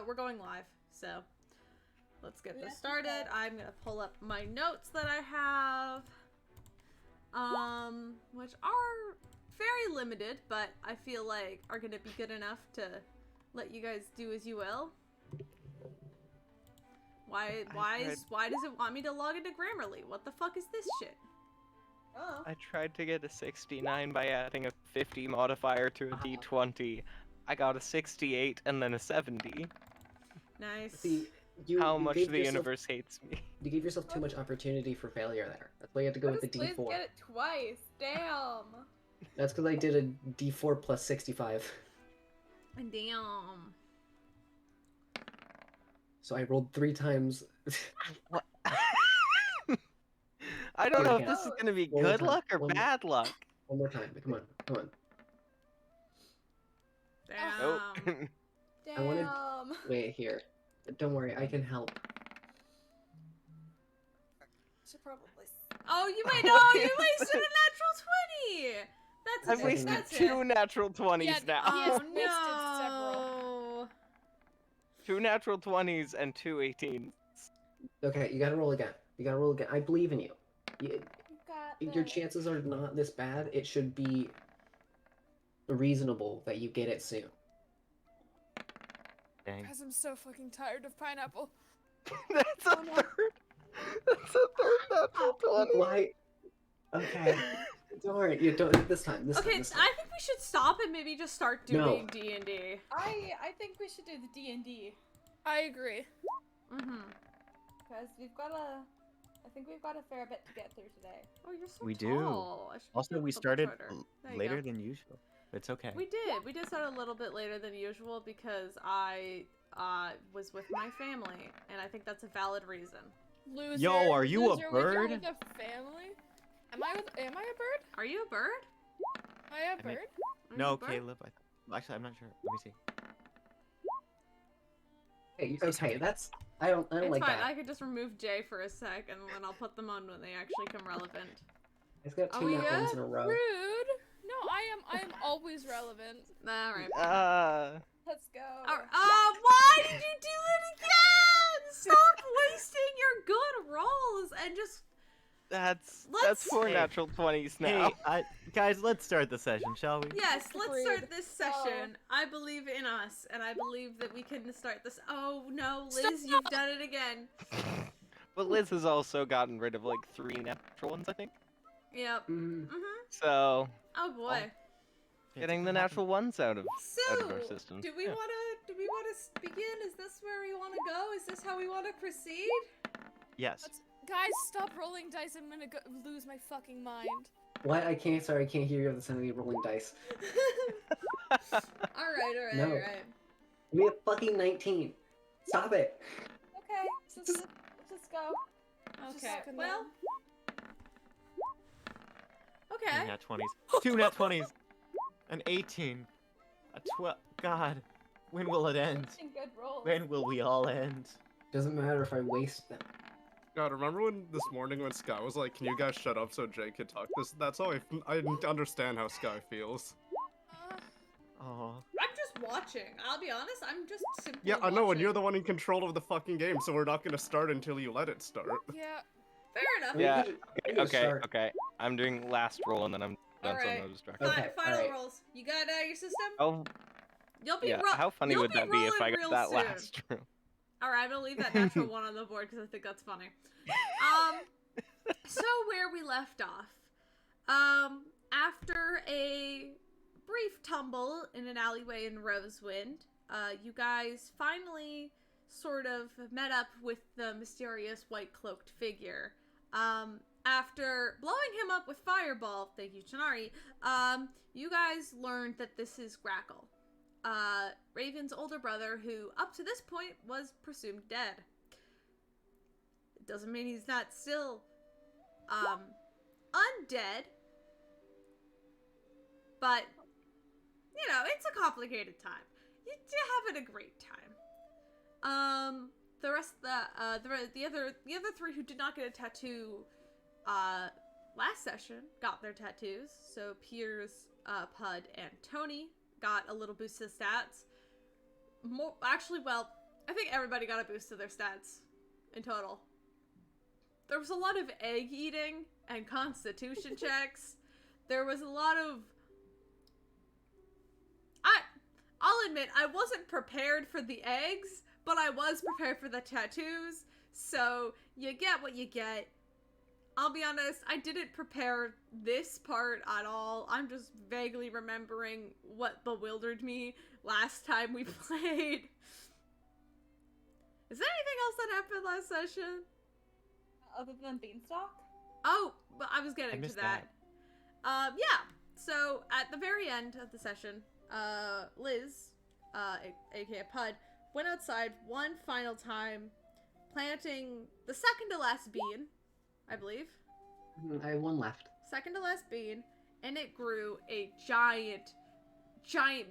we're going live, so let's get this started. I'm gonna pull up my notes that I have, which are very limited, but I feel like are gonna be good enough to let you guys do as you will. Why does it want me to log into Grammarly? What the fuck is this shit? Oh. I tried to get a 69 by adding a 50 modifier to a D20. I got a 68 and then a 70. Nice. See, How much the universe hates me. You gave yourself too much opportunity for failure there. That's why you had to go with the D4. Please get it twice. Damn. That's because I did a D4 plus 65. Damn. So I rolled 3 times. What? I don't know if this is gonna be good luck or bad luck. One more time. Come on. Damn. Nope. Damn. I wanted... Wait, here. Don't worry, I can help. Should probably... Oh, you wasted a natural 20! I've wasted 2 natural 20s now. Oh, no. 2 natural 20s and 2 18s. Okay, you gotta roll again. I believe in you. Your chances are not this bad. It should be reasonable that you get it soon. Dang. Because I'm so fucking tired of pineapple. That's a third. That's a third natural 20. Why? Okay. Don't worry. You don't this time. This time. I think we should stop and maybe just start doing D&D. I think we should do the D&D. I agree. Because I think we've got a fair bit to get through today. Oh, you're so We tall. do. Also, we started later than usual. It's okay. We did start a little bit later than usual because I was with my family, and I think that's a valid reason. Loser, Yo, are you a loser bird? With a family? Am I a bird? Are you a bird? Am I a bird? No, Caleb. Actually, I'm not sure. Let me see. Okay, that's... I don't It's like fine. that. I could just remove Jay for a sec, and then I'll put them on when they actually come relevant. It's got 2 nat ones in a row. Rude. No, I am always relevant. Alright. Let's go. Why did you do it again? Stop wasting your good rolls and just... That's 4 natural 20s now. Hey, guys, let's start the session, shall we? Yes, let's start this session. I believe in us, and I believe that we can start this. Oh no, Liz, you've done it again. But Liz has also gotten rid of like 3 natural ones, I think. Yep. So. Oh boy. Getting the natural ones out of our system. Do we wanna begin? Is this where we wanna go? Is this how we wanna proceed? Yes. Guys, stop rolling dice. I'm gonna lose my fucking mind. What? I can't hear the sound of you rolling dice. Alright. No. We have fucking 19. Stop it. Okay, let's just go. Okay, well. Okay. 2 nat 20s. 2 nat 20s. An 18. A 12. God. When will it end? Good rolls. When will we all end? Doesn't matter if I waste them. God, remember when this morning when Sky was like, "Can you guys shut up so Jay could talk?" That's how I understand how Sky feels. Oh. I'm just watching. I'll be honest. I'm just simply Yeah, I know, and watching. you're the one in control of the fucking game, so we're not gonna start until you let it start. Yeah. Fair enough. Yeah. Okay. I'm doing last roll and then I'm done, so no distraction. Final rolls. You got your system? Oh. You'll be how funny would that be if I got that soon. last roll? Alright, I'm gonna leave that natural 1 on the board because I think that's funny. So where we left off. After a brief tumble in an alleyway in Rosewind, you guys finally sort of met up with the mysterious white-cloaked figure. After blowing him up with Fireball, thank you, Chinari, you guys learned that this is Grackle. Raven's older brother, who up to this point was presumed dead. It doesn't mean he's not still, undead. But, you know, it's a complicated time. You're having a great time. The rest of the other 3 who did not get a tattoo, last session got their tattoos. So Piers, Pud, and Tony got a little boost to stats. Actually, well, I think everybody got a boost to their stats in total. There was a lot of egg eating and constitution checks. There was a lot of... I'll admit, I wasn't prepared for the eggs, but I was prepared for the tattoos, so you get what you get. I'll be honest, I didn't prepare this part at all. I'm just vaguely remembering what bewildered me last time we played. Is there anything else that happened last session? Other than beanstalk? Oh, but I was getting to missed that. Yeah. So at the very end of the session, Liz, aka Pud, went outside one final time, planting the second to last bean, I believe. I have one left. Second to last bean, and it grew a giant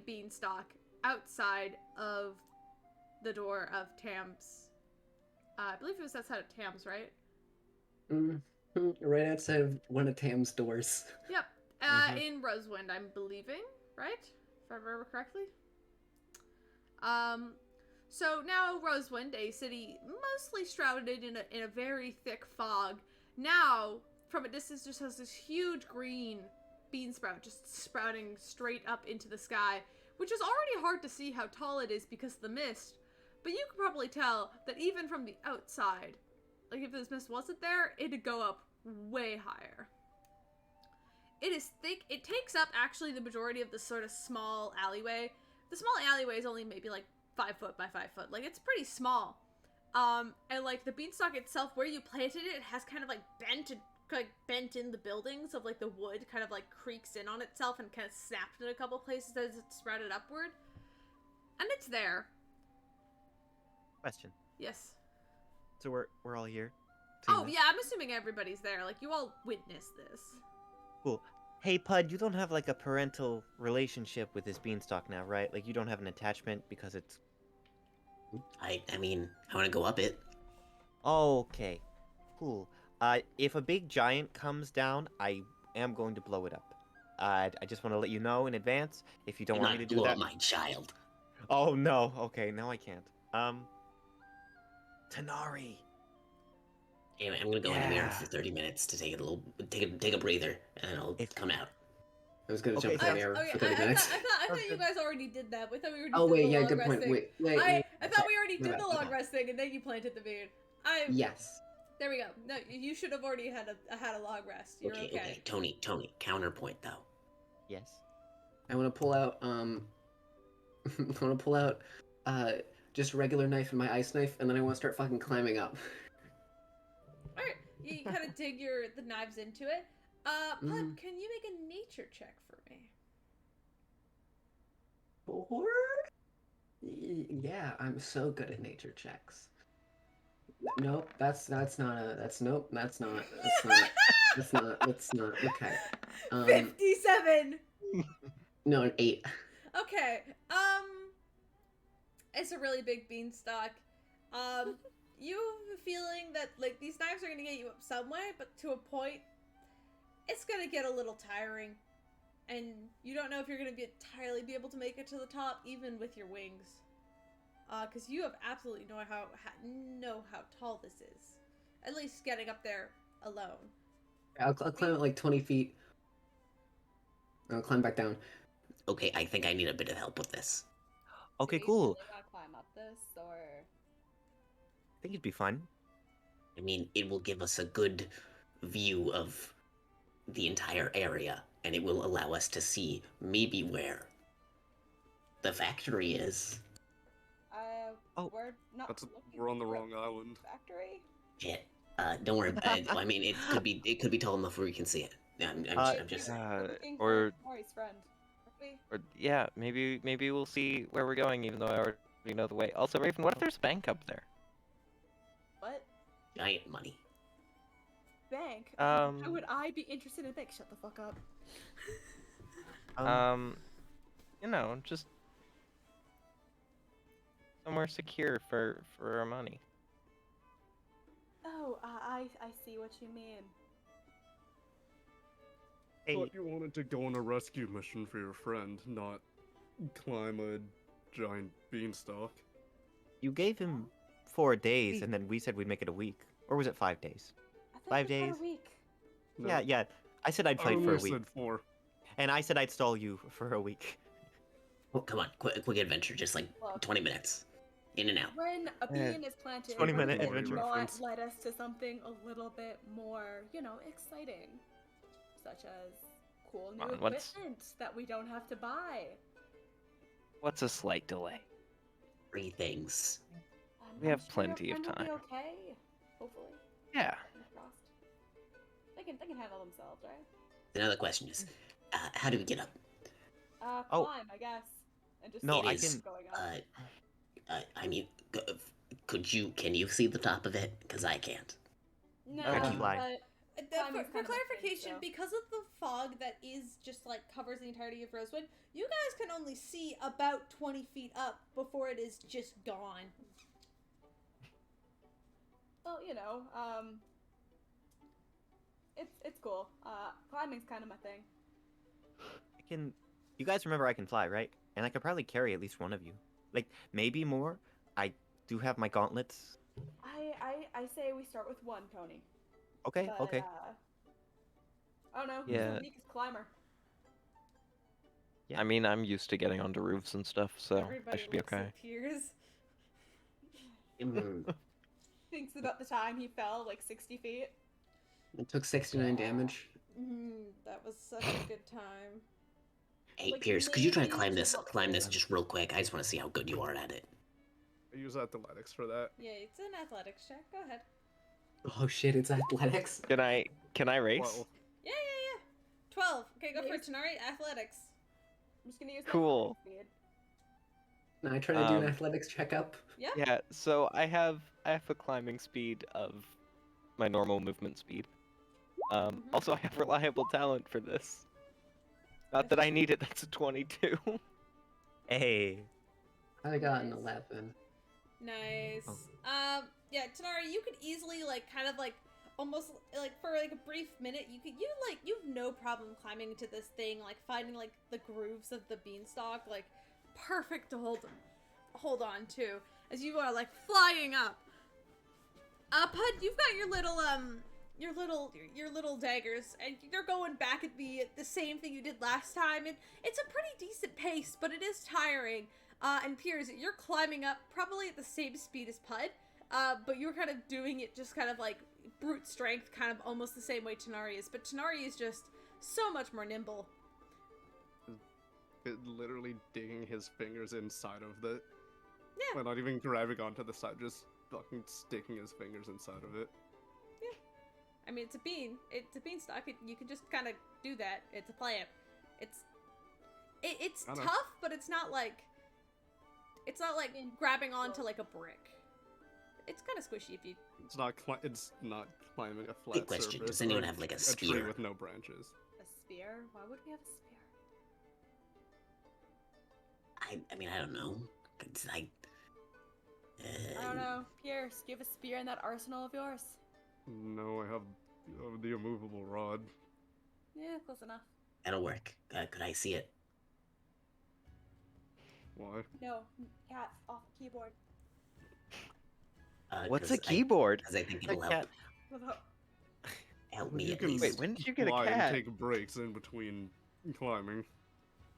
beanstalk outside of the door of Tam's. I believe it was outside of Tam's, right? Right outside of one of Tam's doors. Yep. In Rosewind, I'm believing, right? If I remember correctly. So now Rosewind, a city mostly shrouded in a very thick fog, now from a distance just has this huge green bean sprout just sprouting straight up into the sky, which is already hard to see how tall it is because of the mist, but you could probably tell that even from the outside, like if this mist wasn't there, it'd go up way higher. It is thick. It takes up actually the majority of the sort of small alleyway. The small alleyway is only maybe like 5 foot by 5 foot. Like, it's pretty small. And like the beanstalk itself, where you planted it, has kind of like bent in the buildings of like the wood kind of like creaks in on itself and kind of snapped in a couple places as it sprouted upward. And it's there. Question. Yes. So we're all here? Oh, yeah, I'm assuming everybody's there. Like, you all witnessed this. Cool. Hey, Pud, you don't have, like, a parental relationship with this beanstalk now, right? Like, you don't have an attachment because it's... I mean, I want to go up it. Okay. Cool. If a big giant comes down, I am going to blow it up. I just want to let you know in advance, if you don't want me to do blow that... up my child. Oh, no. Okay, now I can't. Tanari. Anyway, I'm gonna go in the mirror for 30 minutes to take a breather, and then I'll come out. I was gonna Okay, jump in the mirror for 30 minutes. I thought you guys already did that. I thought we already Oh, did wait, the yeah, long good rest point. thing. Wait, I thought we already did the long okay. rest thing, and then you planted the bean. Yes. There we go. No, you should have already had a long rest. You're okay. Tony, counterpoint though. Yes? I want to pull out, just a regular knife and my ice knife, and then I want to start fucking climbing up. Alright, you kind of dig the knives into it. Pud, can you make a nature check for me? 4? Yeah, I'm so good at nature checks. Nope, that's not, okay. 57! No, an 8. Okay, it's a really big beanstalk. You have a feeling that, like, these knives are gonna get you up some way, but to a point, it's gonna get a little tiring. And you don't know if you're gonna entirely be able to make it to the top, even with your wings. Because you have absolutely know how tall this is. At least getting up there alone. I'll climb at like 20 feet. I'll climb back down. Okay, I think I need a bit of help with this. Okay, Do you cool. really want to climb up this, or... I think it'd be fun. I mean, it will give us a good view of the entire area, and it will allow us to see maybe where the factory is. Oh. We're not We're on the for a wrong island. factory? Shit. Don't worry. I mean, it could be tall enough where we can see it. I'm just. We're looking or- for Maury's friend. Aren't we? Or yeah, maybe we'll see where we're going, even though I already know the way. Also, Raven, what if there's a bank up there? What? Giant money. Bank? How would I be interested in bank? Shut the fuck up. You know, just somewhere secure for our money. Oh, I see what you mean. Hey, Thought you wanted to go on a rescue mission for your friend, not climb a giant beanstalk. You gave him 4 days, and then we said we'd make it a week. Or was it 5 days? I thought 5 we had days? a week. No. Yeah, yeah. I said I'd I fight for a only week. said 4. And I said I'd stall you for a week. Oh, come on, quick adventure, just like Look. 20 minutes. In and out. When a bean is planted, 20-minute wouldn't it adventure. not reference. led us to something a little bit more, exciting, such as cool new Come on, what's- equipment that we don't have to buy. What's a slight delay? 3 things. We I'm have sure your plenty of friend will be time. okay. Hopefully. Yeah. Fingers crossed. They can handle themselves, right? Another question is, how do we get up? Oh. Climb, I guess. And just No, It I is, can- going up. I mean, can you see the top of it? Because I can't. No, I can fly. but For climbing's kind of my thing, clarification, so. because of the fog that is just like covers the entirety of Rosewood, you guys can only see about 20 feet up before it is just gone. Well, it's cool. Climbing's kind of my thing. I can. You guys remember I can fly, right? And I could probably carry at least one of you. Like, maybe more. I do have my gauntlets. I say we start with one, Tony. Okay, But, okay. I don't know. Yeah. Who's the weakest climber? Yeah. I mean, I'm used to getting onto roofs and stuff, so Everybody I should be looks okay. at Piers. Thinks about the time he fell like 60 feet. It took 69 damage. That was such a good time. Hey, Like, Pierce, could you try to maybe climb just this? not Climb this full. just real quick. I just want to see how good you are at it. I use athletics for that. Yeah, it's an athletics check. Go ahead. Oh shit, it's athletics. Can I race? Well, Yeah. 12. Okay, go for it, Yes. Tanari. Athletics. I'm just gonna use my Cool. climbing speed. Now I try to do an Um, athletics checkup. Yeah. Yeah, so I have a climbing speed of my normal movement speed. Also I have reliable talent for this. Not that I need it, that's a 22. Hey. I got an Nice. 11. Nice. Oh. Yeah, Tanari, you could easily almost for a brief minute, you've no problem climbing into this thing, finding the grooves of the beanstalk, perfect to hold on to as you are flying up. Pud, you've got your little daggers, and you're going back at the same thing you did last time, and it's a pretty decent pace, but it is tiring. And Piers, you're climbing up probably at the same speed as Pud, but you're kind of doing it just kind of brute strength, kind of almost the same way Tanari is, but Tanari is just so much more nimble. literally digging his fingers inside of the. Yeah. Well, not even grabbing onto the side, just fucking sticking his fingers inside of it. I mean, it's a beanstalk. You can just kind of do that. It's a plant. It's I know. tough, but it's not like grabbing onto a brick. It's kind of squishy if you. It's not. It's not climbing a flat Big question, surface. does anyone or have, a tree spear? with no branches? A spear? Why would we have a spear? I mean, I don't know. It's like... I don't know. Pierce, do you have a spear in that arsenal of yours? No, I have the immovable rod. Yeah, close enough. That'll work. Could I see it? Why? No, cat off the keyboard. What's a keyboard? Because I think A it'll cat. help me You at can least. Wait, when did you get a fly cat? and take breaks in between climbing.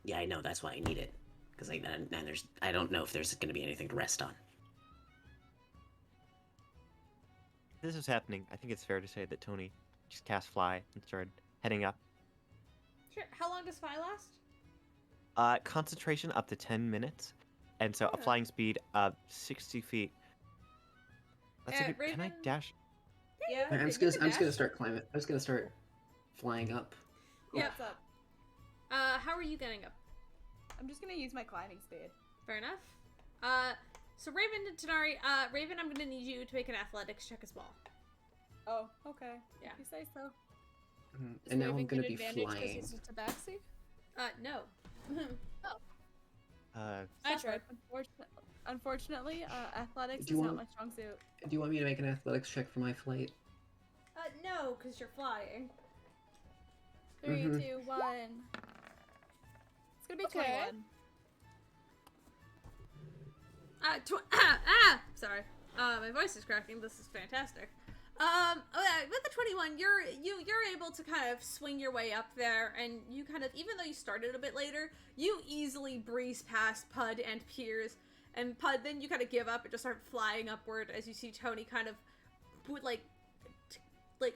Yeah, I know. That's why I need it. Because I don't know if there's going to be anything to rest on. This is happening. I think it's fair to say that Tony just cast fly and started heading up. Sure. How long does fly last? Concentration up to 10 minutes, and so a Okay. flying speed of 60 feet. That's a good. Can I Raven? dash? Yeah. I'm just gonna start climbing. I'm just gonna start flying up. Yep. What's up? How are you getting up? I'm just gonna use my climbing speed. Fair enough. So Raven and Tanari, Raven, I'm gonna need you to make an athletics check as well. Oh, okay. Yeah. You say so. And now I'm gonna be flying. He's a tabaxi? No. I tried. Unfortunately, athletics Do is you not want- my strong suit. Do you want me to make an athletics check for my flight? No, because you're flying. 3, Mhm. 2, 1. It's gonna be Okay. 21. Sorry. My voice is cracking. This is fantastic. With the 21, you're able to kind of swing your way up there, and you kind of, even though you started a bit later, you easily breeze past Pud and Piers, and Pud, then you kind of give up and just start flying upward as you see Tony kind of, like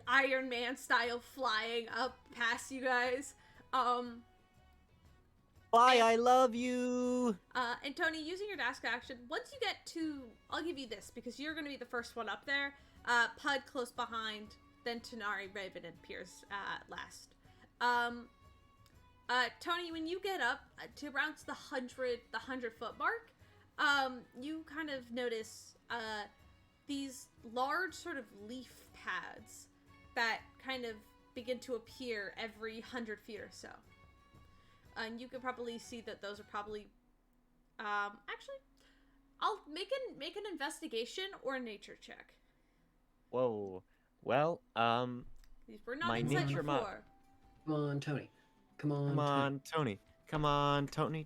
Iron Man style flying up past you guys. Bye, I love you! And Tony, using your dash action, once you get to, I'll give you this, because you're going to be the first one up there. Pud close behind, then Tanari, Raven, and Pierce last. Tony, when you get up to around the 100-foot mark, you kind of notice these large sort of leaf pads that kind of begin to appear every 100 feet or so. And you can probably see that those are probably, actually, I'll make an investigation or a nature check. Whoa. Well, These were not my inside nature before. Come on, Tony. Come on, come on, Tony. Come on, Tony.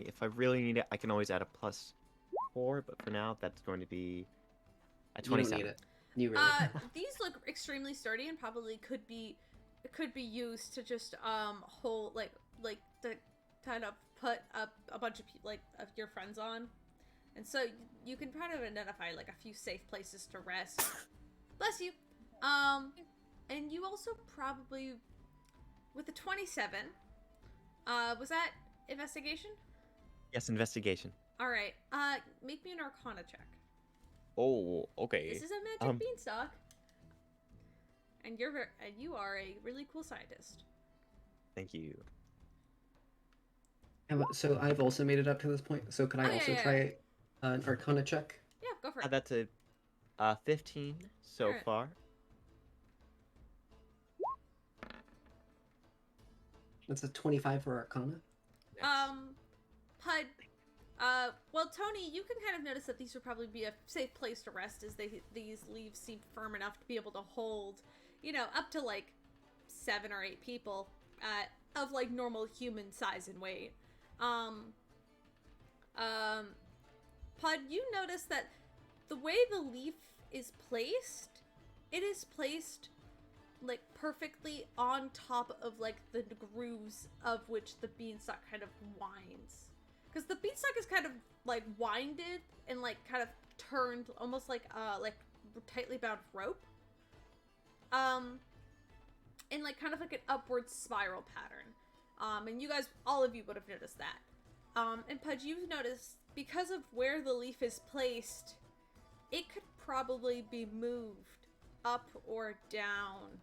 If I really need it, I can always add a +4, but for now, that's going to be a 27. You don't need it. You really don't. These look extremely sturdy and probably could be used to just hold like to kind of put a bunch of of your friends on, and so you can kind of identify like a few safe places to rest. Bless you. And you also probably, with the 27, was that investigation? Yes, investigation. All right. Make me an Arcana check. Oh, okay. This is a magic beanstalk, and you are a really cool scientist. Thank you. So I've also made it up to this point. So could I also try an Arcana check? Yeah, go for it. That's a 15 so Alright. far. That's a 25 for Arcana. Pud, well, Tony, you can kind of notice that these would probably be a safe place to rest, as these leaves seem firm enough to be able to hold, up to like 7 or 8 people, of like normal human size and weight. Pud, you notice that the way the leaf is placed, it is placed like perfectly on top of like the grooves of which the beanstalk kind of winds. Because the beanstalk is kind of like winded and like kind of turned almost like tightly bound rope. In like kind of like an upward spiral pattern. And you guys, all of you would have noticed that. And Pudge, you've noticed because of where the leaf is placed, it could probably be moved up or down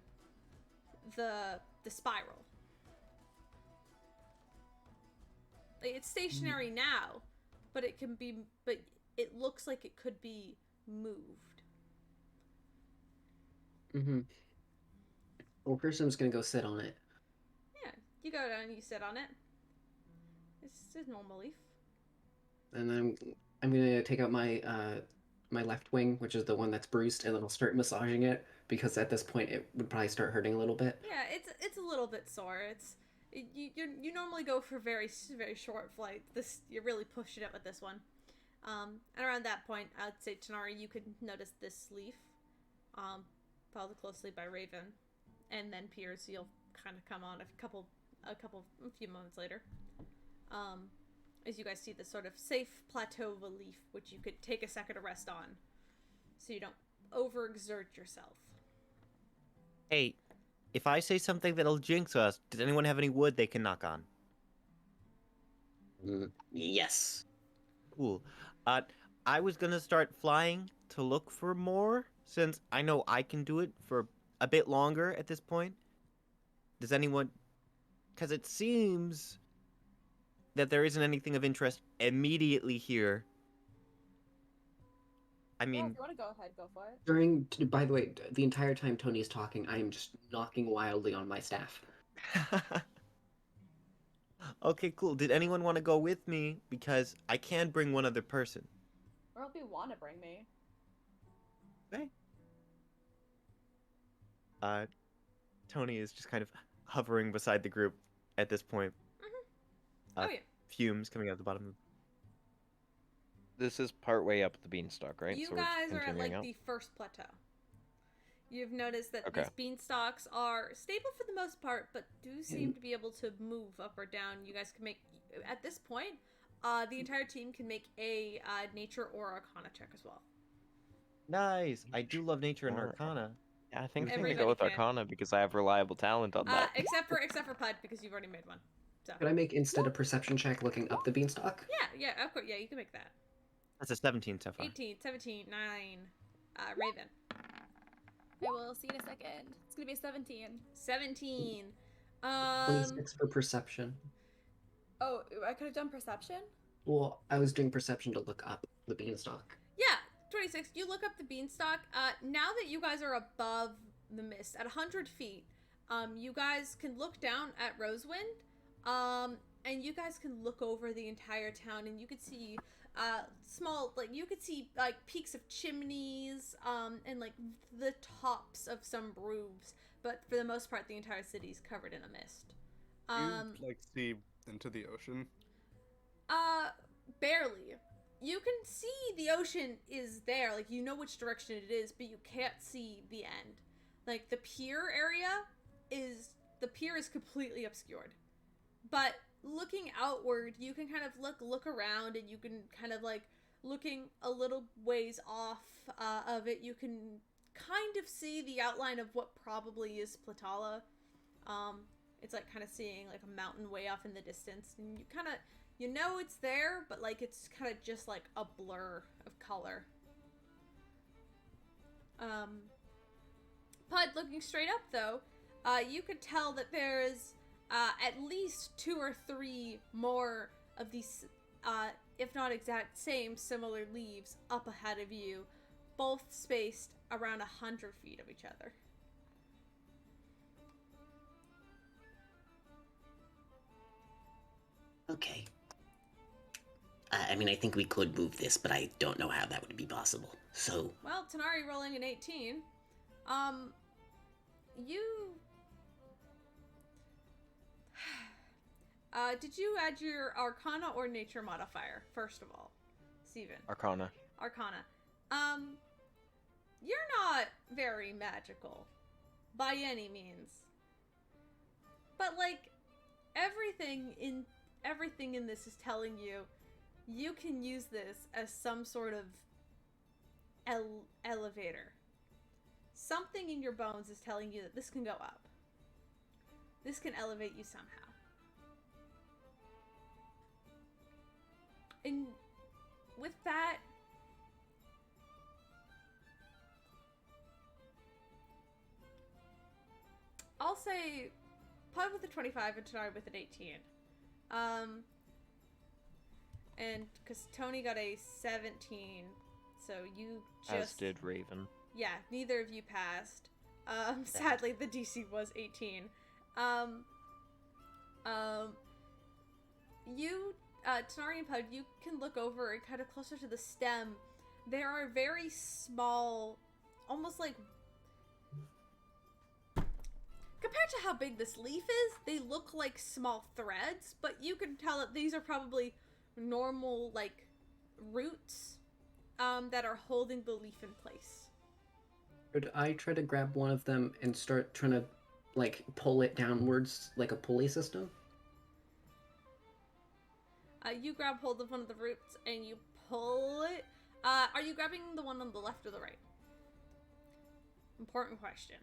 the spiral. Like, it's stationary now, but it looks like it could be moved. Mm-hmm. Well, first I'm just gonna go sit on it. Yeah, you go down and you sit on it. It's a normal leaf. And then I'm gonna take out my my left wing, which is the one that's bruised, and then I'll start massaging it, because at this point it would probably start hurting a little bit. Yeah, it's a little bit sore. You normally go for very short flight. You're really pushing it with this one. And around that point, I'd say Tanari, you could notice this leaf, followed closely by Raven, and then Piers. You'll kind of come on a few moments later. As you guys see this sort of safe plateau of a leaf, which you could take a second to rest on, so you don't overexert yourself. Hey, if I say something that'll jinx us, does anyone have any wood they can knock on? Yes. Cool. I was gonna start flying to look for more, since I know I can do it for a bit longer at this point. Does anyone... Because it seems that there isn't anything of interest immediately here. I mean... Yeah, if you want to go ahead, go for it. By the way, the entire time Tony's talking, I am just knocking wildly on my staff. Okay, cool. Did anyone want to go with me? Because I can bring one other person. Or if you want to bring me. Okay. Tony is just kind of hovering beside the group at this point. Oh yeah. Fumes coming out the bottom. This is partway up the beanstalk, right? You So we're guys are at continuing like out? the first plateau. You've noticed that Okay. these beanstalks are stable for the most part, but do seem to be able to move up or down. You guys can make, at this point, the entire team can make a nature or arcana check as well. Nice. I do love nature and Or- arcana. Yeah, I think I'm gonna Everybody go with can. Arcana because I have reliable talent on that. Except for Pud, because you've already made one. So Could I make instead a perception check looking up the beanstalk? yeah, of course, yeah, you can make that. That's a 17 so far. 18, 17, 9. Raven. I will see in a second. It's gonna be a 17. 17. 26 for perception. Oh, I could have done perception? Well, I was doing perception to look up the beanstalk. Yeah, 26. You look up the beanstalk. Now that you guys are above the mist, at 100 feet, you guys can look down at Rosewind, and you guys can look over the entire town, and you could see small, like, you could see, like, peaks of chimneys, and, like, the tops of some roofs, but for the most part, the entire city's covered in a mist. You like see into the ocean? Barely. You can see the ocean is there, like, you know which direction it is, but you can't see the end. Like, the pier area is completely obscured. But looking outward, you can kind of look around, and you can kind of, like, looking a little ways off of it, you can kind of see the outline of what probably is Platala. It's like kind of seeing like a mountain way off in the distance, and you know it's there, but like it's kind of just like a blur of color. Pud, looking straight up though, you could tell that there's at least 2 or 3 more of these, if not exact same, similar leaves up ahead of you, both spaced around 100 feet of each other. Okay. I mean, I think we could move this, but I don't know how that would be possible. So, Well, Tanari rolling an 18. You... did you add your Arcana or Nature modifier, first of all? Steven. Arcana. Arcana. You're not very magical. By any means. But, like, everything in this is telling you you can use this as some sort of elevator. Something in your bones is telling you that this can go up. This can elevate you somehow. And with that, I'll say Pud with a 25 and Tanari with an 18. And because Tony got a 17, so you just... As did Raven. Yeah, neither of you passed. Sadly, the DC was 18. You, Tanari and Pud, you can look over and kind of closer to the stem. There are very small, almost like... Compared to how big this leaf is, they look like small threads, but you can tell that these are probably normal, like, roots that are holding the leaf in place. Could I try to grab one of them and start trying to, like, pull it downwards like a pulley system? You grab hold of one of the roots and you pull it. Are you grabbing the one on the left or the right? Important question.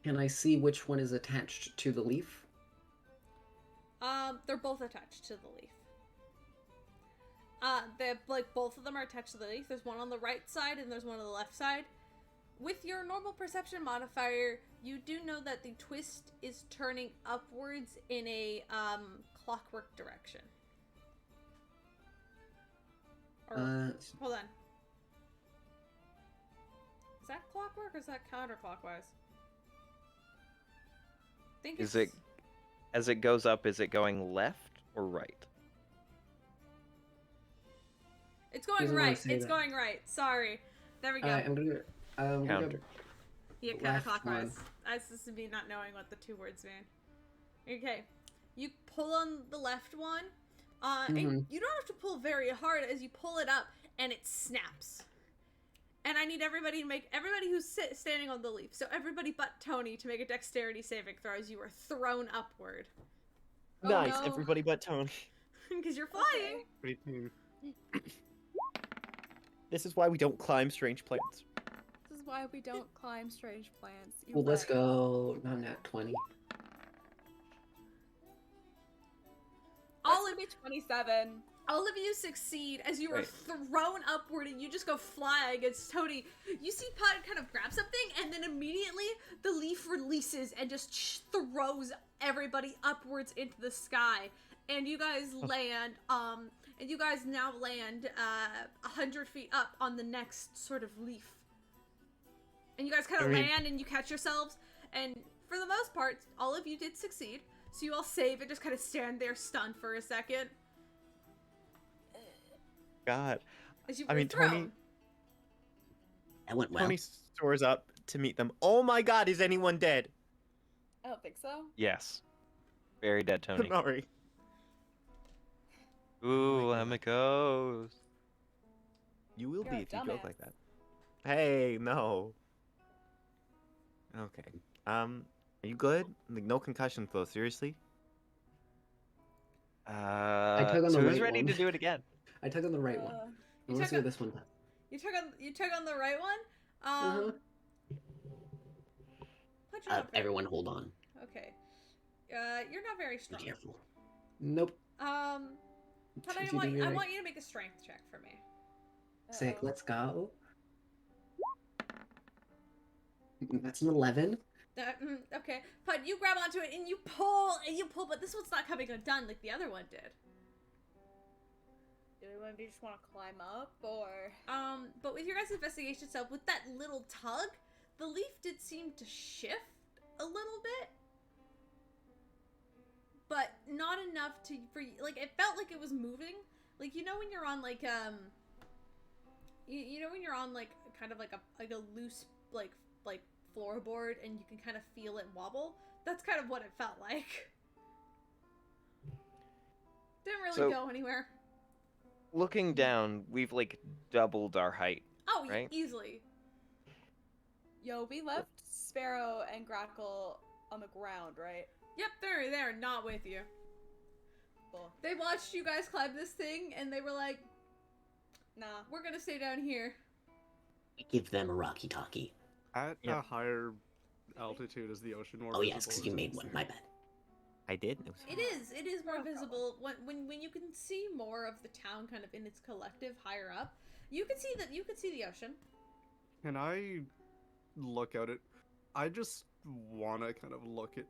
Can I see which one is attached to the leaf? They're both attached to the leaf. They're, like, both of them are attached to the leaf. There's one on the right side and there's one on the left side. With your normal perception modifier, you do know that the twist is turning upwards in a, clockwork direction. Or, hold on. Is that clockwork or is that counterclockwise? I think Is it, as it goes up, is it going left or right? It's going Doesn't wanna right. say It's that. going right. Sorry. There we go. I'm gonna Counter. Yeah, left counterclockwise. one. That's just me not knowing what the two words mean. Okay. You pull on the left one. Mhm. And you don't have to pull very hard as you pull it up, and it snaps. And I need everybody who's standing on the leaf. So everybody but Tony to make a dexterity saving throw as you are thrown upward. Oh, Nice, no. everybody but Tony. Because you're flying. 18. This is why we don't climb strange plants. This is why we don't climb strange plants. You're Well, let's right. go. Not nat 20. All of me 27. All of you succeed as you are Right. thrown upward and you just go flying against Tony. You see Pod kind of grab something and then immediately the leaf releases and just throws everybody upwards into the sky. And you guys land, and you guys now land 100 feet up on the next sort of leaf. And you guys kind of land and you catch yourselves. And for the most part, all of you did succeed. So you all save and just kind of stand there stunned for a second. God. As you I were mean, thrown. Tony. That went well. Tony soars up to meet them. Oh my God, is anyone dead? I don't think so. Yes. Very dead, Tony. Sorry. Ooh, amigos. You will You're be a if you joke like dumbass. that. Hey, no. Okay. Are you good? Like, no concussions though, seriously? tug on So the who's right ready one. to do it again? I tug on the right one. I You want to tug see on- what this one does. You tug on the right one. Uh-huh. Punch it up. Everyone hold on. Okay. You're not very Be strong. careful. Nope. But I Easy to want be right. you to make a strength check for me. Sick. Uh-oh. Let's go. That's an 11. Okay. But you grab onto it and you pull, but this one's not coming undone like the other one did. Do we just want to climb up, or? But with your guys' investigation stuff, with that little tug, the leaf did seem to shift a little bit. But not enough for like, it felt like it was moving. Like, you know when you're on like, you know when you're on like, kind of like a loose, like floorboard and you can kind of feel it wobble? That's kind of what it felt like. Didn't really So- go anywhere. Looking down, we've like doubled our height. Oh, Right? easily. Yo, we left Sparrow and Grackle on the ground, right? Yep, they're not with you. Cool. They watched you guys climb this thing, and they were like, Nah. we're gonna stay down here. We give them a rocky talkie. At Yep. a higher altitude, is the ocean more Oh yes, visible, because or you is it made the one. same? My bad. I did. It was It is more No problem. visible when you can see more of the town kind of in its collective higher up. You can see the ocean. Can I look at it? I just want to kind of look at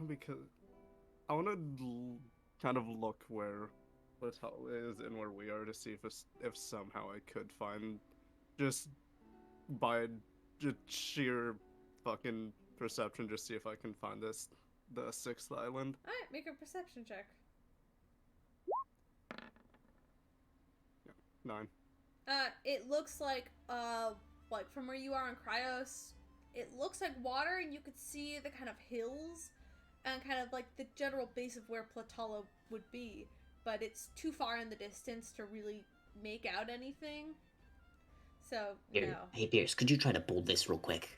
because I want to kind of look where Plateau is and where we are to see if somehow I could find just by just sheer fucking perception, just see if I can find the sixth island. All right, make a perception check. 9. It looks like from where you are on Cryos, it looks like water, and you could see the kind of hills and kind of like the general base of where Platala would be, but it's too far in the distance to really make out anything. So Here, no. hey Pierce, could you try to bold this real quick?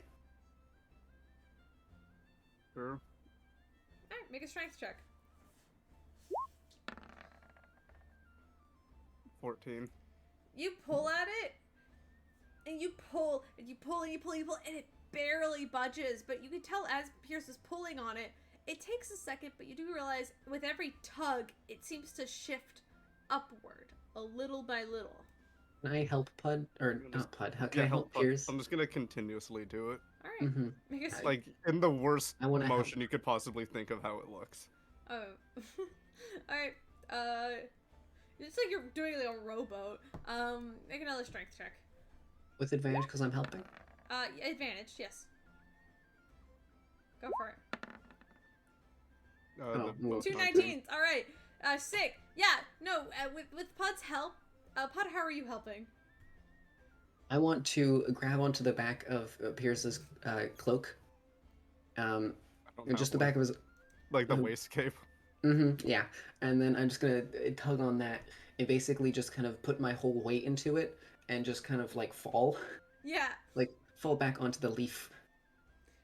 Sure. Alright, make a strength check. 14. You pull at it, and you pull, and you pull, and you pull, and you pull, and it barely budges, but you can tell as Pierce is pulling on it, it takes a second, but you do realize with every tug, it seems to shift upward, a little by little. Can I help Pud? Or Just- not Pud. How can I help but Pierce? I'm just gonna continuously do it. Alright, Mm-hmm. make a strength. Like, in the worst I wanna help. motion you could possibly think of how it looks. Oh. Alright, it's like you're doing like a rowboat. Make another strength check. With advantage because I'm helping? Advantage, yes. Go for it. Oh, The well, boat Two not 19s. All right. Sick. Yeah. No. With Pud's help, Pud, how are you helping? I want to grab onto the back of Pierce's cloak. I don't And just the have back of his. Like the Mhm. waist cape. Yeah. And then I'm just gonna tug on that and basically just kind of put my whole weight into it and just kind of like fall, Yeah. like fall back onto the leaf.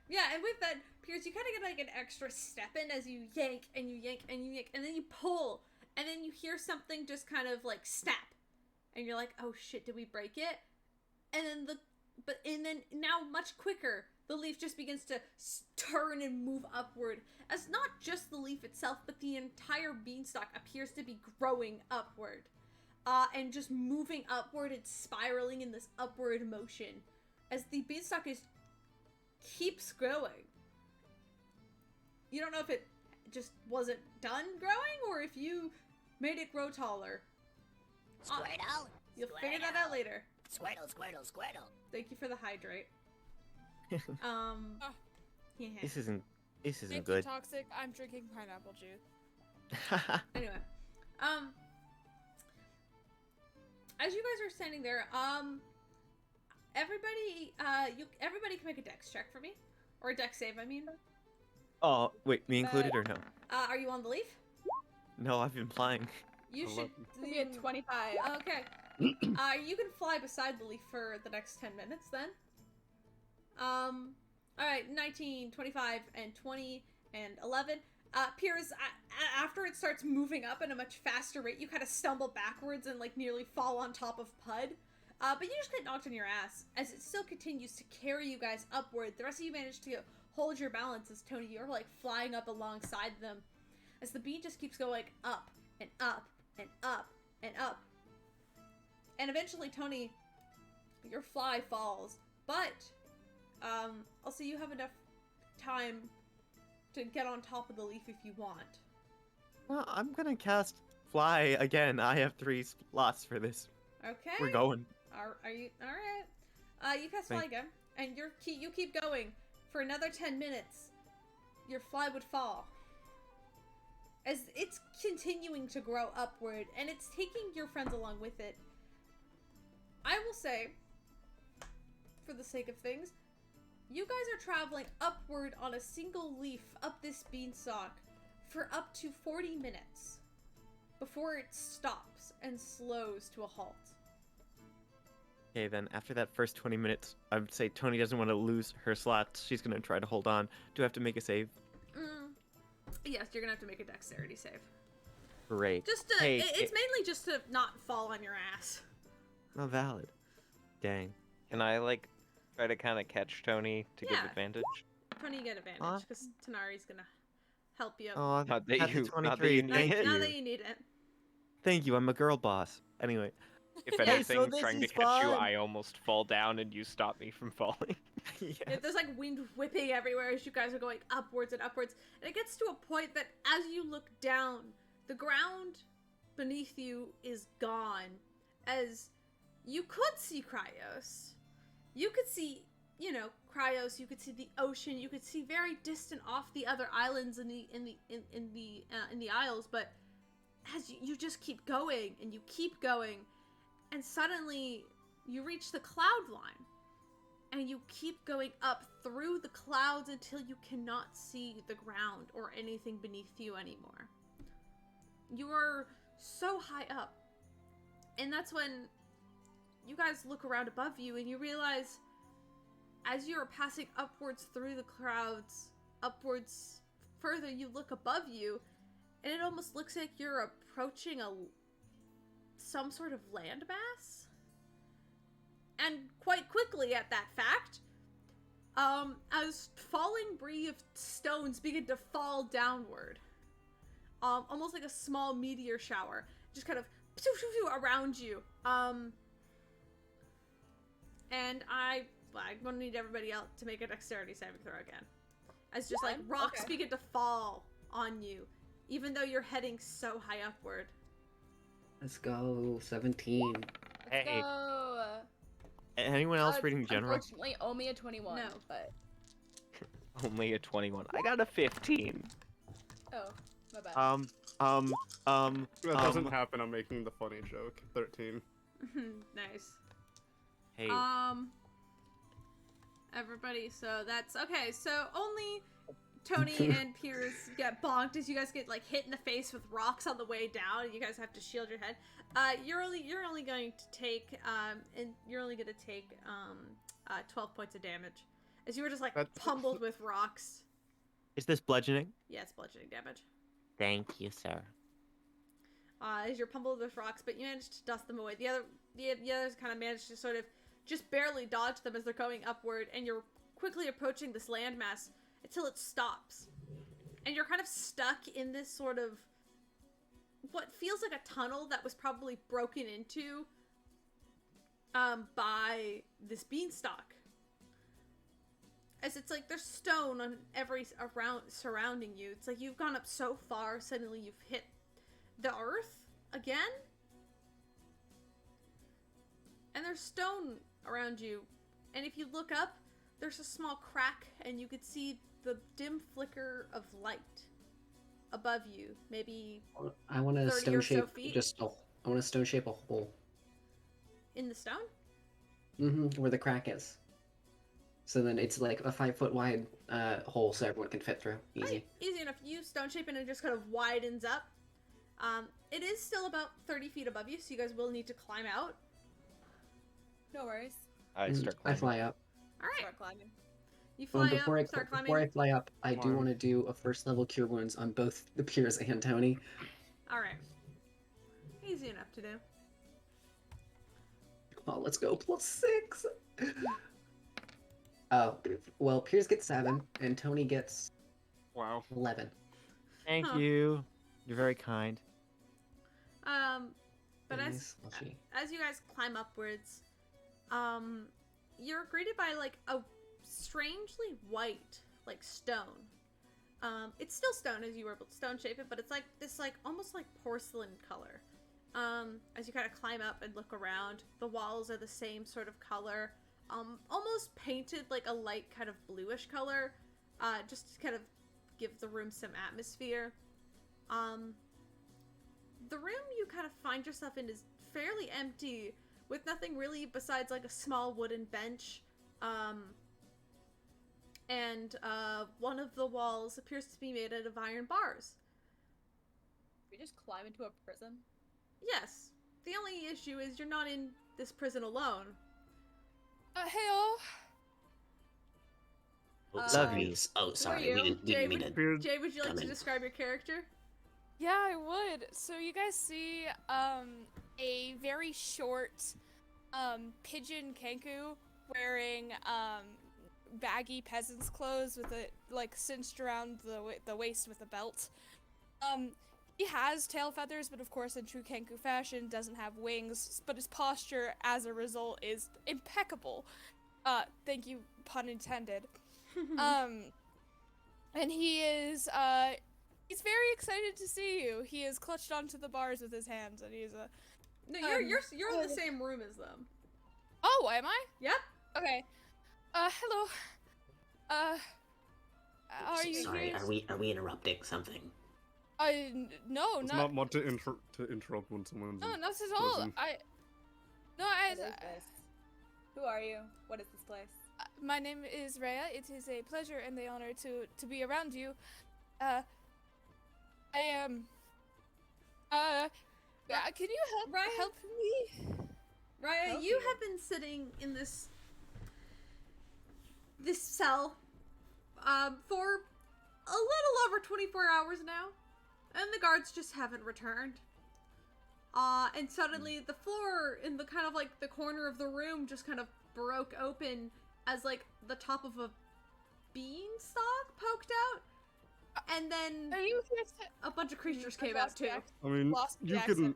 Yeah, and with that, Pierce, you kind of get like an extra step in as you yank and you yank and you yank, and then you pull, and then you hear something just kind of like snap, and you're like, "Oh shit, did we break it?" And then now much quicker, the leaf just begins to turn and move upward, as not just the leaf itself, but the entire beanstalk appears to be growing upward, and just moving upward and spiraling in this upward motion, as the beanstalk keeps growing. You don't know if it just wasn't done growing or if you made it grow taller. Squirtle. You'll figure that out later. Squirtle, squirtle, squirtle. Thank you for the hydrate. Yeah. This isn't Thank you, good. Toxic. I'm drinking pineapple juice. Anyway, as you guys are standing there, everybody can make a dex check for me, or a dex save, I mean. Oh, wait, me included or no? Are you on the leaf? No, I've been flying. You should Be at 25. Okay. You can fly beside the leaf for the next 10 minutes then. Alright, 19, 25, and 20, and 11. Piers, after it starts moving up at a much faster rate, you kind of stumble backwards and, like, nearly fall on top of Pud. But you just get knocked on your ass, as it still continues to carry you guys upward. The rest of you manage to hold your balance as Tony, you're, like, flying up alongside them. As the beam just keeps going up, and up, and up, and up. And eventually, Tony, your fly falls. But, also you have enough time to get on top of the leaf if you want. Well, I'm gonna cast Fly again. I have 3 slots for this. Okay. We're going. Are you alright? You cast fly again, and you keep going for another 10 minutes. Your fly would fall. As it's continuing to grow upward, and it's taking your friends along with it. I will say, for the sake of things, you guys are traveling upward on a single leaf up this beanstalk for up to 40 minutes before it stops and slows to a halt. Okay, then after that first 20 minutes, I would say Tony doesn't want to lose her slots. She's gonna try to hold on. Do I have to make a save? Yes, you're gonna have to make a dexterity save. Great. Just to, Hey, it's mainly just to not fall on your ass. Not valid. Dang. Can I, like, try to kind of catch Tony to give Yeah. advantage? Tony, you get advantage, because Tanari's gonna help you. Oh, Not that happy you- not that 23. you need Thank it. Now you. that you need it. Thank you. I'm a girl boss. Anyway. If Yeah. anything, So this trying to is catch you, fun. I almost fall down and you stop me from falling. Yes. Yeah, there's like wind whipping everywhere as you guys are going upwards and upwards. And it gets to a point that as you look down, the ground beneath you is gone. As you could see Cryos. You could see, Cryos, you could see the ocean, you could see very distant off the other islands in the isles, but as you just keep going and you keep going, and suddenly you reach the cloud line. And you keep going up through the clouds until you cannot see the ground or anything beneath you anymore. You are so high up. And that's when you guys look around above you and you realize as you're passing upwards through the clouds, upwards further, you look above you and it almost looks like you're approaching some sort of landmass. And quite quickly at that fact, as falling debris of stones begin to fall downward, almost like a small meteor shower, just kind of around you. And I'm gonna need everybody else to make a dexterity saving throw again, as just like rocks begin to fall on you, even though you're heading so high upward. Let's go, 17. Hey. So, Anyone else reading general? Unfortunately, only a 21. No. But Only a 21. I got a 15. oh, my bad. That doesn't happen. I'm making the funny joke. 13. Nice. Hey. Everybody, so that's okay. So only Tony and Piers get bonked as you guys get like hit in the face with rocks on the way down, and you guys have to shield your head. You're only going to take 12 points of damage as you were just like pummeled with rocks. Is this bludgeoning? Yeah, it's bludgeoning damage. Thank you, sir. As you're pummeled with rocks, but you managed to dust them away. The others kind of managed to sort of just barely dodge them as they're going upward, and you're quickly approaching this landmass until it stops. And you're kind of stuck in this sort of what feels like a tunnel that was probably broken into by this beanstalk. As it's like there's stone on surrounding you. It's like you've gone up so far, suddenly you've hit the earth again. And there's stone around you. And if you look up, there's a small crack and you could see the dim flicker of light above you. Maybe I want to 30 stone or so shape feet. I want to stone shape a hole. In the stone? Where the crack is. So then it's like a 5-foot wide hole so everyone can fit through. Easy. Right. Easy enough. You stone shape and it just kind of widens up. It is still about 30 feet above you, so you guys will need to climb out. No worries. I start I climbing. fly up. Alright. Start climbing. You fly Before up, start climbing. Before I fly up, I do Wow. want to do a first level cure wounds on both the Piers and Tony. Alright. Easy enough to do. Oh, let's go. +6. Oh, well, Piers gets 7 and Tony gets Wow. 11. Thank Huh. you. You're very kind. But Nice. Slushy. as you guys climb upwards, you're greeted by like a strangely white like stone. It's still stone as you were able to stone shape it, but it's like this like almost like porcelain color. As you kind of climb up and look around, the walls are the same sort of color, almost painted like a light kind of bluish color, just to kind of give the room some atmosphere. The room you kind of find yourself in is fairly empty, with nothing really besides like a small wooden bench. And one of the walls appears to be made out of iron bars. We just climb into a prison. Yes. The only issue is you're not in this prison alone. Heyo. Oh, Love sorry. you. Oh, sorry. you? We didn't mean to. Piers, Jay, would you like Come to in. describe your character? Yeah, I would. So you guys see a very short pigeon Kenku wearing baggy peasant's clothes with it like cinched around the waist with a belt. He has tail feathers, but of course in true Kenku fashion doesn't have wings, but his posture as a result is impeccable. Thank you, pun intended. And he is he's very excited to see you. He is clutched onto the bars with his hands, and he's No, you're in the same room as them. Oh, am I? Yep. Okay. Hello. Are you Sorry, here? are we interrupting something? No, it's not. not much to interrupt when someone's No, in not at all. prison. What is this? Who are you? What is this place? My name is Rhea. It is a pleasure and the honor to be around you. I am. Can you help me? Raya, Help you you. have been sitting in this cell for a little over 24 hours now, and the guards just haven't returned. And suddenly the floor in the kind of like the corner of the room just kind of broke open as like the top of a beanstalk poked out, and then Are you here to? a bunch of creatures I've came out lost the too. accent. I mean, Lost the you accent. can.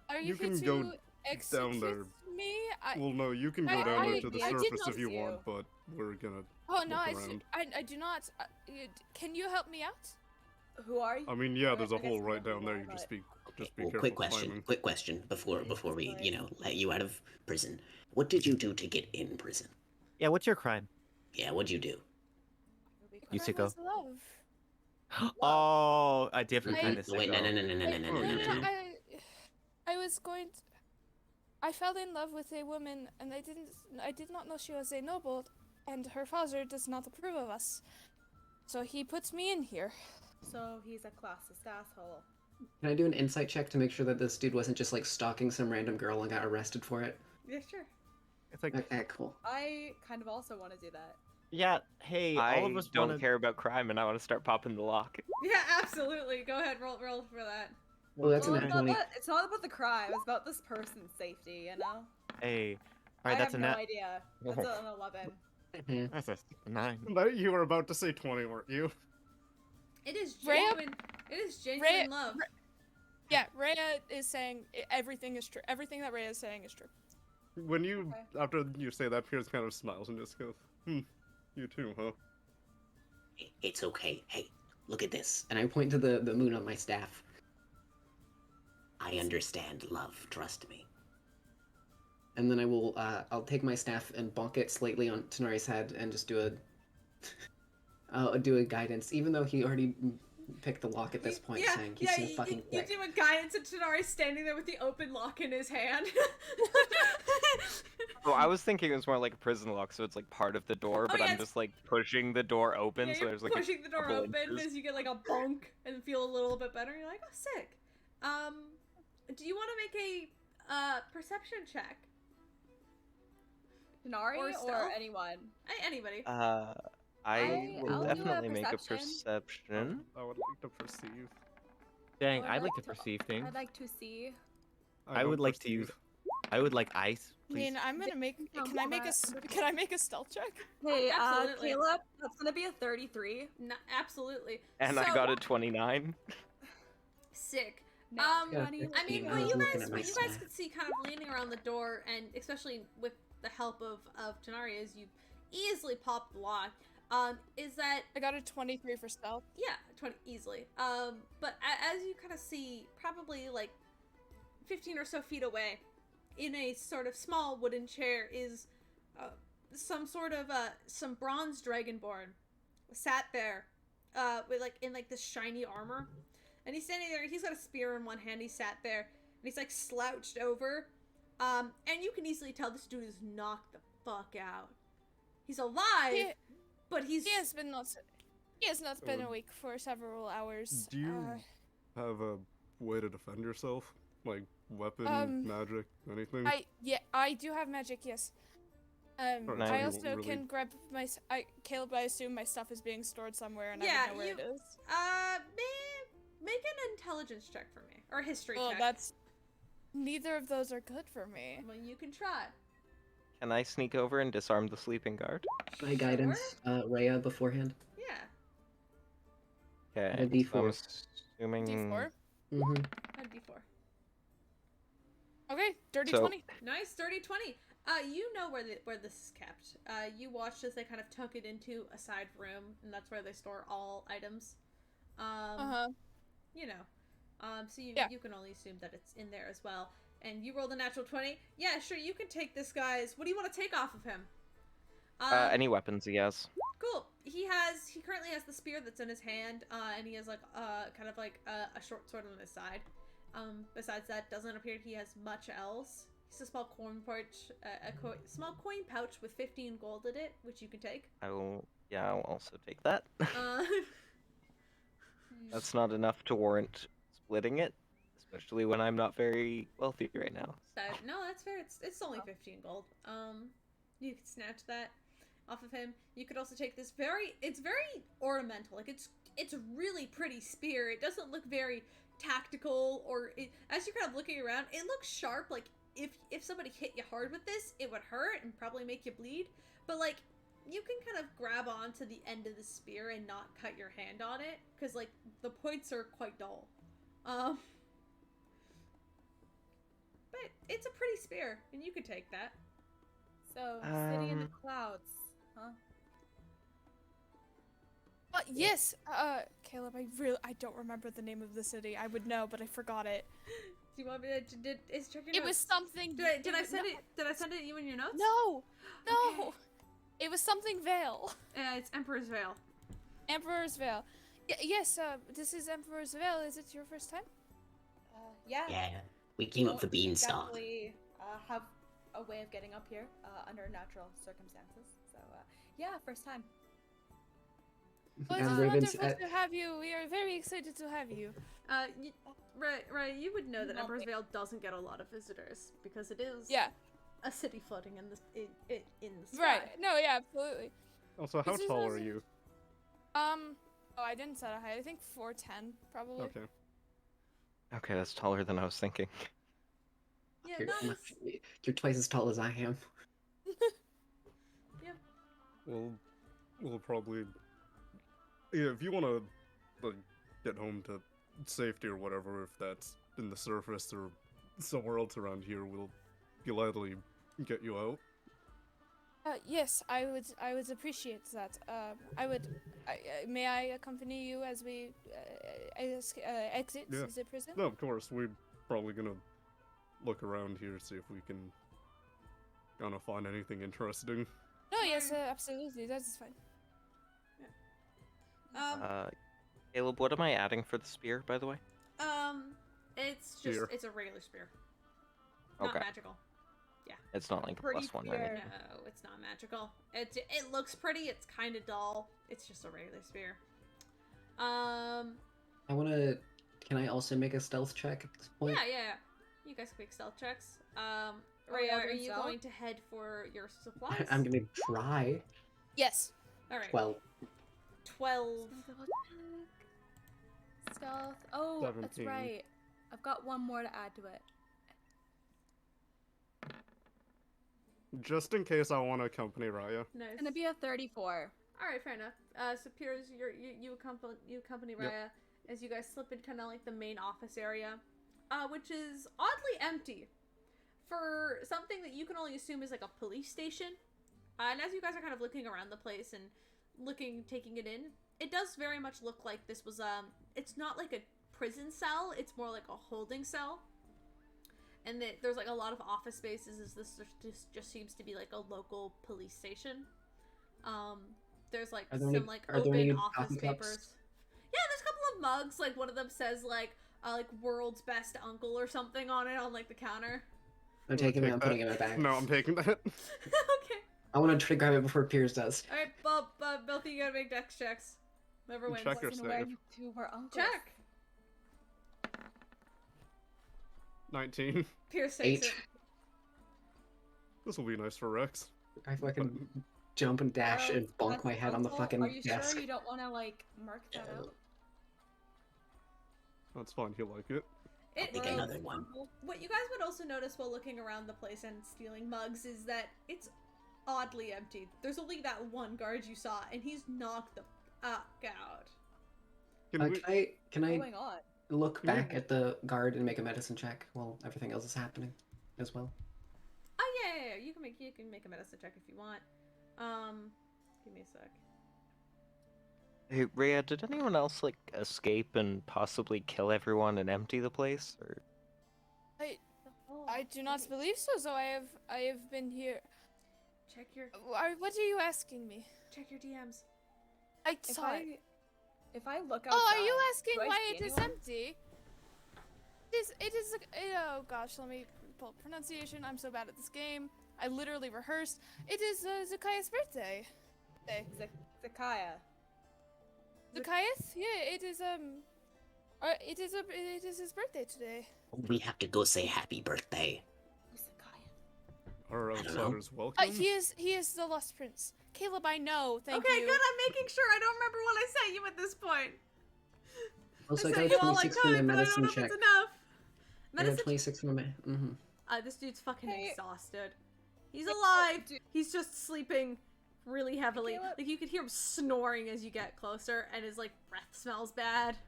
Are you, you here can to go execute there. me? Well, no, you can go I- down I- there to the I did surface not if you see want, you. but we're gonna. Oh no, look around. I do not. Can you help me out? Who are you? I mean, yeah, there's a I guess hole I right know who down you there. are, You just but- be Well, careful quick question. climbing. Quick question before we Sorry. let you out of prison. What did you do to get in prison? Yeah, what's your crime? Yeah, what'd you do? You Crime sicko. was love. Oh, a different I- kind of Wait, no, no, no, no, no, no, no, Oh, no, you no, too? no. I was going to, I fell in love with a woman, and I did not know she was a noble, and her father does not approve of us. So he puts me in here. So he's a classist asshole. Can I do an insight check to make sure that this dude wasn't just like stalking some random girl and got arrested for it? Yeah, sure. It's like, Okay, cool. I kind of also want to do that. yeah, hey, I all of us don't want to. care about crime, and I want to start popping the lock. Yeah, absolutely. Go ahead, roll for that. Well, that's Well, an it's, nat not 20. about, it's not about the crime. It's about this person's safety, you know? Hey, all right, I that's have a no nat. idea. That's an 11. Mhm. That's a 9. But you were about to say 20, weren't you? It is Rhea- genuine. It is genuine love. Yeah, Rhea is saying everything is true. Everything that Rhea is saying is true. When you, Okay. after you say that, Piers kind of smiles and just goes, you too, huh? It's okay. Hey, look at this. And I point to the moon on my staff. I understand love. Trust me. And then I will, I'll take my staff and bonk it slightly on Tenari's head and just do a, I'll do a guidance, even though he already picked the lock at this point, saying he's so fucking you quick. do a guidance and Tenari's standing there with the open lock in his hand. Oh, I was thinking it was more like a prison lock, so it's like part of the door, but yeah, I'm it's- just like pushing the door open, Yeah, so you're there's like a pushing the door couple open inches. as you get like a bunk and feel a little bit better. You're like, oh, sick. Do you want to make a perception check? Denari Or or, stealth? anyone? Anybody? I will I'll do a definitely make a perception. perception. I would like to perceive. Dang, Or I'd like to to- perceive things. I'd like to see. I don't would like to use. perceive. I would like ice, I please. mean, I'm gonna make. Can I make a? Can I make a stealth check? Hey, Absolutely. Caleb, that's gonna be a 33. No, absolutely. And so, I got a 29. sick. No, Yeah, 20. I mean, I what was you looking guys, at my what you guys staff. could see kind of leaning around the door, and especially with the help of Tenari, as you easily pop the lock, is that I got a 23 for stealth. yeah, 20 easily. But as you kind of see, probably like 15 or so feet away, in a sort of small wooden chair, is some sort of some bronze dragonborn sat there, with like in like this shiny armor, and he's standing there. He's got a spear in one hand. He sat there, and he's like slouched over, and you can easily tell this dude is knocked the fuck out. He's alive, He, but he's he has been not. He has not been Oh. awake for several hours. Do you have a way to defend yourself? Like weapon, magic, anything? I do have magic. Yes. Alright, so I you also really- can grab my. Caleb, I assume my stuff is being stored somewhere, and Yeah, I don't know where it is. Make an intelligence check for me, or a history Well, check. that's. Neither of those are good for me. Well, you can try. Can I sneak over and disarm the sleeping guard? My guidance, Rhea beforehand. Yeah, Okay. A D4. So I'm assuming. D4. Mm-hmm. that'd be 4. Okay, dirty So- 20. Nice, dirty 20. You know where this is kept. You watched as they kind of tuck it into a side room, and that's where they store all items. You know, so Yeah. you can only assume that it's in there as well. And you rolled a natural 20. Yeah, sure, you can take this guy's. What do you want to take off of him? Any weapons he has. Cool. He currently has the spear that's in his hand, and he has like kind of like a short sword on his side. Besides that, doesn't appear he has much else. He's a small coin pouch, small coin pouch with 15 gold in it, which you can take. I'll also take that. Uh, That's not enough to warrant splitting it, especially when I'm not very wealthy right now. no, that's fair. It's only 15 gold. You could snatch that off of him. You could also take this it's very ornamental. Like it's a really pretty spear. It doesn't look very tactical, or as you're kind of looking around, it looks sharp. Like if somebody hit you hard with this, it would hurt and probably make you bleed. But like you can kind of grab onto the end of the spear and not cut your hand on it, because like the points are quite dull. But it's a pretty spear, and you could take that. So, city in the clouds, huh? Yes, Caleb, I don't remember the name of the city. I would know, but I forgot it. Do you want me to is check your It notes? was something. Did I was- send no, it? Did I send it to you in your notes? No, no. Okay. It was something Vale. It's Emperor's Vale. Emperor's Vale. Yes, this is Emperor's Vale. Is it your first time? Yeah. Yeah, we came up the beanstalk. Definitely have a way of getting up here under natural circumstances. So, yeah, first time. Well, And it's Raven's wonderful to have you. We are very excited to have you. Right, you would know that Lovely. Emperor's Vale doesn't get a lot of visitors because it is Yeah. a city floating in the sky. Right. No, yeah, absolutely. Also, how This is tall are awesome. you? Oh, I didn't set a height. I think 4'10", probably. Okay. Okay, that's taller than I was thinking. Yeah, You're, not as, you're twice as tall as I am. We'll probably. Yeah, if you want to, like, get home to safety or whatever, if that's in the surface or somewhere else around here, we'll gladly get you out. Yes, I would appreciate that. May I accompany you as we exit Yeah. the prison? No, of course. We're probably gonna look around here, see if we can kind of find anything interesting. No, yes, absolutely. That is fine. Caleb, what am I adding for the spear, by the way? it's just Spear. it's a regular spear, not Okay. magical. It's not like a Pretty plus one, spear. right? No, it's not magical. It looks pretty. It's kind of dull. It's just a regular spear. I want to. Can I also make a stealth check at this point? Yeah. You guys can make stealth checks. we Rhea, all are doing you stealth? going to head for your supplies? I'm gonna try. Yes. All right. 12. 12. Stealth. Oh, that's 17. right. I've got one more to add to it. Just in case I want to accompany Raya. Nice. It's gonna be a 34. All right, fair enough. So Piers, you accompany Raya as you guys slip in kind of like the main office area, which is oddly empty for something that you can only assume is like a police station. And as you guys are kind of looking around the place and taking it in, it does very much look like this was it's not like a prison cell, it's more like a holding cell. And there's like a lot of office spaces, as this just seems to be like a local police station. There's like Are there some any- like are there any open office coffee cups? papers. Yeah, there's a couple of mugs. Like one of them says like world's best uncle or something on it on like the counter. I'm taking it. Take I'm that. putting it in my bag. No, I'm taking that. Okay. I want to try to grab it before Piers does. All right, both of you gotta make dex checks. Whoever wins. Check your Wasn't aware save. you two were uncles. Check. 19. Pierce takes 8. it. This will be nice for Rex. I fucking jump and dash and bonk That's my head on the uncle. fucking Are you desk. sure you don't want to like mark that out? That's fine, he'll like it. It, Make it- another one. What you guys would also notice while looking around the place and stealing mugs is that it's oddly empty. There's only that one guard you saw, and he's knocked the fuck out. Can we... Can I Going on. look Can we- back at the guard and make a medicine check while everything else is happening as well? Oh yeah. You can make a medicine check if you want. Give me a sec. Hey, Rhea, did anyone else like escape and possibly kill everyone and empty the place? Or I do not believe so. So I have been here. Check your What are you asking me? check your DMs. I If saw it. I look outside. Oh, are you asking do I why see it is anyone? empty? It is. Oh gosh, let me pull up pronunciation. I'm so bad at this game. I literally rehearsed. It is Zakaya's birthday. Zakaya. Zakayas? Yeah, it is it is his birthday today. We have to go say happy birthday. Who's Zakaya? Are I don't know. outsiders welcome? He is the lost prince. Caleb, I know. Thank Okay, you. good. I'm making sure. I don't remember what I sent you at this point. Also, I I got sent a you all I 26 for my could, but I don't medicine know if check. it's enough. I got Medicine. 26 for my. This dude's fucking Hey. exhausted. He's Hey, alive. dude. He's just sleeping really heavily. Caleb. Like you could hear him snoring as you get closer, and his like breath smells bad.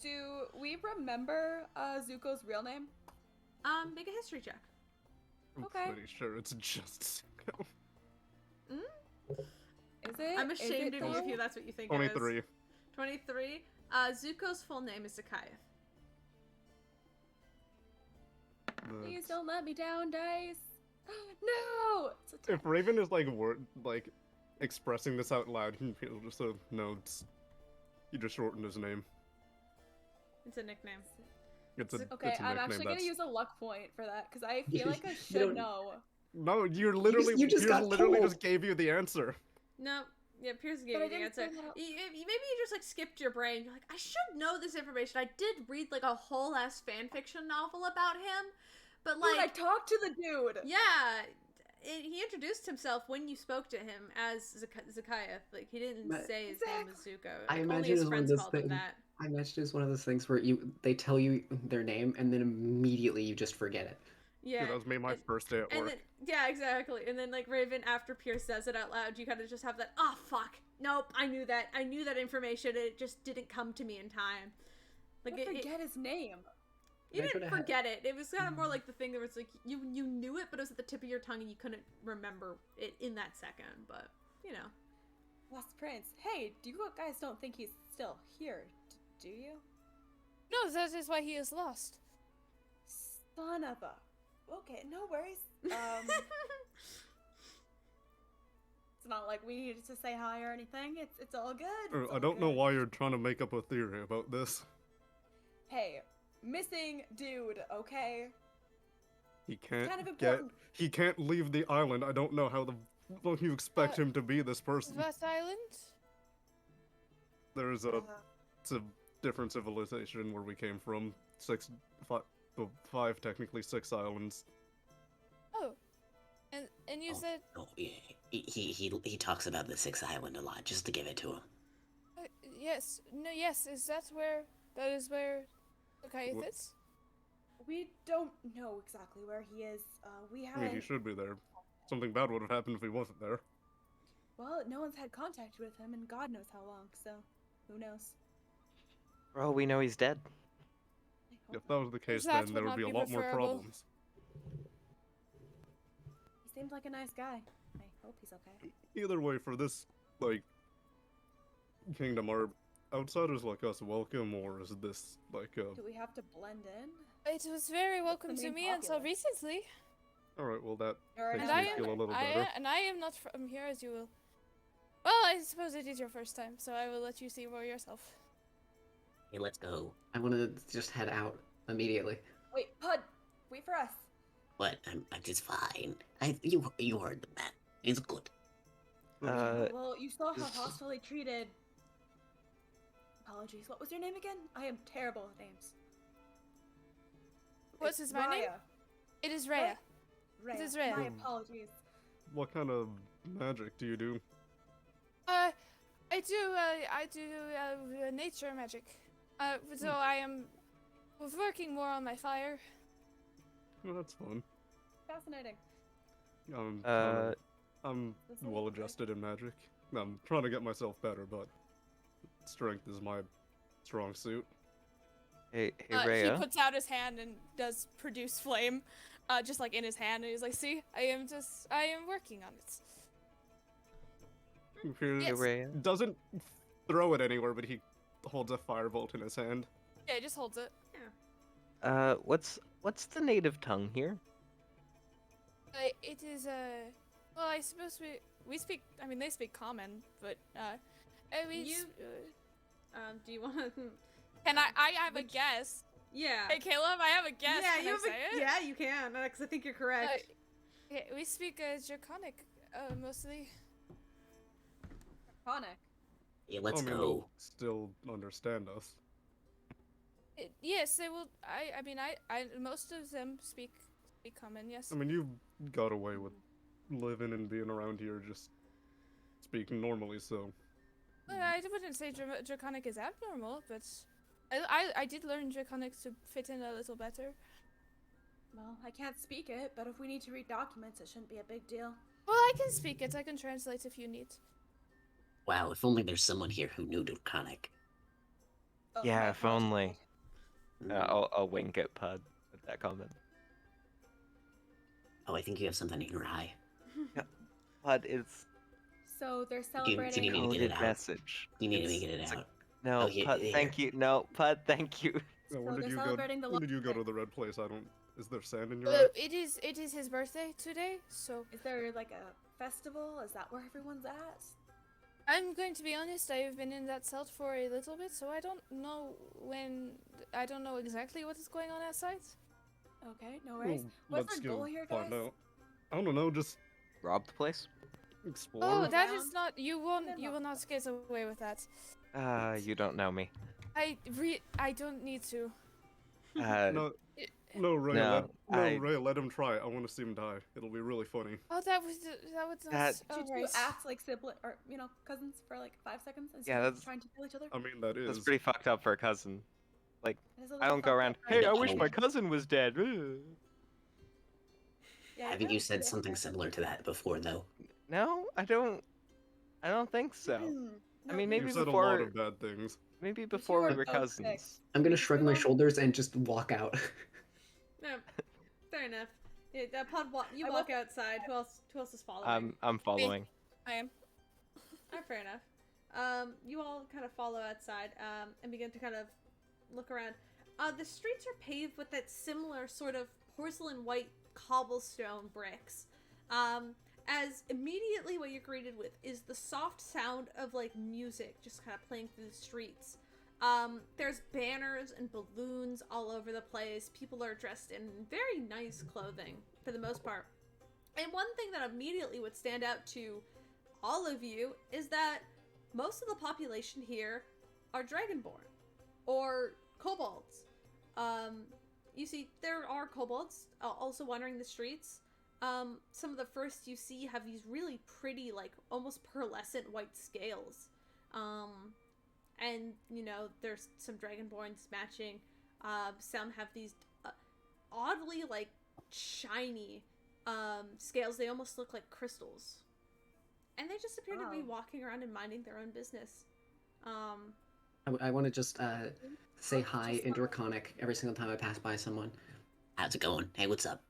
Do we remember Zuko's real name? Make a history check. I'm okay. pretty sure it's just Is it? I'm Is ashamed it of you if though? that's what you think 23. it is. 23. Zuko's full name is Zakaya. Please don't let me down, dice. No. It's a If Raven is like expressing this out loud, he'll just no. He just shortened his name. It's a nickname. It's a Okay, it's a I'm nickname. actually That's... gonna use a luck point for that because I feel like I You don't- should know. No, you're literally you just Piers got literally told. just gave you the answer. No, Yeah, Pierce gave But I you the didn't answer. find out- Maybe you just like skipped your brain. You're like, I should know this information. I did read like a whole ass fan fiction novel about him, but Dude, I like, talked to the dude. yeah, he introduced himself when you spoke to him as Zakaya. Like he didn't But- say his name was Zuko. I Like, only imagine his it's one of friends those called him things. that. I imagine it's one of those things where they tell you their name and then immediately you just forget it. Yeah, That was me my first day at and work. then yeah, exactly. And then like Raven, after Pierce says it out loud, you kind of just have that. Oh fuck! Nope, I knew that. I knew that information. It just didn't come to me in time. Like I forget his name. You I didn't could've had- forget it. It was kind of more like the thing that was like you knew it, but it was at the tip of your tongue and you couldn't remember it in that second. But you know, Lost Prince. Hey, do you guys don't think he's still here? Do you? No, that is why he is lost. Son of a. Okay, no worries. It's not like we needed to say hi or anything. It's all good. It's I all don't know good. why you're trying to make up a theory about this. Hey, missing dude. Okay. He can't kind of important. He can't leave the island. I don't know how the fuck you expect him to be this person. What island? There's it's a different civilization where we came from. Five, technically 6 islands. Oh, and you said Oh, yeah. He talks about the 6th island a lot, just to give it to him. yes. No, yes. Is that where Zakaya What- fits? We don't know exactly where he is. We I mean, he haven't. should be there. Something bad would have happened if he wasn't there. Well, no one's had contact with him in God knows how long. So, who knows? For all we know, he's dead. I hope If that was the case, That then there would would be a not be lot more preferable. problems. he seemed like a nice guy. I hope he's okay. Either way, for this, like, kingdom, are outsiders like us welcome, or is this, like, Do we have to blend in? It was very welcome the to main me until populace? recently. Alright, well, that Or makes And me I am, feel a little better. and I am not from here, as you will. Well, I suppose it is your first time, so I will let you see more yourself. Hey, let's go. I want to just head out immediately. Wait, Pud, wait for us. What? I'm just fine. You heard the man. It's good. Well, you saw how hostilely treated. Apologies. What was your name again? I am terrible with names. What's It's my name? Raya. It is Rhea. Raya. is Raya. My apologies. What kind of magic do you do? I do nature magic. So I am working more on my fire. Well, that's fun. Fascinating. I'm This is well great. adjusted in magic. I'm trying to get myself better, but strength is my strong suit. Hey, He Rhea. puts out his hand and does produce flame, just like in his hand, and he's like, "See, I am working on it." Pierce Yes. Rhea. doesn't throw it anywhere, but he holds a firebolt in his hand. Yeah, he just holds it. What's the native tongue here? It is well, I suppose we speak. I mean, they speak common, but we. You- do you want to? Can I have a guess? Yeah. Hey, Caleb, I have a guess. Yeah, Can you I have say a, it? yeah, you can, because I think you're correct. Yeah, we speak Draconic, mostly. Conic. Yeah, let's I mean, go. they'll still understand us. Yes, they will. I mean, I most of them speak common. Yes. I mean, you got away with living and being around here just speaking normally, so Well, I wouldn't say Draconic is abnormal, but I did learn Draconic to fit in a little better. Well, I can't speak it, but if we need to read documents, it shouldn't be a big deal. Well, I can speak it. I can translate if you need. Wow, if only there's someone here who knew Draconic. Oh, Yeah, my if only. apologies. I'll wink at Pud with that comment. Oh, I think you have something in your eye. Pud, it's So they're you celebrating. need to get coded it out. message. You need to It's- get it it's a- out. No, Oh, yeah, Pud, yeah. thank you. No, Pud, thank you. Yeah, So they're you go? celebrating the When did you go launch to the red place? I don't. Is there sand in your Well, eye? it is his birthday today, so Is there like a festival? Is that where everyone's at? I'm going to be honest. I've been in that cell for a little bit, so I don't know when. I don't know exactly what is going on outside. Okay, no worries. Well, What's let's our goal go here, find guys? out. I don't know. Just Rob the place? explore. Oh, that around. is not. You will not get away with that. You don't know me. I don't need to. No, no, Ray, No, Ray, let him try it. I want to see him die. It'll be really funny. Oh, that was not. That- Should you act like sibling or cousins for like 5 seconds instead of that's- trying to kill each other? I mean, that is. That's pretty fucked up for a cousin. It is a I little don't go fucked around, up, hey, right? I wish my cousin was dead. Yeah, Haven't you said yeah. something similar to that before, though? No, I don't think so. I mean, maybe You've said before, a lot of bad things. maybe before we were were both cousins. I'm gonna You shrug two my are- shoulders and just walk out. No, fair enough. Yeah, that pod you I walk will- outside. Who else is following? I'm following. I am. Alright, fair enough. You all kind of follow outside, and begin to kind of look around. The streets are paved with that similar sort of porcelain white cobblestone bricks. As immediately what you're greeted with is the soft sound of like music just kind of playing through the streets. There's banners and balloons all over the place. People are dressed in very nice clothing for the most part. And one thing that immediately would stand out to all of you is that most of the population here are Dragonborn or kobolds. You see, there are kobolds also wandering the streets. Some of the first you see have these really pretty, like, almost pearlescent white scales. And, you know, there's some Dragonborns matching. Some have these oddly, like, shiny scales. They almost look like crystals. And they just appear to be walking around and minding their own business. I want to just say hi in Draconic every single time I pass by someone. How's it going? Hey, what's up?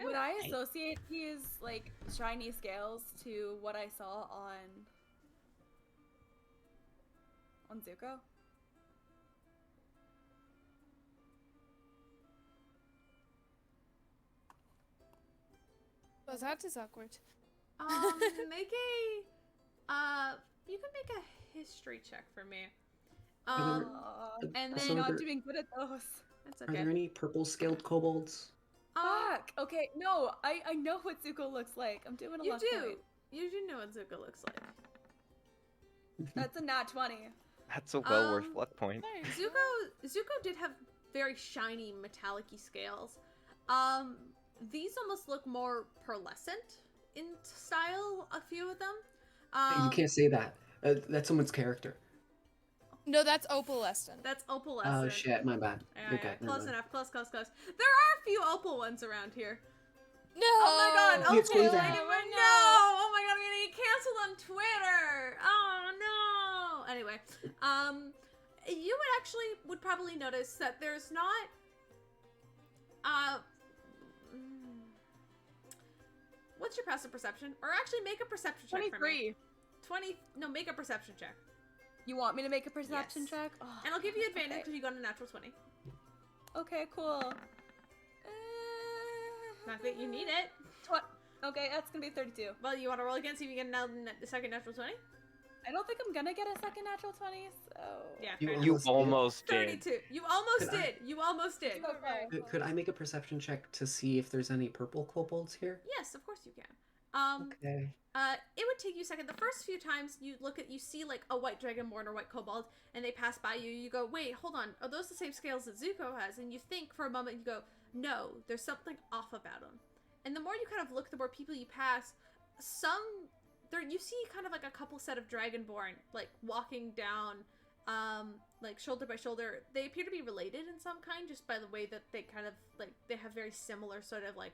Would I associate these like shiny scales to what I saw on Zuko? Well, that is awkward. Make a you can make a history check for me. Are And also then are Not there- doing good at those. that's Are okay. there any purple scaled kobolds? Fuck. Okay, no, I know what Zuko looks like. I'm doing a You luck do. point. You do know what Zuko looks like. That's a nat 20. That's a well worth Um, luck point. There you go. Zuko did have very shiny metallic-y scales. These almost look more pearlescent in style, a few of them. Hey, you can't say that. That's someone's character. No, that's opalescent. That's opalescent. Oh shit, my bad. Yeah, Okay, yeah, never close mind. enough. Close. There are a few opal ones around here. No. Oh my god, You opal say that. Dragonborn, no! Oh my god, I'm gonna get canceled on Twitter! Oh no! Anyway, you would probably notice that there's not, what's your passive perception? Or actually make a perception check for me. 23. Make a perception check. You want me to make a perception Yes. check? Oh, And I'll give you advantage okay. because you got a natural 20. Okay, cool. Not that you need it. Okay, that's gonna be 32. Well, you want to roll again, see if you get the second natural 20? I don't think I'm gonna get a second natural 20, so... Yeah, You fair enough. You did. almost did. 32. You almost Could I- did. You almost did. Okay. Could I make a perception check to see if there's any purple kobolds here? Yes, of course you can. Okay. It would take you a second. The first few times you see like a white dragonborn or white kobold, and they pass by you. You go, wait, hold on. Are those the same scales that Zuko has? And you think for a moment. You go, no, there's something off about them. And the more you kind of look, the more people you pass. You see kind of like a couple set of dragonborn like walking down, like shoulder by shoulder. They appear to be related in some kind, just by the way that they kind of like they have very similar sort of like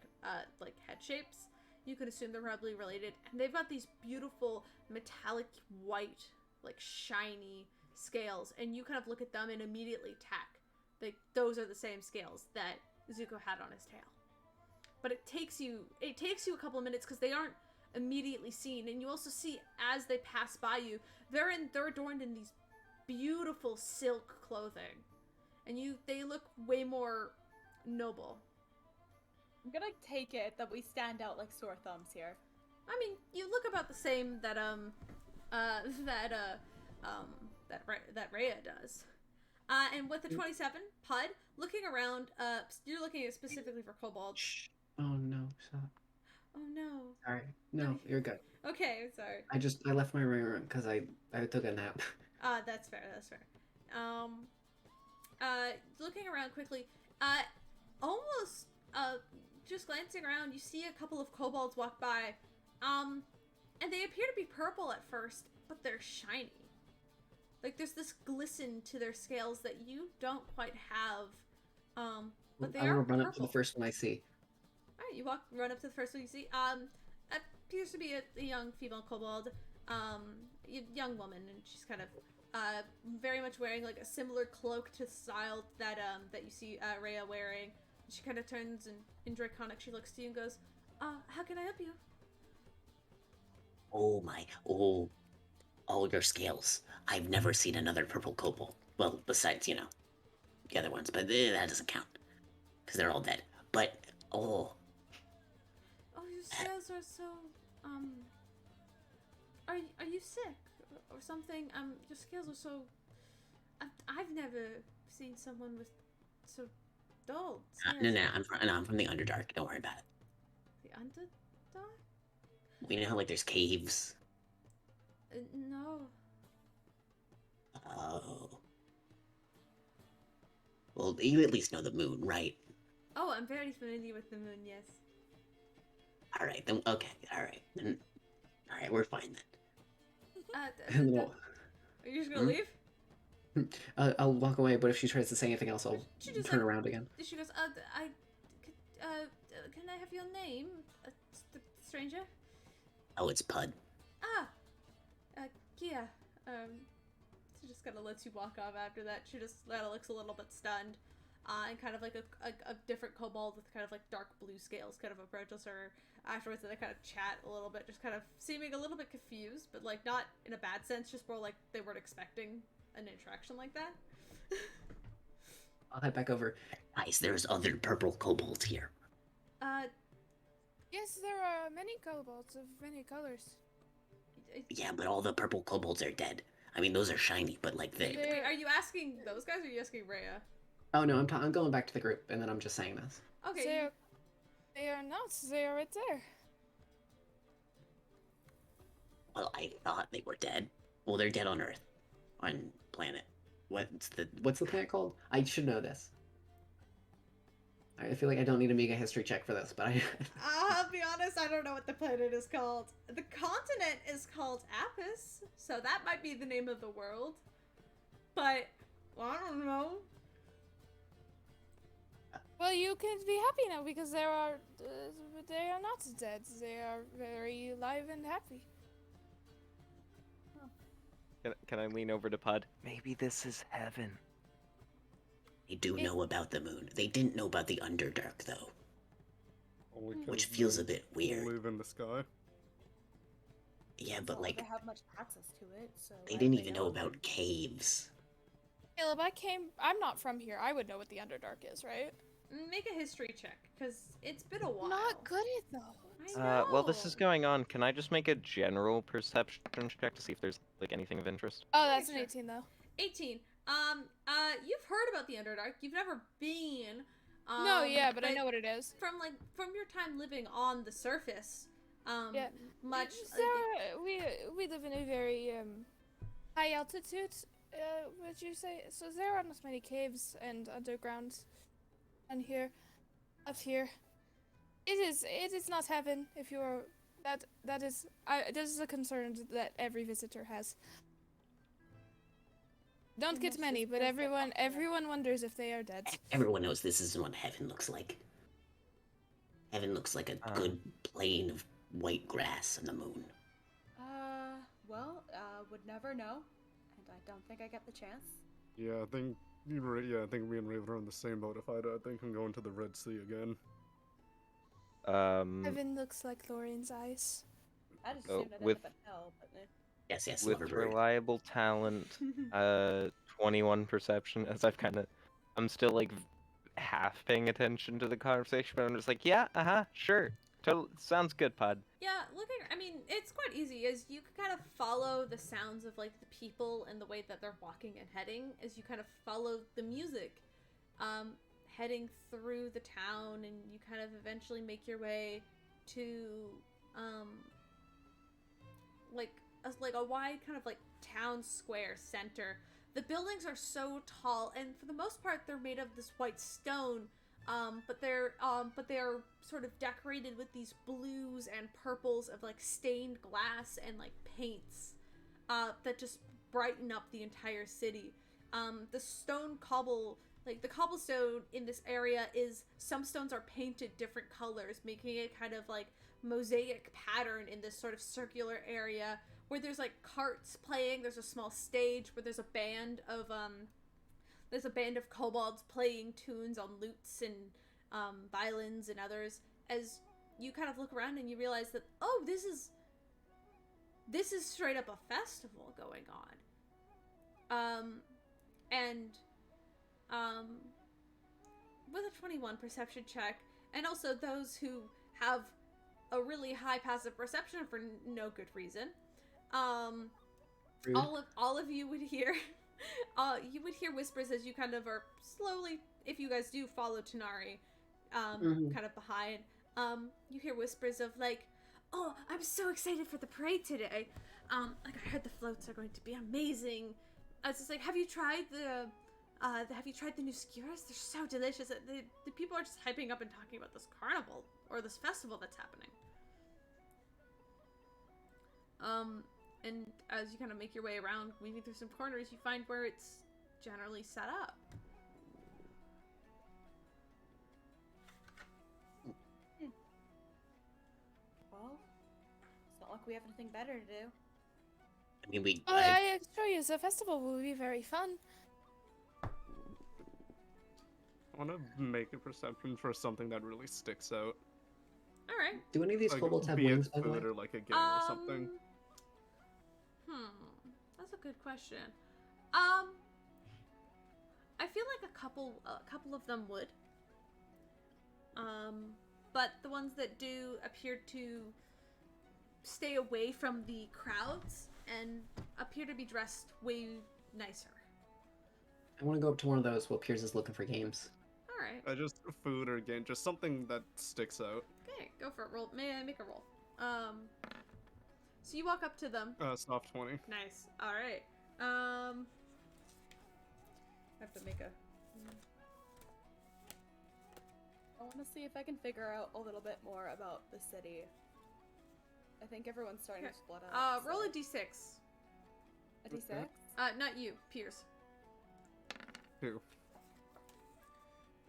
head shapes. You could assume they're probably related. And they've got these beautiful metallic white, like shiny scales. And you kind of look at them and immediately tack. Like those are the same scales that Zuko had on his tail. But it takes you a couple of minutes because they aren't immediately seen. And you also see as they pass by you, they're adorned in these beautiful silk clothing. And they look way more noble. I'm gonna take it that we stand out like sore thumbs here. I mean, you look about the same that Rhea does. And with the 27, Pud, looking around, you're looking at specifically for kobolds. Shh. Oh no, stop. Oh no. Sorry. No, you're good. Okay, sorry. I left my room because I took a nap. That's fair. That's fair. Looking around quickly, almost, just glancing around, you see a couple of kobolds walk by, and they appear to be purple at first, but they're shiny. Like, there's this glisten to their scales that you don't quite have, but they I are will run purple. up to the first one I see. Alright, you run up to the first one you see. Appears to be a young female kobold, young woman, and she's kind of, very much wearing like a similar cloak to style that you see Rhea wearing. She kind of turns and in Draconic she looks to you and goes, how can I help you? Oh my, oh, all your scales. I've never seen another purple kobold. Well, besides, the other ones, but that doesn't count. Because they're all dead. But, oh. Oh, your scales are so, are you sick? Or something? Your scales are so, I've never seen someone with so dull scales. No, I'm from the Underdark. Don't worry about it. The Underdark? We know how, like, there's caves. No. Oh. Well, you at least know the moon, right? Oh, I'm very familiar with the moon, yes. Alright, then, okay, alright. Then, alright, we're fine then. No. Are you just gonna leave? I'll walk away, but if she tries to say anything else, I'll turn around again. She goes, can I have your name, stranger? Oh, it's Pud. Kia. She just kind of lets you walk off after that. She just looks a little bit stunned. And kind of like a different kobold with kind of like dark blue scales kind of approaches her afterwards, and they kind of chat a little bit, just kind of seeming a little bit confused, but like not in a bad sense, just more like they weren't expecting an interaction like that. I'll head back over. Guys, there's other purple kobolds here. Yes, there are many kobolds of many colors. Yeah, but all the purple kobolds are dead. I mean, those are shiny, but like Wait, are you asking those guys, or are you asking Rhea? Oh no, I'm going back to the group, and then I'm just saying this. Okay. They are not. They are right there. Well, I thought they were dead. Well, they're dead on Earth. On planet. What's the planet called? I should know this. I feel like I don't need to make a history check for this, but I'll be honest, I don't know what the planet is called. The continent is called Apis, so that might be the name of the world. But, well, I don't know. Well, you can be happy now because they are not dead. They are very alive and happy. Can I lean over to Pud? Maybe this is heaven. They do know about the moon. They didn't know about the Underdark, though. Which feels a bit weird. Live in the sky. Yeah, but like, they have much access to it, so they didn't even know about caves. Caleb, I'm not from here. I would know what the Underdark is, right? Make a history check, because it's been a while. Not good at though. I know. While this is going on, can I just make a general perception check to see if there's like anything of interest? Oh, that's an 18 though. 18. You've heard about the Underdark. You've never been. No, yeah, but I know what it is. From your time living on the surface. Yeah. Much. We live in a very high altitude. Would you say? So there are not many caves and underground. And here, up here, it is not heaven. If you're this is a concern that every visitor has. Don't get many, but everyone wonders if they are dead. Everyone knows this isn't what heaven looks like. Heaven looks like a good plain of white grass on the moon. Would never know, and I don't think I get the chance. Yeah, I think me and Raven are on the same boat. I think I'm going to the Red Sea again. Heaven looks like Lorian's eyes. I just assumed I'd with end up in hell, but Yes, with reliable talent, 21 perception. As I'm still like half paying attention to the conversation, but I'm just like, yeah, sure, totally sounds good, Pod. Yeah, it's quite easy, as you can kind of follow the sounds of like the people and the way that they're walking and heading, as you kind of follow the music, heading through the town, and you kind of eventually make your way to like a wide kind of like town square center. The buildings are so tall, and for the most part, they're made of this white stone. But they're sort of decorated with these blues and purples of like stained glass and like paints, that just brighten up the entire city. The stone cobble, like the cobblestone in this area is, some stones are painted different colors, making it kind of like mosaic pattern in this sort of circular area where there's like carts playing. There's a small stage where there's a band of kobolds playing tunes on lutes and violins and others. As you kind of look around and you realize that, oh, this is straight up a festival going on. With a 21 perception check, and also those who have a really high passive perception for no good reason, all of you would hear whispers as you kind of are slowly, if you guys do follow Tanari, kind of behind, you hear whispers of like, oh, I'm so excited for the parade today. Like I heard the floats are going to be amazing. I was just like, have you tried the new skewers? They're so delicious. The people are just hyping up and talking about this carnival or this festival that's happening. And as you kind of make your way around, weaving through some corners, you find where it's generally set up. Well, it's not like we have anything better to do. I mean, I assure you, the festival will be very fun. I want to make a perception for something that really sticks out. All right. Do any of these Like, kobolds have be wings, it by the way? food or like a game or something. That's a good question. I feel like a couple of them would. But the ones that do appear to stay away from the crowds and appear to be dressed way nicer. I want to go up to one of those while Piers is looking for games. All right. Just food or game, just something that sticks out. Okay, go for it. Roll. May I make a roll? So you walk up to them. Soft 20. Nice. All right. I have to make a. I want to see if I can figure out a little bit more about the city. I think everyone's starting to split up. Roll a d6. A d6? Not you, Piers. 2.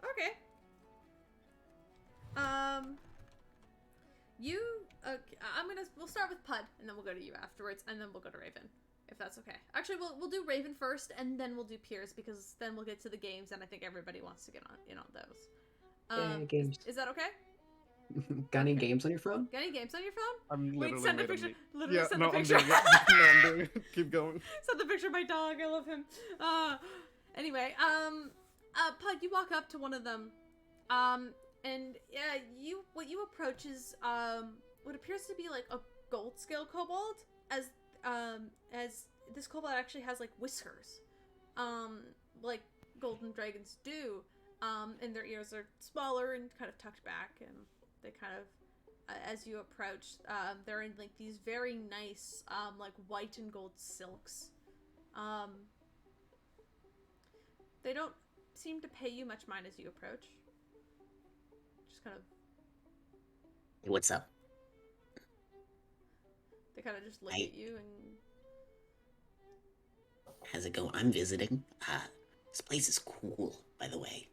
Okay. We'll start with Pud, and then we'll go to you afterwards, and then we'll go to Raven, if that's okay. Actually, we'll do Raven first, and then we'll do Piers, because then we'll get to the games, and I think everybody wants to get in on those. Games. Is that okay? Got any games on your phone? Got any games on your phone? I'm Wait, literally send a made a picture. meat. Literally Yeah, send no, the I'm picture. doing it. No, I'm doing it. Keep going. Send the picture of my dog. I love him. Anyway, Pud, you walk up to one of them, and yeah, what you approach is what appears to be like a gold scale kobold, as this kobold actually has like whiskers, like golden dragons do, and their ears are smaller and kind of tucked back, and they kind of, as you approach, they're in like these very nice, like white and gold silks. They don't seem to pay you much mind as you approach. Just kind of. What's up? They kind of just look at you and. How's it going? I'm visiting. This place is cool, by the way.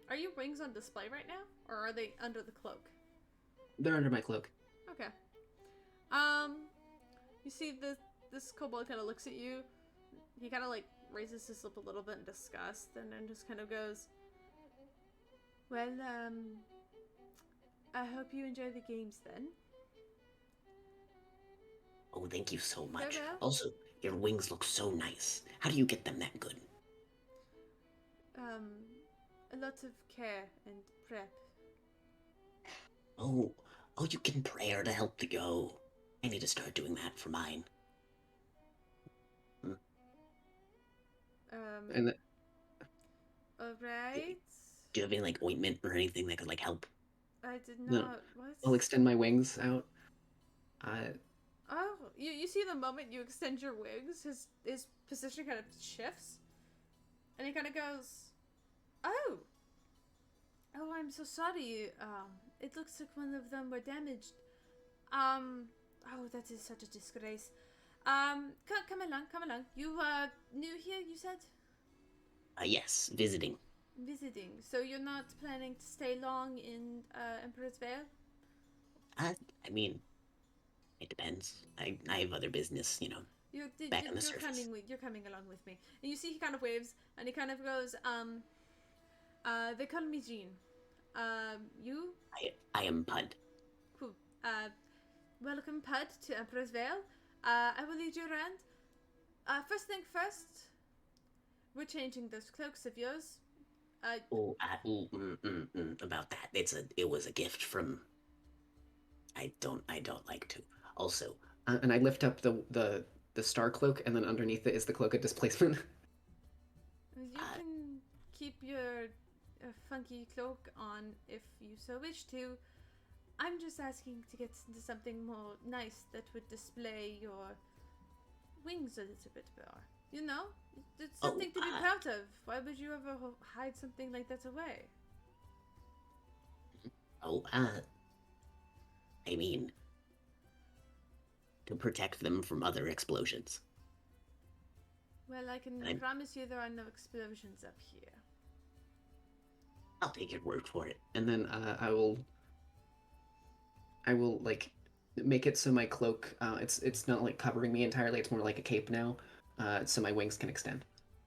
Are your wings on display right now, or are they under the cloak? They're under my cloak. Okay. You see this kobold kind of looks at you. He kind of like raises his lip a little bit in disgust, and then just kind of goes, well, I hope you enjoy the games then. Oh, thank you so much. Farewell. Also, your wings look so nice. How do you get them that good? A lot of care and prep. Oh, you can prayer to help the go. I need to start doing that for mine. Alright. Do you have any, like, ointment or anything that could, like, help? I did No. not. What? I'll extend my wings out. Oh, you see the moment you extend your wings, his position kind of shifts, and he kind of goes, "Oh, oh, I'm so sorry. It looks like one of them were damaged. Oh, that is such a disgrace. Come along, come along. You new here? You said Yes, visiting. visiting. So you're not planning to stay long in Emperor's Vale? I mean, it depends. I have other business, you know, back on the surface. You're coming along with me. And you see he kind of waves and he kind of goes, they call me Jean. You? I am Pud. Cool. Welcome, Pud, to Emperor's Vale. I will lead you around. First thing first, we're changing those cloaks of yours. About that. It was a gift from. I don't like to. Also, And I lift up the star cloak, and then underneath it is the cloak of displacement. You can keep your funky cloak on if you so wish to. I'm just asking to get into something more nice that would display your wings a little bit more. You know? It's something to be proud of. Why would you ever hide something like that away? I mean, to protect them from other explosions. Well, I can promise you there are no explosions up here. I'll take your word for it. And then I will like make it so my cloak it's not like covering me entirely, it's more like a cape now, so my wings can extend.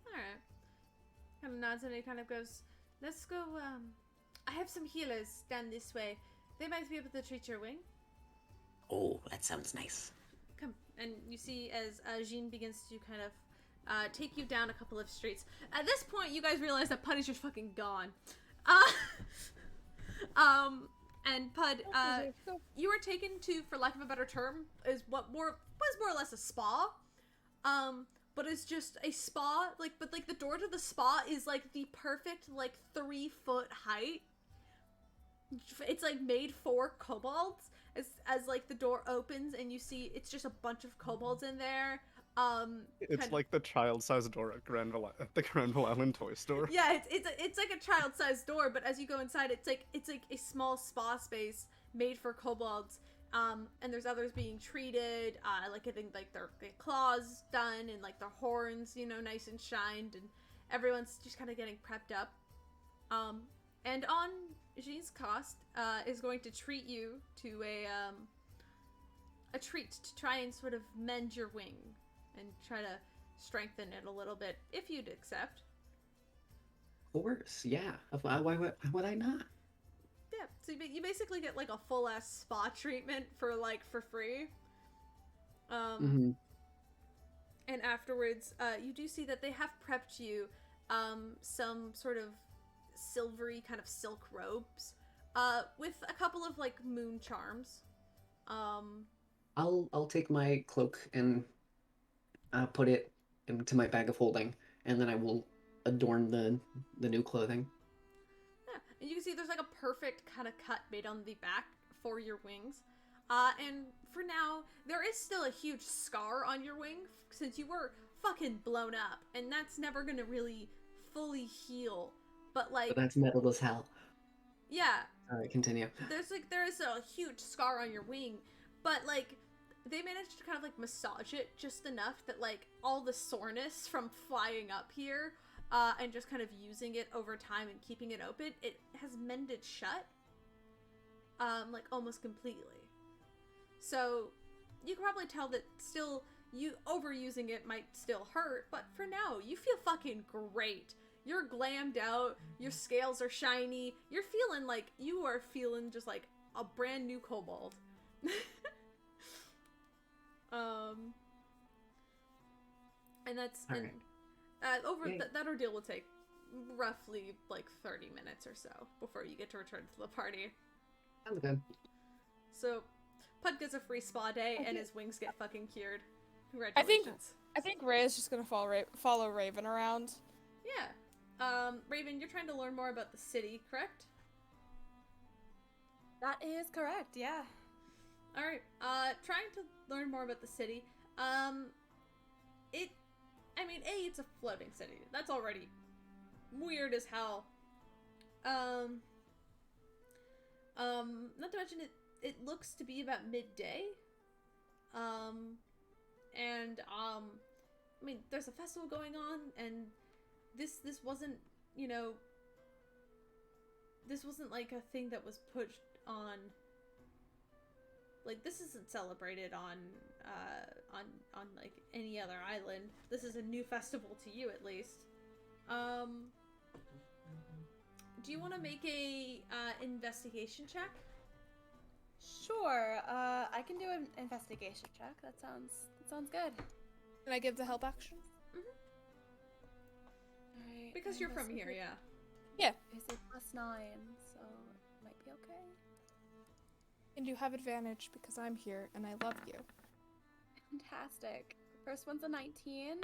Alright. Kind of nods and he kind of goes, let's go, I have some healers down this way. They might be able to treat your wing. Oh, that sounds nice. Come. And you see as Jean begins to kind of take you down a couple of streets. At this point, you guys realize that Pud is just fucking gone. And Pud, you are taken to, for lack of a better term, is what was more or less a spa. But it's just a spa, but the door to the spa is like the perfect 3-foot height. It's like made for kobolds. As like the door opens and you see it's just a bunch of kobolds in there. It's like the child-sized door at the Granville Island toy store. Yeah, it's like a child-sized door, but as you go inside, it's like a small spa space made for kobolds. And there's others being treated, getting their claws done and their horns, nice and shined, and everyone's just kind of getting prepped up. And on Jean's cost, is going to treat you to a treat to try and sort of mend your wing and try to strengthen it a little bit, if you'd accept. Of course, yeah. Why would I not? Yeah, so you basically get a full-ass spa treatment for free. And afterwards, you do see that they have prepped you some sort of silvery kind of silk robes with a couple of moon charms. I'll take my cloak and put it into my bag of holding, and then I will adorn the new clothing. Yeah, and you can see there's a perfect kind of cut made on the back for your wings. And for now, there is still a huge scar on your wing since you were fucking blown up, and that's never gonna really fully heal. But that's metal as hell. Yeah. Alright, continue. There is a huge scar on your wing, but they managed to kind of massage it just enough that all the soreness from flying up here and just kind of using it over time and keeping it open, it has mended shut almost completely. So you can probably tell that still you overusing it might still hurt, but for now you feel fucking great. You're glammed out, your scales are shiny, you're feeling you are feeling just a brand new kobold. And that's right. that ordeal will take roughly 30 minutes or so before you get to return to the party. Sounds good. So Pud gets a free spa day and his wings get fucking cured. Congratulations. I think Ray is just gonna follow Raven around. Yeah. Raven, you're trying to learn more about the city, correct? is correct, yeah. Alright, trying to learn more about the city. It's a floating city. That's already weird as hell. Not to mention it looks to be about midday. There's a festival going on, and this wasn't, this wasn't like a thing that was pushed on. Like, this isn't celebrated on like any other island. This is a new festival to you, at least. Do you want to make a investigation check? Sure, I can do an investigation check. That sounds good. Can I give the help action? Alright. Because you're from here, yeah. Yeah. Is it +9, so it might be okay. And you have advantage because I'm here and I love you. Fantastic. First one's a 19.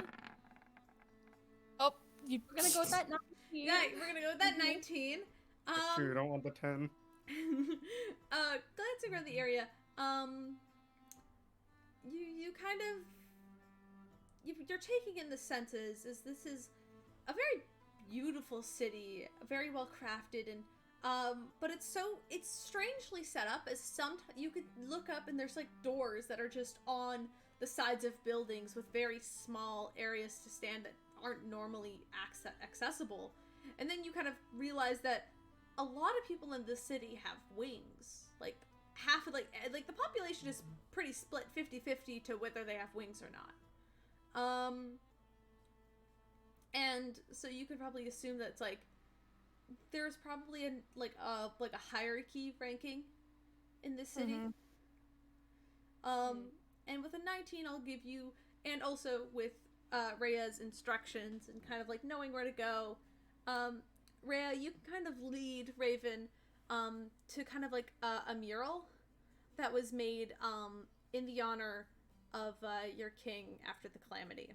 Oh, We're gonna go with that 19. Yeah, we're gonna go with that 19. Sure, you don't want the 10. Glancing around the area, you kind of you're taking in the senses as this is a very beautiful city, very well crafted, and but it's strangely set up as you could look up and there's like doors that are just on the sides of buildings with very small areas to stand that aren't normally accessible. And then you kind of realize that a lot of people in this city have wings. Like half of like the population is pretty split 50-50 to whether they have wings or not. And so you could probably assume that it's like there's probably a hierarchy ranking in this city. And with a 19 I'll give you, and also with Rhea's instructions and kind of like knowing where to go, Rhea, you can kind of lead Raven to kind of like a mural that was made in the honor of your king after the calamity.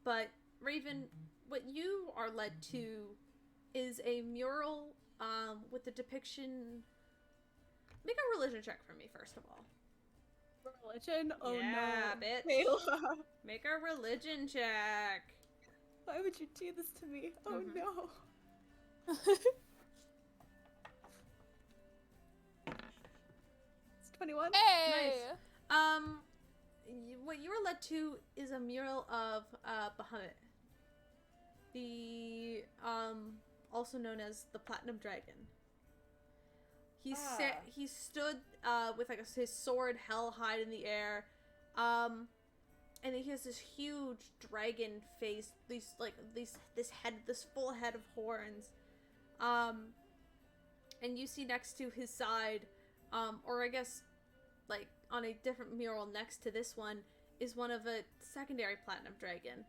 But Raven, what you are led to is a mural with the depiction. Make a religion check for me, first of all. Religion? Oh yeah, no. bitch. Kayla. Make a religion check. Why would you do this to me? Oh no. It's 21. Hey! Nice. What you were led to is a mural of Bahamut, the also known as the Platinum Dragon. He stood with like his sword held high in the air, and he has this huge dragon face, this full head of horns, and you see next to his side, or I guess like on a different mural next to this one, is one of a secondary platinum dragon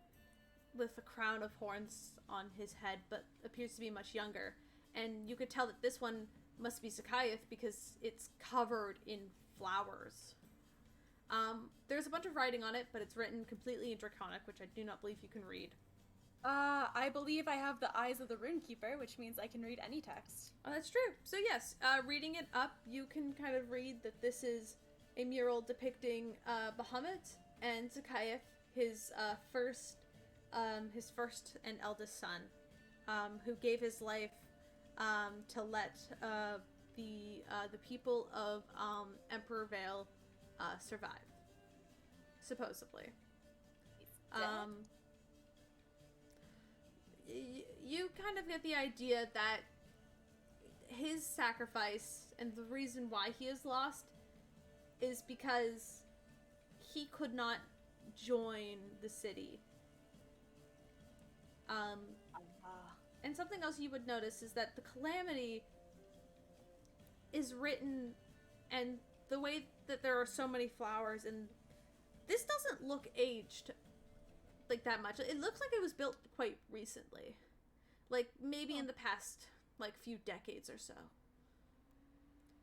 with a crown of horns on his head, but appears to be much younger. And you could tell that this one must be Zakayath because it's covered in flowers. There's a bunch of writing on it, but it's written completely in Draconic, which I do not believe you can read. I believe I have the eyes of the Runekeeper, which means I can read any text. Oh, that's true. So yes, reading it up, you can kind of read that this is a mural depicting Bahamut and Zakayath, his first and eldest son, who gave his life to let the people of Emperor Vale survive, supposedly. You kind of get the idea that his sacrifice and the reason why he is lost is because he could not join the city. And something else you would notice is that the calamity is written, and the way that there are so many flowers, and this doesn't look aged like that much. It looks like it was built quite recently, like maybe in the past like few decades or so.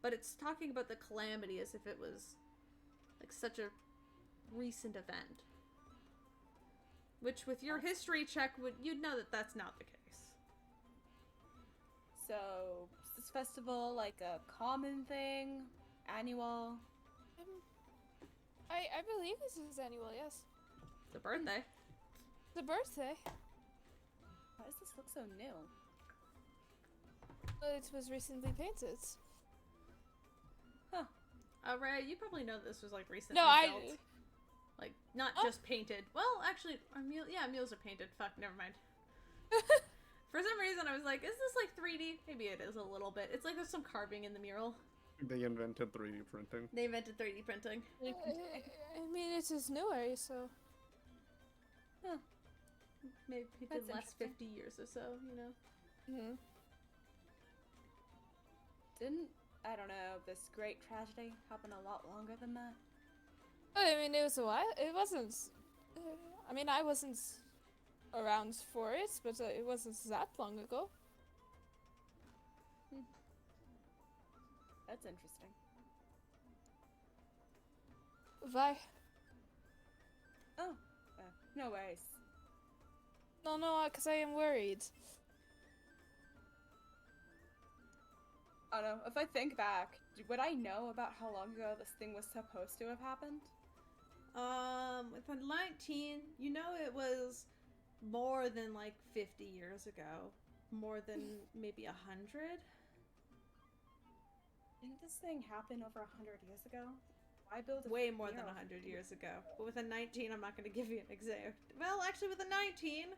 But it's talking about the calamity as if it was like such a recent event, which with your history check you'd know that that's not the case. So, is this festival like a common thing? Annual? I believe this is annual, yes. The birthday. The birthday. Why does this look so new? It was recently painted. Ray, you probably know this was like recently No, built. Like, not just painted. Well, actually, mules are painted. Fuck, never mind. For some reason, I was like, is this like 3D? Maybe it is a little bit. It's like there's some carving in the mural. They invented 3D printing. They invented 3D printing. I mean, it is newer, so. Maybe it That's did last interesting. 50 years or so, you know? Didn't, I don't know, this great tragedy happen a lot longer than that? I mean, it was a while. It wasn't. I mean, I wasn't around for it, but it wasn't that long ago. That's interesting. Why? Oh, no worries. No, because I am worried. I don't know, if I think back, would I know about how long ago this thing was supposed to have happened? With a 19, you know it was more than like 50 years ago. More than maybe 100? Didn't this thing happen over 100 years ago? Why build a Way more than mural? 100 years ago. But with a 19, I'm not going to give you an exact. Well, actually, with a 19,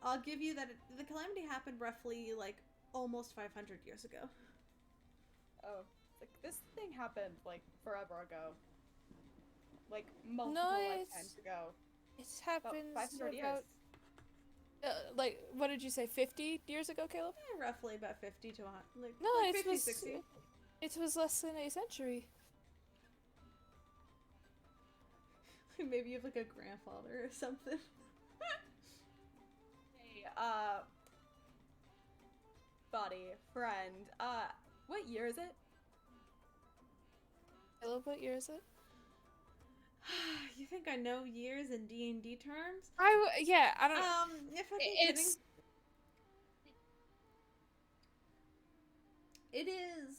I'll give you that the calamity happened roughly like almost 500 years ago. Oh, like this thing happened like forever ago. Like multiple No, lifetimes ago. It happened About 500 years. about. Like, what did you say? 50 years ago, Caleb? Roughly about 50 to 100. Like, No, like it 50, was. 60. It was less than a century. Maybe you have like a grandfather or something. Hey, buddy, friend, what year is it? Caleb, what year is it? You think I know years in D&D terms? Yeah, I don't. If I'm It's. kidding. It is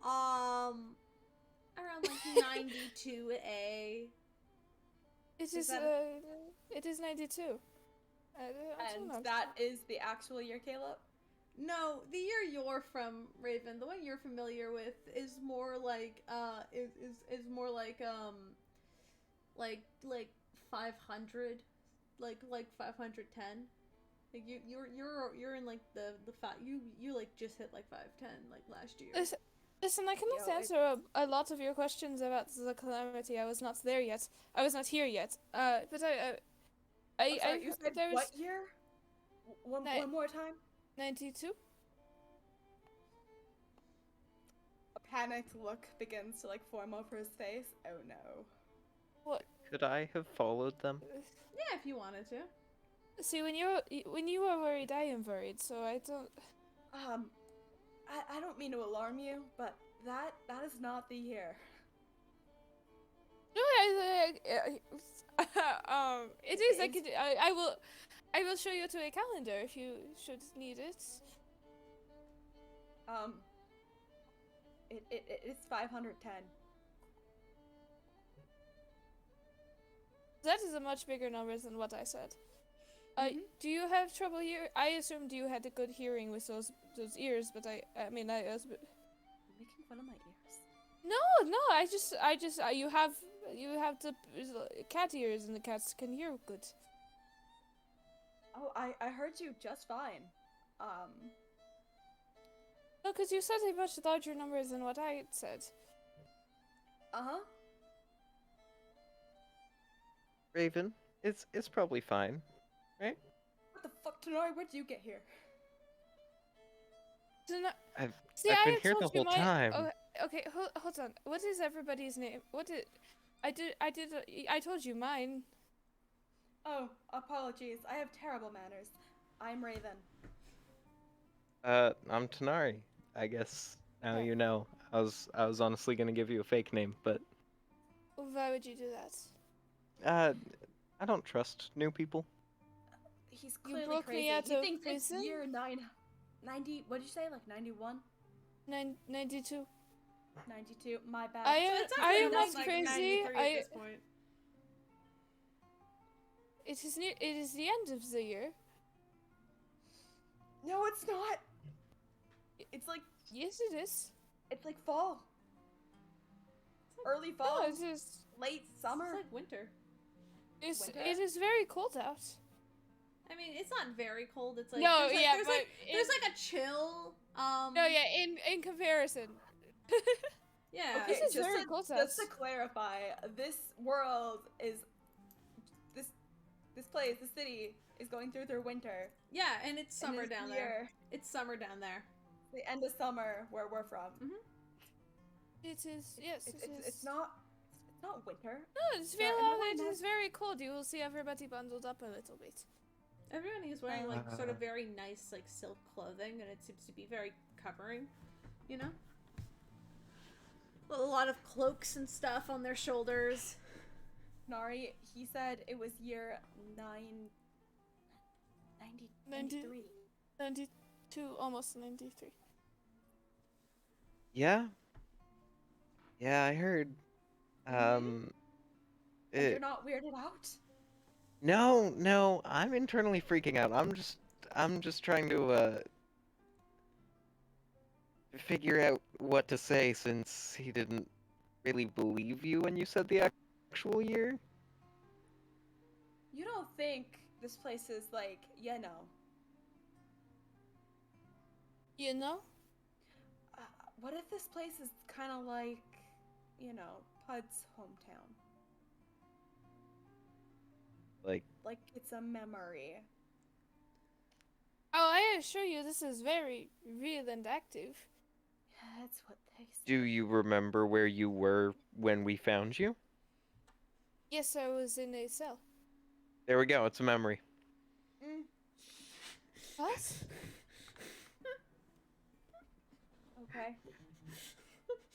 around like 92A. It Is is. It is 92. I don't know. And that is the actual year, Caleb? No, the year you're from, Raven, the one you're familiar with is more like is more like 500, like 510. Like you're in like the you like just hit like 510 like last year. Listen, I cannot answer a lot of your questions about the calamity. I was not there yet. I was not here yet. But Sorry, you said there was what year? One more time? 92. A panicked look begins to like form over his face. Oh no. What? Could I have followed them? Yeah, if you wanted to. See, when you are worried, I am worried. So I don't. I don't mean to alarm you, but that is not the year. No, it is. I will show you to a calendar if you should need it. It's 510. That is a much bigger number than what I said. Do you have trouble here? I assumed you had a good hearing with those ears, but I mean I was. Making fun of my ears. No, you have the cat ears, and the cats can hear good. Oh, I heard you just fine. No, because you said a much larger number than what I said. Uh-huh. Raven, it's probably fine, right? What the fuck, Tenori? Where'd you get here? I've I been had here the told you whole time. Okay, hold on. What is everybody's name? I told you mine. Oh, apologies. I have terrible manners. I'm Raven. I'm Tanari. I guess now you know. I was honestly gonna give you a fake name, but Why would you do that? I don't trust new people. He's You clearly broke me crazy. out He of thinks it's prison? year 9. 90. What did you say? Like 91? 92. 92. My bad. I am. It's I actually am almost not like crazy. 93 at this point. It is near. It is the end of the year. No, it's not. It's like Yes, it is. it's like fall. Early fall. No, it is. Late summer. It's like winter. Winter? It is very cold out. I mean, it's not very cold. It's like No, there's like, yeah, there's but like there's like a chill. No, yeah. In comparison. Yeah. Okay, This is very cold to just us. to clarify, this world is this place, the city, is going through their winter. Yeah, and it's summer and down it's there. year, It's summer down there. the end of summer where we're from. It is. Yes, It's not winter. No, it's Yeah, very. everyone It has- is very cold. You will see everybody bundled up a little bit. Everyone is wearing like sort of very nice like silk clothing, and it seems to be very covering. You know, a lot of cloaks and stuff on their shoulders. Nari, he said it was year 93. 92, almost 93. Yeah. Yeah, I heard. And It, you're not weirded out? no, I'm internally freaking out. I'm just trying to figure out what to say since he didn't really believe you when you said the actual year. You don't think this place is like, you know, You know? what if this place is kind of like, you know, Pud's hometown? Like, it's a memory. Oh, I assure you, this is very real and active. Yeah, that's what they say. do you remember where you were when we found you? Yes, I was in a cell. There we go. It's a memory. What? Okay.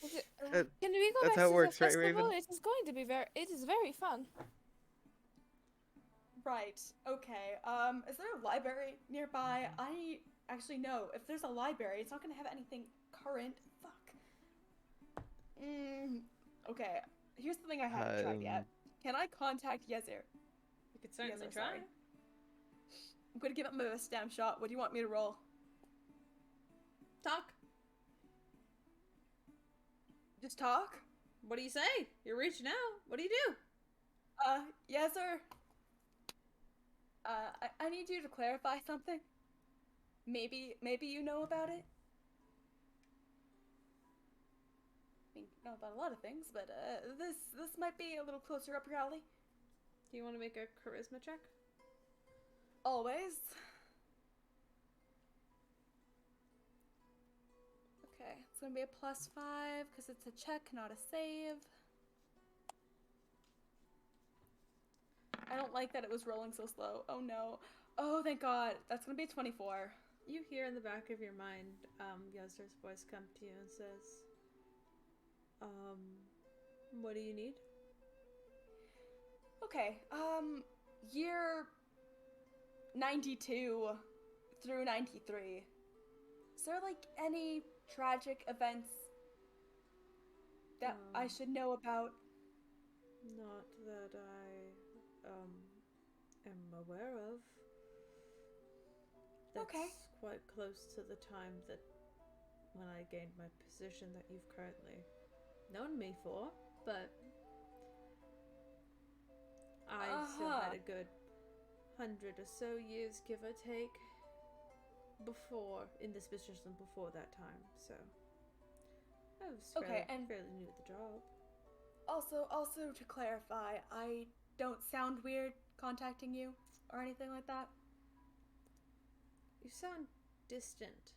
Okay, That- can we go that's back how it to works, the right, festival? Raven? It is going to be it is very fun. Right. Okay. Is there a library nearby? I actually know. If there's a library, it's not gonna have anything current. Fuck. Okay. Here's the thing I haven't tried yet. Can I contact Yezer? You could certainly Yezer, try. sorry. I'm gonna give it my best damn shot. What do you want me to roll? Talk. Just talk? What do you say? You're reaching out. What do you do? Yezer. I need you to clarify something. Maybe you know about it. I mean, know about a lot of things, but this might be a little closer up your alley. Do you want to make a charisma check? Always. Okay, it's gonna be a +5 because it's a check, not a save. I don't like that it was rolling so slow. Oh no. Oh, thank God. That's gonna be 24. You hear in the back of your mind, Yezer's voice come to you and says, what do you need? Okay, year 92 through 93. Is there like any tragic events that I should know about? Not that I, am aware of. That's Okay. quite close to the time that when I gained my position that you've currently known me for, but I still had a good 100 or so years, give or take, before, in this position before that time, so I was Okay, and- fairly new at the job. Also to clarify, I don't sound weird contacting you or anything like that. You sound distant,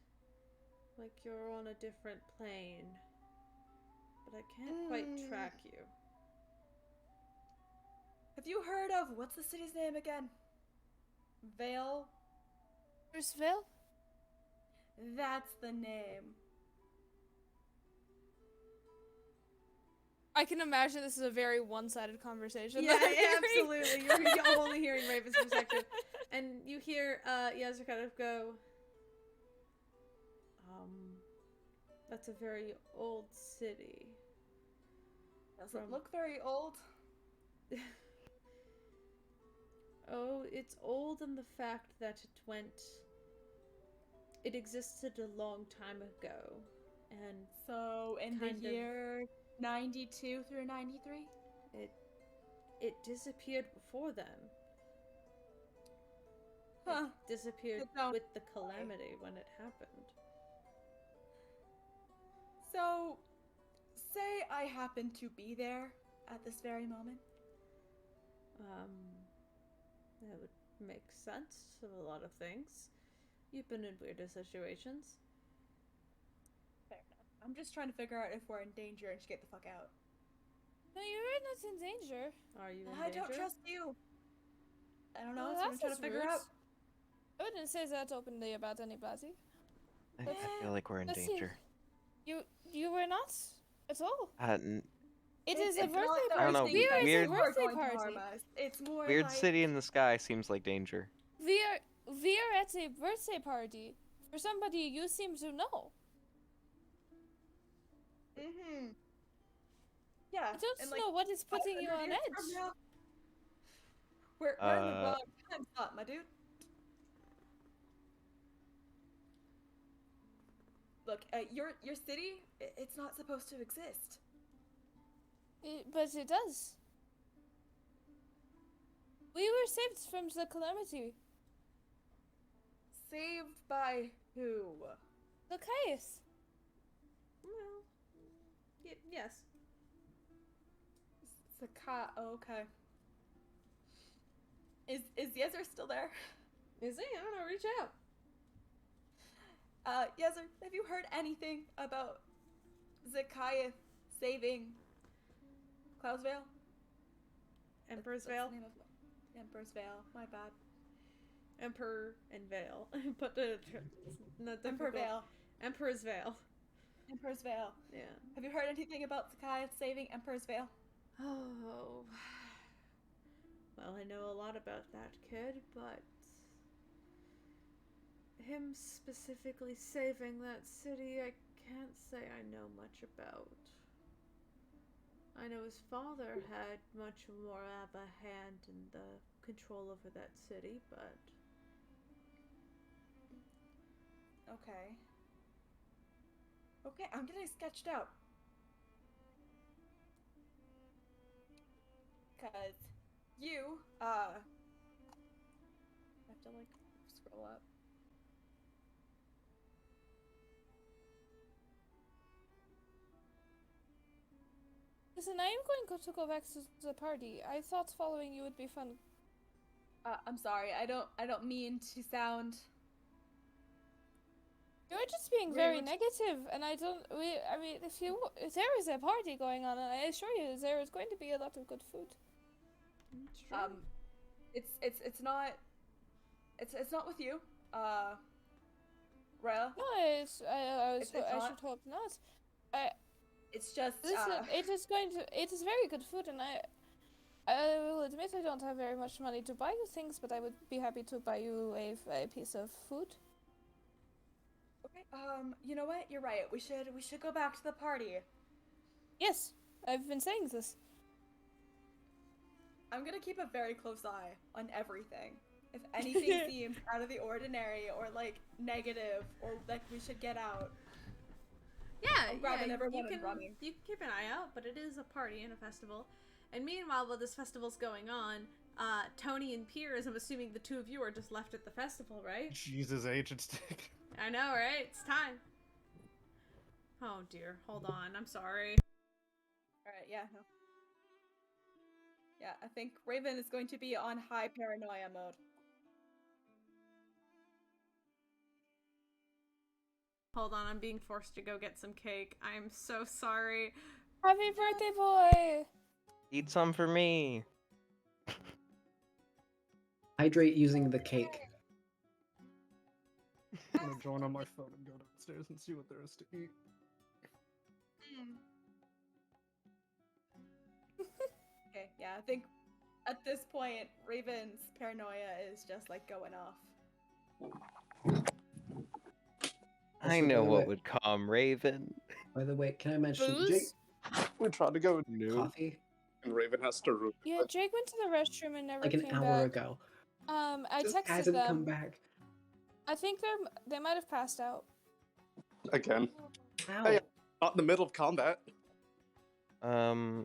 like you're on a different plane, but I can't quite track you. Have you heard of, what's the city's name again? Vale? Bruceville? That's the name. I can imagine this is a very one-sided conversation. Yeah, absolutely. You're only hearing Raven's perspective. And you hear Yezer kind of go, That's a very old city. Doesn't look very old. Oh, it's old in the fact that it existed a long time ago. And so in the year 92 through 93? It disappeared before then. Huh. It disappeared with the calamity when it happened. So, say I happen to be there at this very moment. That would make sense of a lot of things. You've been in weirder situations. Fair enough. I'm just trying to figure out if we're in danger and should get the fuck out. No, you're not in danger. Are you in I danger? don't trust you. I don't know. Well, That's what I'm that's trying to just figure rude. out. I wouldn't say that openly about anybody. I feel like we're in Let's see. danger. You were not at all. It is a It's not birthday that I don't know, party. we We are weird- at a are birthday going to party. harm us. It's more Weird like... city in the sky seems like danger. We are at a birthday party for somebody you seem to know. Mm-hmm. Yeah. I don't and, know what is putting you 500 on years edge. from now, we're in the wrong time slot, my dude. Look, your city, it's not supposed to exist. But it does. We were saved from the calamity. Saved by who? The chaos. Well, yes. Oh, okay. Is Yezer still there? Is he? I don't know. Reach out. Yezer, have you heard anything about Zakaiah saving Cloudsvale? Emperor's That's Vale? the name of Emperor's Vale, my bad. Emperor and Vale. But not Emperor Vale. Emperor's Vale. Emperor's Vale. Yeah. Have you heard anything about Zakaiah saving Emperor's Vale? Oh. Well, I know a lot about that kid, but him specifically saving that city, I can't say I know much about. I know his father had much more of a hand in the control over that city, but... Okay. Okay, I'm getting sketched out. Cause you, I have to like scroll up. Listen, I am going to go back to the party. I thought following you would be fun. I'm sorry. I don't mean to sound. You're just being very negative, and I mean, if there is a party going on, and I assure you, there is going to be a lot of good food. It's not with you, Rhea. No, I should hope not. It's just. Listen, it is very good food, and I will admit I don't have very much money to buy you things, but I would be happy to buy you a piece of food. Okay. You know what? You're right. We should go back to the party. Yes, I've been saying this. I'm gonna keep a very close eye on everything. If anything seems out of the ordinary or like negative or like we should get out. Yeah, I'm grabbing everyone you and running. can keep an eye out, but it is a party and a festival. And meanwhile, while this festival's going on, Tony and Piers, I'm assuming the two of you are just left at the festival, right? Jesus, Agent Stick. I know, right? It's time. Oh dear, hold on, I'm sorry. Alright, yeah, no. Yeah, I think Raven is going to be on high paranoia mode. Hold on, I'm being forced to go get some cake. I'm so sorry. Happy birthday, boy! Eat some for me. Hydrate using the cake. I'm gonna join on my phone and go downstairs and see what there is to eat. Okay, yeah, I think at this point, Raven's paranoia is just like going off. I Also, know by the what way- would calm Raven. By the way, can I mention Booze? We tried to go coffee and Raven has to root. Yeah, Jake went to the restroom and never like an came hour back. ago? I Just texted hasn't them. come back. I think they might have passed out. Again. Ow. Hey, not in the middle of combat. I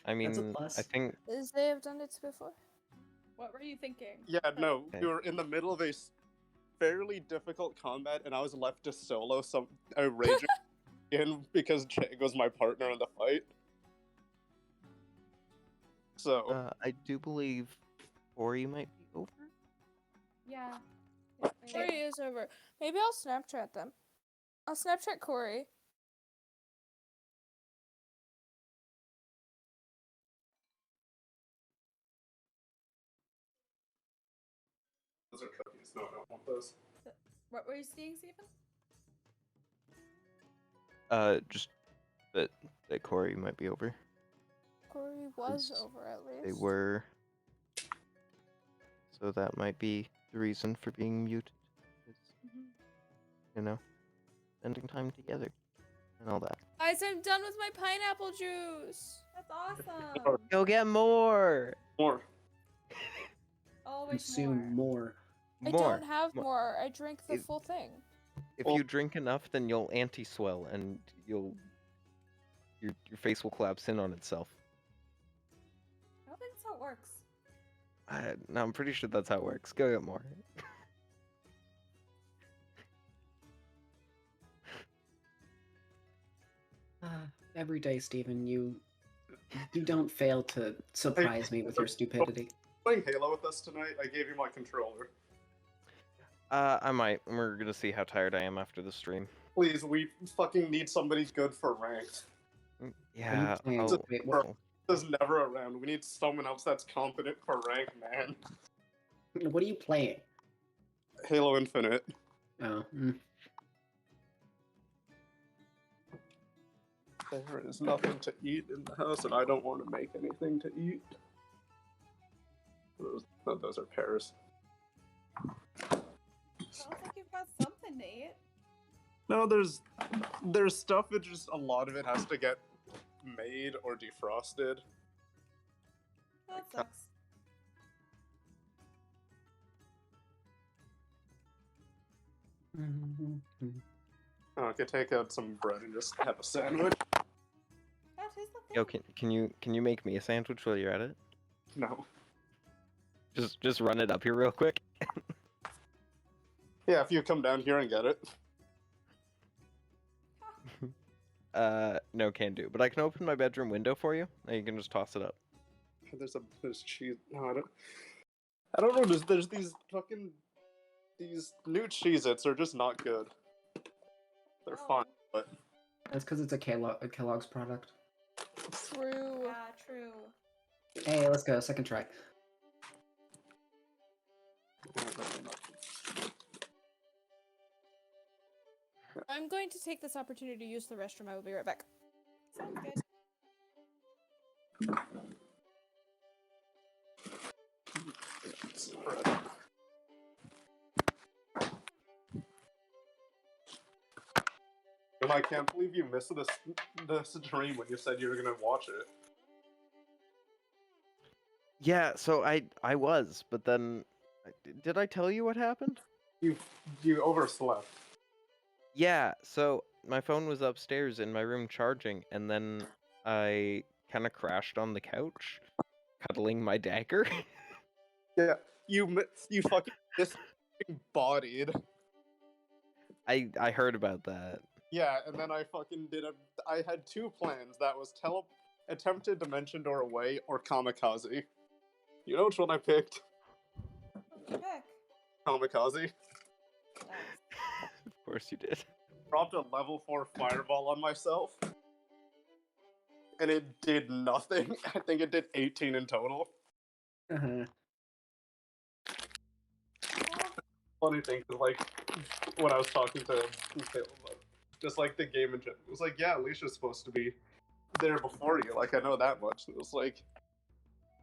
That's a mean, plus. I think As they have done it before. What were you thinking? Yeah, no, Okay. we were in the middle of a fairly difficult combat, and I was left to solo a raging in because Jake was my partner in the fight. So I do believe Ori might be over. Yeah. Corey is over. Maybe I'll Snapchat them. I'll Snapchat Corey. those are cookies. No, I don't want those. What were you seeing, Stephen? Just that Corey might be over. Corey was Yes. over at least. They were. So that might be the reason for being muted. It's, you know, spending time together and all that. Guys, I'm done with my pineapple juice. That's awesome. Go get more. More. Always Consume more. I More. don't have more. I drank the It- full thing. If Well- you drink enough, then you'll anti-swell and your face will collapse in on itself. I don't think that's how it works. No, I'm pretty sure that's how it works. Go get more. Every day, Stephen, you don't fail to surprise me with your stupidity. Playing Halo with us tonight, I gave you my controller. I might. We're gonna see how tired I am after the stream. Please, we fucking need somebody good for ranked. Yeah. playing- I'll- wait, what? well, This is never around. We need someone else that's competent for rank, man. What are you playing? Halo Infinite. Oh, There is nothing to eat in the house, and I don't want to make anything to eat. Those are pears. Sounds like you've got something to eat. No, there's stuff. It just a lot of it has to get made or defrosted. That sucks. I could take out some bread and just have a sandwich. That is the thing. Yo, can you make me a sandwich while you're at it? No. Just run it up here real quick. Yeah, if you come down here and get it. No, can do. But I can open my bedroom window for you, and you can just toss it up. There's cheese. No, I don't know. There's these new Cheez-Its are just not good. They're Oh. fine, but that's because it's a Kellogg's product. True. Yeah, true. Hey, let's go. Second try. I'm going to take this opportunity to use the restroom. I will be right back. Sounds good. And I can't believe you missed this dream when you said you were gonna watch it. Yeah, so I was, but then did I tell you what happened? You overslept. Yeah, so my phone was upstairs in my room charging, and then I kind of crashed on the couch, cuddling my dagger. Yeah, you fucking disembodied. I heard about that. Yeah, and then I fucking I had two plans. That was attempted dimension door away or kamikaze. You know which one I picked? What'd you pick? Kamikaze. Nice. Of course you did. Dropped a level 4 fireball on myself. And it did nothing. I think it did 18 in total. Uh-huh. Funny thing is, like, when I was talking to Caleb, just like the game in general, it was like, yeah, Alicia's supposed to be there before you. Like, I know that much. It was like,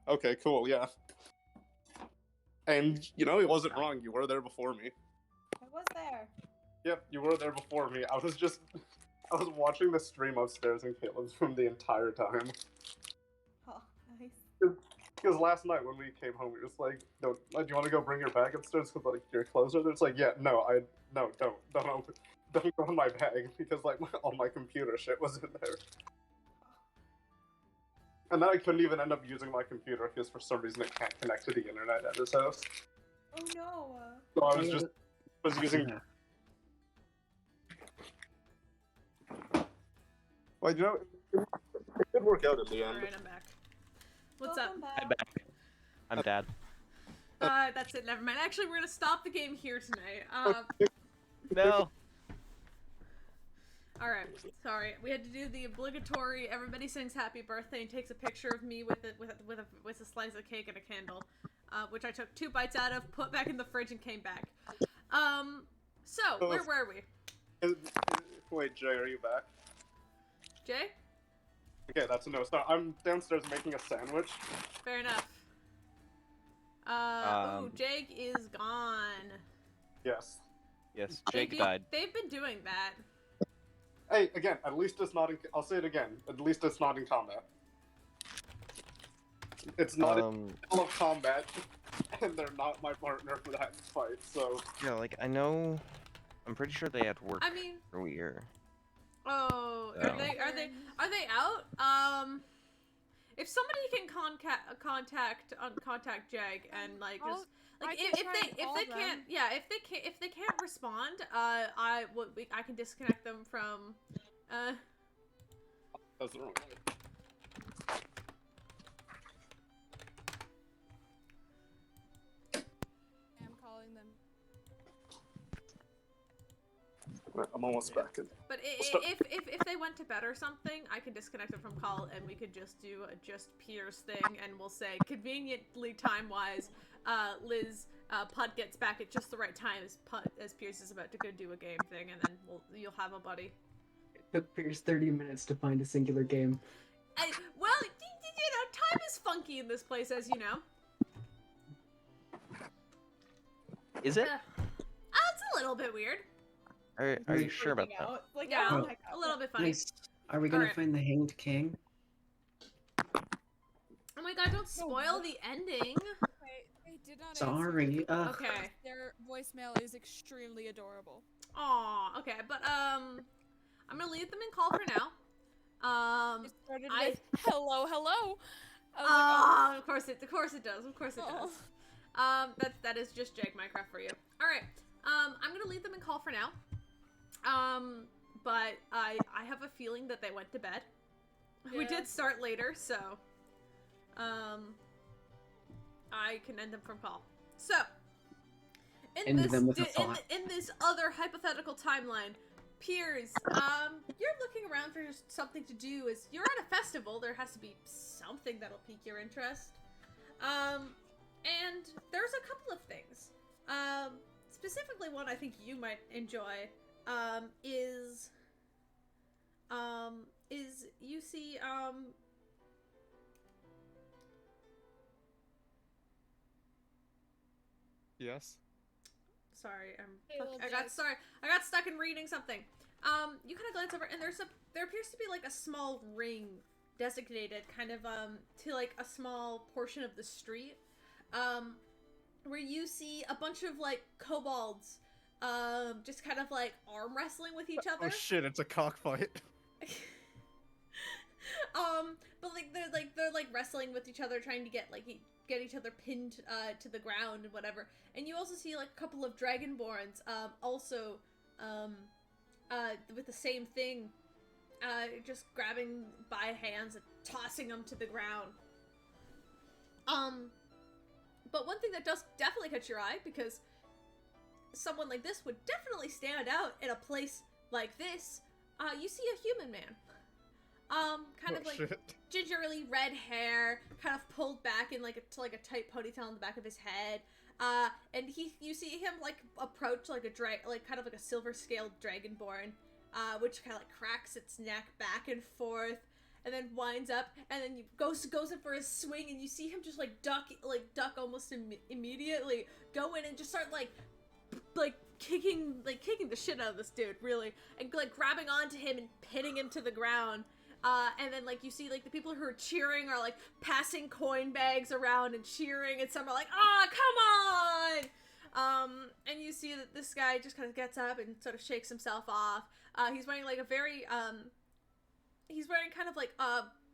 okay, cool, yeah. And, you know, he wasn't wrong. You were there before me. I was there. Yep, you were there before me. I was watching the stream upstairs in Caleb's room the entire time. Huh, nice. Because last night when we came home, we were just like, "Do you want to go bring your bag upstairs? Because like your clothes are there." It's like, "Yeah, no, don't open, don't go in my bag because like all my computer shit was in there." And then I couldn't even end up using my computer because for some reason it can't connect to the internet at his house. Oh no. So I was using. Yeah. Well, you know, it did work out in the end. Alright, I'm back. What's up? Welcome I'm back. back. I'm Dad. That's it, never mind. Actually, we're gonna stop the game here tonight. No. Alright, sorry. We had to do the obligatory everybody sings happy birthday and takes a picture of me with a slice of cake and a candle. Which I took 2 bites out of, put back in the fridge, and came back. So, where were we? Wait, Jay, are you back? Jay? Okay, that's a no. So I'm downstairs making a sandwich. Fair enough. Jake is gone. Yes. Yes, Jake died. They've been doing that. Hey, again, at least it's not in... I'll say it again. At least it's not in combat. It's not in the middle of combat, and they're not my partner for that fight, so... Yeah, like, I know... I'm pretty sure they had work I mean... earlier. Oh, So. are they out? If somebody can contact Jag and like just like if they can't respond, I can disconnect them from. That's the wrong way. I'm calling them. I'm almost back. But if they went to bed or something, I can disconnect them from call and we could just do a just Pierce thing and we'll say conveniently time wise, Liz Putt gets back at just the right time as Pierce is about to go do a game thing and then you'll have a buddy. It took Pierce 30 minutes to find a singular game. Well, time is funky in this place, as you know. Is it? It's a little bit weird. Are you sure about that? Like, Yeah, oh my God. a little bit funny. Nice. Are we gonna Alright. find the Hanged King? Oh my God! Don't spoil the ending. They did not Sorry. Okay. Their voicemail is extremely adorable. Aw, okay, but I'm gonna leave them in call for now. It started with hello. I was Of course it does. Of course it Oh. does. That is just Jag Minecraft for you. All right. I'm gonna leave them in call for now. But I have a feeling that they went to bed. We Yeah. did start later, so I can end them from call. So in End them with a this thought. in this other hypothetical timeline, Piers, you're looking around for something to do. As you're at a festival, there has to be something that'll pique your interest. And there's a couple of things. Specifically one I think you might enjoy, is you see, Yes? sorry, Caleb, I got yes. sorry, I got stuck in reading something. You kind of glance over, and there appears to be like a small ring designated kind of to like a small portion of the street, where you see a bunch of like kobolds, just kind of like arm wrestling with each other. Oh shit, it's a cockfight. But they're wrestling with each other, trying to get each other pinned to the ground and whatever. And you also see like a couple of dragonborns also with the same thing, just grabbing by hands and tossing them to the ground. But one thing that does definitely catch your eye, because someone like this would definitely stand out in a place like this, you see a human man. Kind of like shit. gingerly red hair, kind of pulled back in like a tight ponytail on the back of his head. And you see him like approach like kind of like a silver scaled dragonborn, which kind of like cracks its neck back and forth, and then winds up, and then goes in for his swing, and you see him just duck almost immediately, go in and just start like kicking the shit out of this dude, really, and like grabbing onto him and pinning him to the ground. And then like you see like the people who are cheering are like passing coin bags around and cheering, and some are like, "Ah, come on!" And you see that this guy just kind of gets up and sort of shakes himself off. He's wearing like a very he's wearing kind of like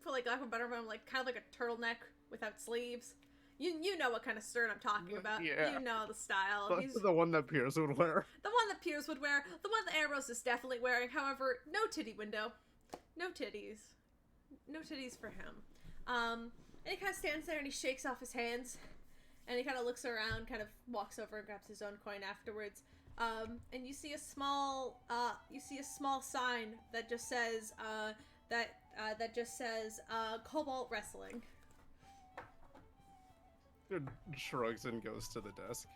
for like lack of a better term, like kind of like a turtleneck without sleeves. You know what kind of shirt I'm talking about. Yeah. You know the style. That's the one that Pierce would wear. The one that Piers would wear. The one that Ambrose is definitely wearing. However, no titty window. No titties. No titties for him. And he kind of stands there and he shakes off his hands. And he kind of looks around, kind of walks over and grabs his own coin afterwards. And you see a small sign that just says, Cobalt Wrestling. It shrugs and goes to the desk.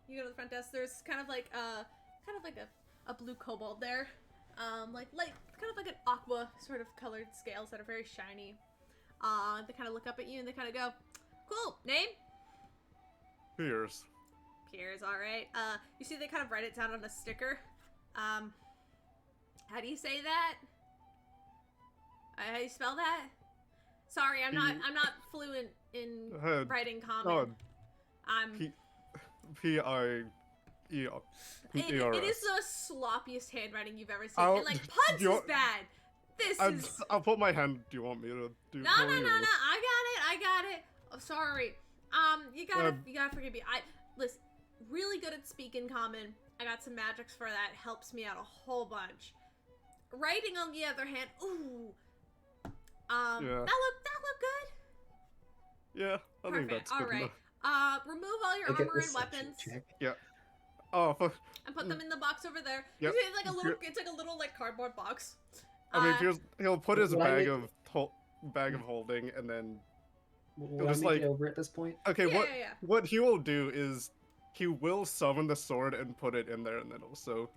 You go to the front desk. There's kind of like a blue kobold there, like kind of like an aqua sort of colored scales that are very shiny. They kind of look up at you and they kind of go, "Cool, name." Pierce. Piers, all right. You see they kind of write it down on a sticker. How do you say that? How do you spell that? Sorry, I'm not fluent in writing common. P-I-E-R. It is the sloppiest handwriting you've ever seen. And like Puds is bad. I'll put my hand. Do you want me to do? No. I got it. Oh, sorry. You gotta forgive me. Listen, really good at speaking common. I got some magics for that. Helps me out a whole bunch. Writing, on the other hand, ooh. That look good. Yeah, I think Perfect. that's All good right. enough. Remove all your armor and weapons. Yeah. Oh, fuck. And put them in the box over there. Yep. It's like a little like cardboard box. I mean, he'll put his bag I of holding, and then Will just I make like it over at this point? okay, Yeah. what he will do is he will summon the sword and put it in there, and then also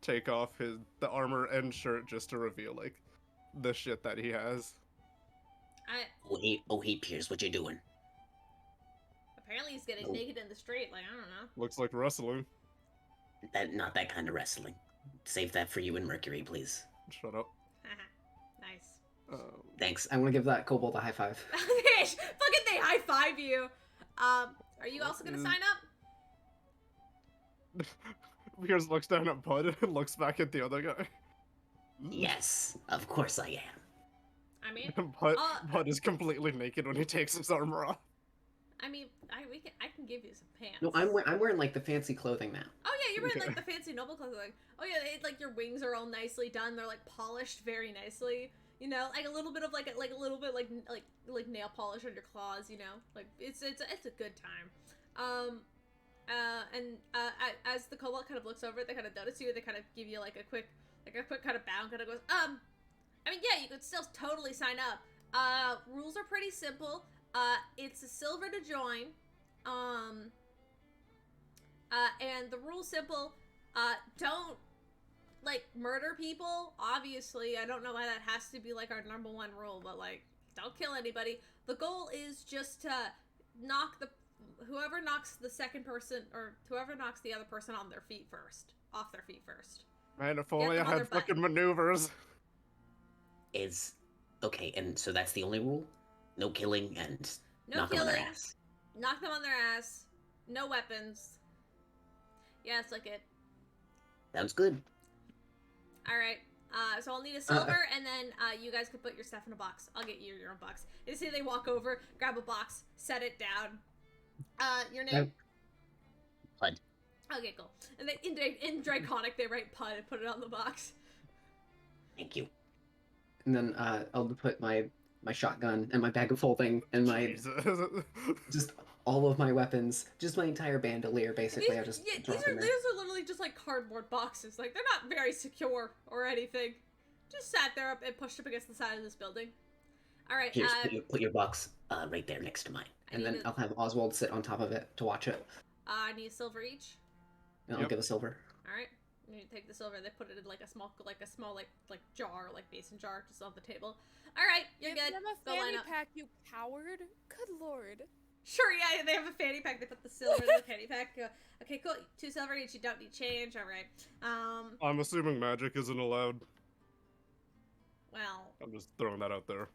take off the armor and shirt just to reveal like the shit that he has. Oh hey, Pierce, what you doing? Apparently he's getting naked in the street. Like, I don't know. Looks like wrestling. Not that kind of wrestling. Save that for you and Mercury, please. Shut up. Nice. Thanks. I want to give that kobold a high five. Fucking they high five you. Are you also gonna sign up? Pierce looks down at Bud and looks back at the other guy. Yes, of course I am. I mean, Bud is completely naked when he takes his armor off. I mean, I can give you some pants. No, I'm wearing like the fancy clothing now. Oh yeah, you're wearing like the fancy noble clothing. Oh yeah, like your wings are all nicely done. They're like polished very nicely. You know, like a little bit of like a little bit like nail polish on your claws. You know, like it's a good time. As the kobold kind of looks over, they kind of notice you. They kind of give you like a quick kind of bow and kind of goes, I mean, yeah, you could still totally sign up. Rules are pretty simple. It's a silver to join. And the rule's simple. Don't, like, murder people. Obviously, I don't know why that has to be, like, our number one rule, but, like, don't kill anybody. The goal is just to knock whoever knocks the second person, or whoever knocks the other person off their feet first. Man, if only I had fucking maneuvers. Okay, and so that's the only rule? No killing and No knock killing. them on their ass. Knock them on their ass. No weapons. Yeah, it's like it. Sounds good. Alright. So I'll need a silver, and then you guys can put your stuff in a box. I'll get you your own box. You see they walk over, grab a box, set it down. Your name? Pud. Okay, cool. And they, in Draconic, they write Pud and put it on the box. Thank you. And then I'll put my shotgun and my bag of holding and my just all of my weapons, just my entire bandolier, basically. I just drop in there. These are literally just like cardboard boxes. Like, they're not very secure or anything. Just sat there up and pushed up against the side of this building. All right. Here's put your box right there next to mine. And then I'll have Oswald sit on top of it to watch it. I need a silver each. And I'll give a silver. All right. You take the silver. They put it in like a small jar, like basin jar, just on the table. All right, you're Give good. them a Go line fanny up. pack, you coward. Good lord. Sure, yeah, they have a fanny pack. They put the silver in the fanny pack. Okay, cool. 2 silver each. You don't need change. All right. I'm assuming magic isn't allowed. Well, I'm just throwing that out there.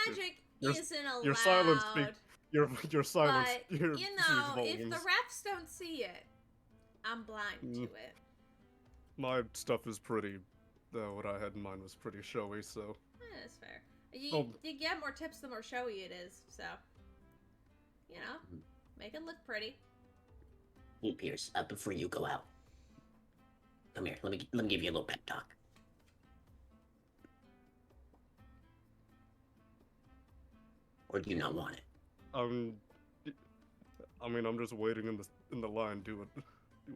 magic Your- isn't allowed. Your silence speak. Your silence. But, Your you know, if volumes. the refs don't see it, I'm blind to it. My stuff is pretty. What I had in mind was pretty showy, so. That's fair. You get more tips the more showy it is, so. You know, make it look pretty. Hey, Pierce, before you go out, come here. Let me give you a little pep talk. Or do you not want it? I mean, I'm just waiting in the line. Do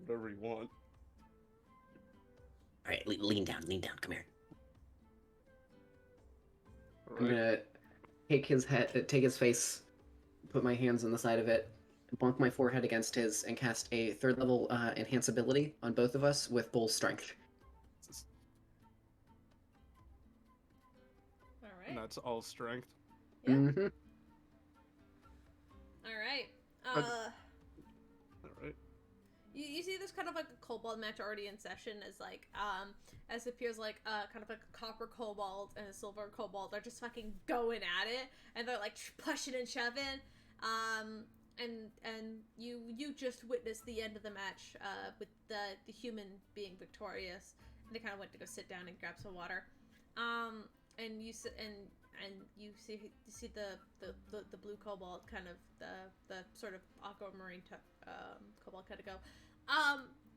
whatever you want. All right, lean down. Come here. All I'm right. gonna take his face, put my hands on the side of it, bonk my forehead against his, and cast a 3rd level enhance ability on both of us with bull strength. All And right. that's all strength. Yep. Mm-hmm. All right. All right. You see this kind of like a kobold match already in session as it appears like kind of like a copper kobold and a silver kobold. They're just fucking going at it and they're like pushing and shoving. And you just witnessed the end of the match with the human being victorious. And they kind of went to go sit down and grab some water. And you see the blue kobold kind of the sort of aquamarine kobold kind of go.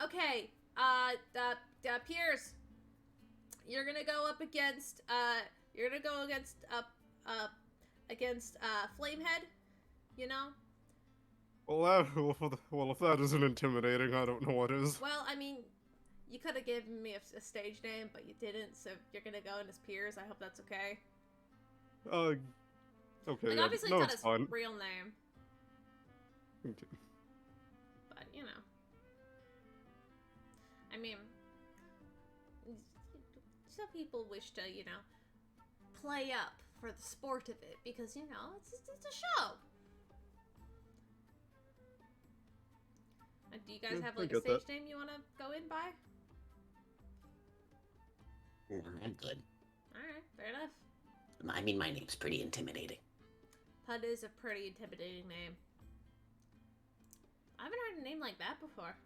Okay. Piers, you're gonna go up against Flamehead. You know. Well, if that isn't intimidating, I don't know what is. Well, I mean, you could have given me a stage name, but you didn't. So you're gonna go in as Piers. I hope that's okay. Okay. Like, Yeah, obviously, no, it's it's not his fine. real name, Okay. but you know. I mean, some people wish to, you know, play up for the sport of it because, you know, it's a show. Do you guys Yeah, have I like a get stage that. name you want to go in by? I'm good. All right, fair enough. I mean, my name's pretty intimidating. Pud is a pretty intimidating name. I haven't heard a name like that before.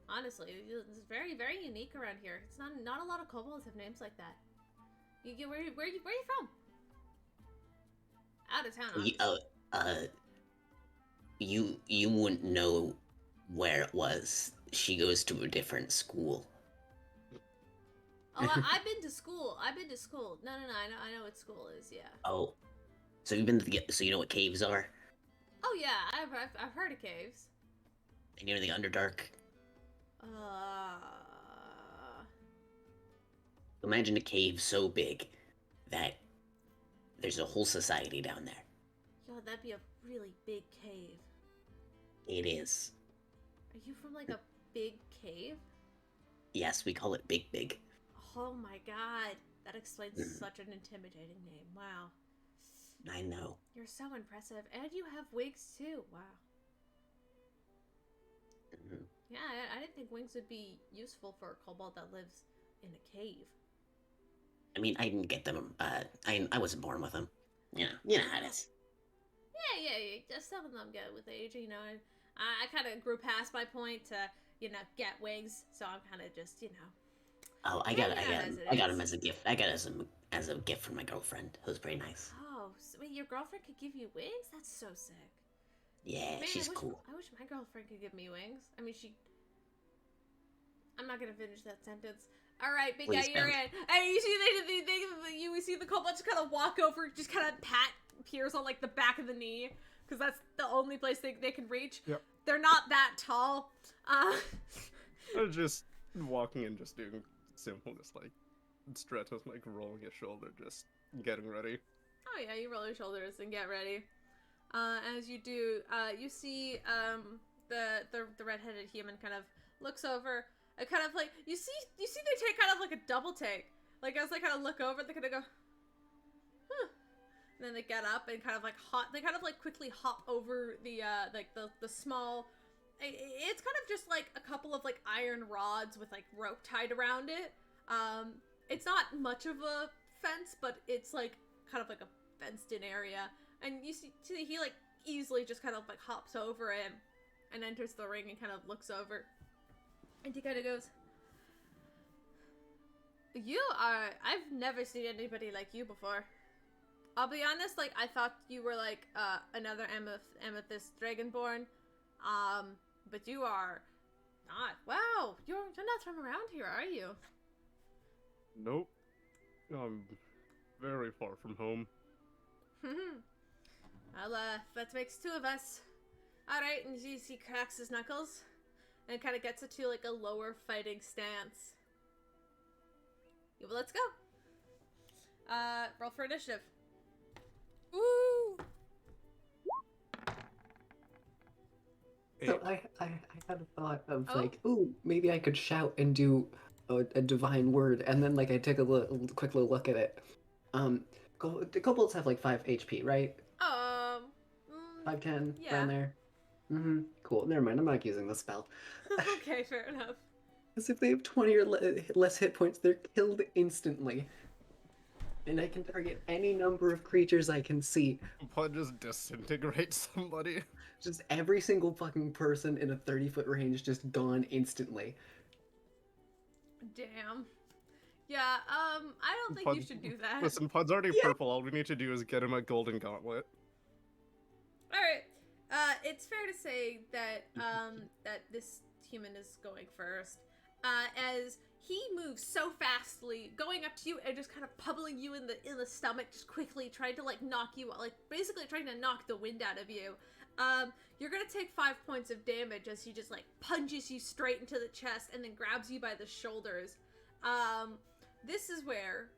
Honestly, it's very, very unique around here. It's not a lot of kobolds have names like that. Where are you from? Out of town. You wouldn't know where it was. She goes to a different school. Oh, I've been to school. No, I know what school is. Yeah. Oh, so you know what caves are? Oh yeah, I've heard of caves. And you know the Underdark? Imagine a cave so big that there's a whole society down there. Yo, that'd be a really big cave. It is. Are you from like a big cave? Yes, we call it Big. Oh my god, that explains such an intimidating name. Wow. I know. You're so impressive, and you have wings too. Wow. Mhm. Yeah, I didn't think wings would be useful for a kobold that lives in a cave. I mean, I didn't get them. I wasn't born with them. You know how it is. Yeah. Just some of them get with age, you know. And I kind of grew past my point to, you know, get wings. So I'm kind of just, you know. Oh, I Yeah, got as it him is. as a gift. I got it as a gift from my girlfriend. It was pretty nice. Oh, so wait, your girlfriend could give you wings? That's so sick. Yeah, Man, she's I wish, cool. I wish my girlfriend could give me wings. I mean, I'm not gonna finish that sentence. All right, big guy, Please you're don't. in. Hey, you see you see the kobold just kind of walk over, just kind of pat Piers on like the back of the knee, because that's the only place they can reach. Yep. They're not that tall. I'm just walking and just doing simple, just like Stratos, like rolling his shoulder, just getting ready. Oh yeah, you roll your shoulders and get ready. As you do, you see the redheaded human kind of looks over. Kind of like you see they take kind of like a double take. Like as they kind of look over, they kind of go, huh. And then they get up and kind of like quickly hop over the the small. It's kind of just like a couple of like iron rods with like rope tied around it. It's not much of a fence, but it's like kind of like a fenced in area. And you see he like easily just kind of like hops over it and enters the ring and kind of looks over. And he kind of goes, I've never seen anybody like you before. I'll be honest, like, I thought you were like another Amethyst Dragonborn. But you are not. Wow, you're not from around here, are you? Nope. I'm very far from home. Well, that makes two of us. Alright, and he cracks his knuckles and kind of gets it to like a lower fighting stance. Yeah, well, let's go. Roll for initiative. Woo! So I had a thought of Oh. like, ooh, maybe I could shout and do a divine word, and then like I took a quick little look at it. The kobolds have like 5 HP, right? 5, 10, yeah. around there. Cool. Never mind. I'm not using the spell. Okay, fair enough. Because if they have 20 or less hit points, they're killed instantly. And I can target any number of creatures I can see. Pud just disintegrates somebody. Just every single fucking person in a 30-foot range just gone instantly. Damn. Yeah, I don't think you should do that. Listen, Pud's already purple. All we need to do is get him a golden gauntlet. Alright. It's fair to say that, that this human is going first. As he moves so fastly, going up to you and just kind of pummeling you in the stomach, just quickly trying to like knock you, like basically trying to knock the wind out of you. You're gonna take 5 points of damage as he just like punches you straight into the chest and then grabs you by the shoulders. This is where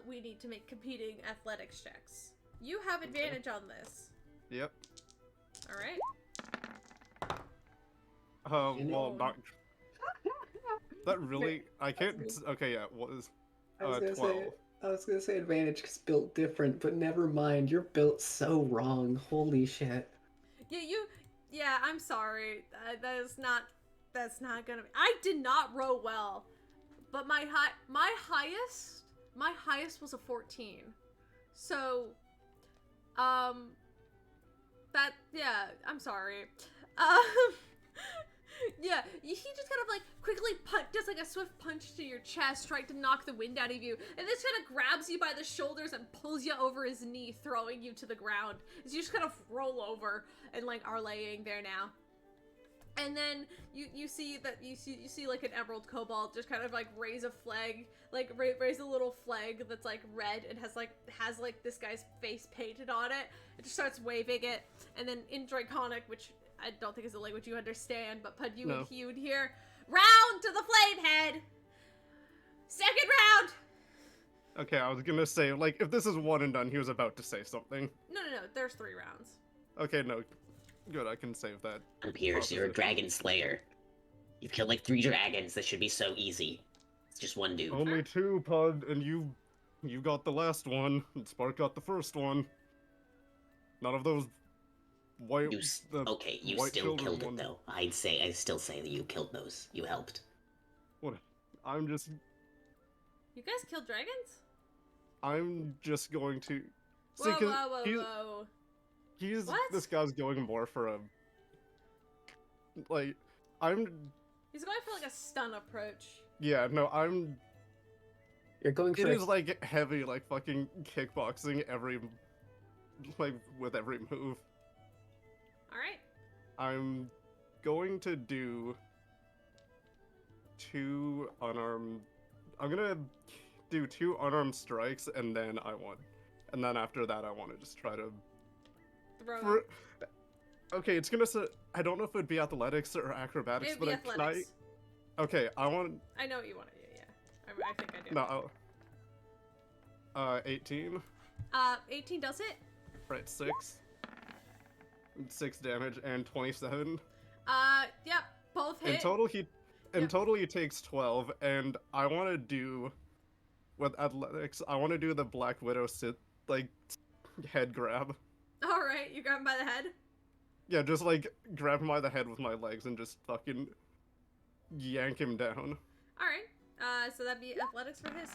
we need to make competing athletics checks. You have advantage on this. Yep. All right. Well, not. That really, I can't. Okay, yeah, what is 12? I was gonna say advantage because built different, but never mind. You're built so wrong. Holy shit. Yeah, I'm sorry. That's not gonna be. I did not roll well, but my highest was a 14. So, yeah, I'm sorry. Yeah, he just kind of like quickly just like a swift punch to your chest, trying to knock the wind out of you, and this kind of grabs you by the shoulders and pulls you over his knee, throwing you to the ground. As you just kind of roll over and like are laying there now. And then you see like an emerald kobold just kind of like raise a flag, like raise a little flag that's like red and has like this guy's face painted on it. It just starts waving it, and then in Draconic, which I don't think is a language you understand, but Pud, you would hear, round to the flame head! Second round! Okay, I was gonna say, like, if this is one and done, he was about to say something. No, there's 3 rounds. Okay, no. Good, I can save that. Pierce, you're a dragon slayer. You've killed like 3 dragons. This should be so easy. It's just one dude. Only 2, Pud, and you got the last one, and Spark got the first one. None of those white. You still killed it though. I still say that you killed those. You helped. What? I'm just. You guys killed dragons? I'm just going to. Whoa. This guy's going more for a. Like, He's going for like a stun approach. Yeah, no, You're going for. It is like heavy, like fucking kickboxing with every move. Alright. I'm going to do 2 unarmed. I'm gonna do 2 unarmed strikes, and then after that, I want to just try to. Okay, it's gonna say. I don't know if it would be athletics or acrobatics, It'd be athletics. Okay, I want. I know what you want to do. Yeah, I think I do. No. 18. 18 does it. Right, 6 damage and 27. Yep, both hit. In total he takes 12, and I want to do with athletics. I want to do the Black Widow head grab. All right, you grab him by the head. Yeah, just like grab him by the head with my legs and just fucking yank him down. All right. So that'd be athletics for his.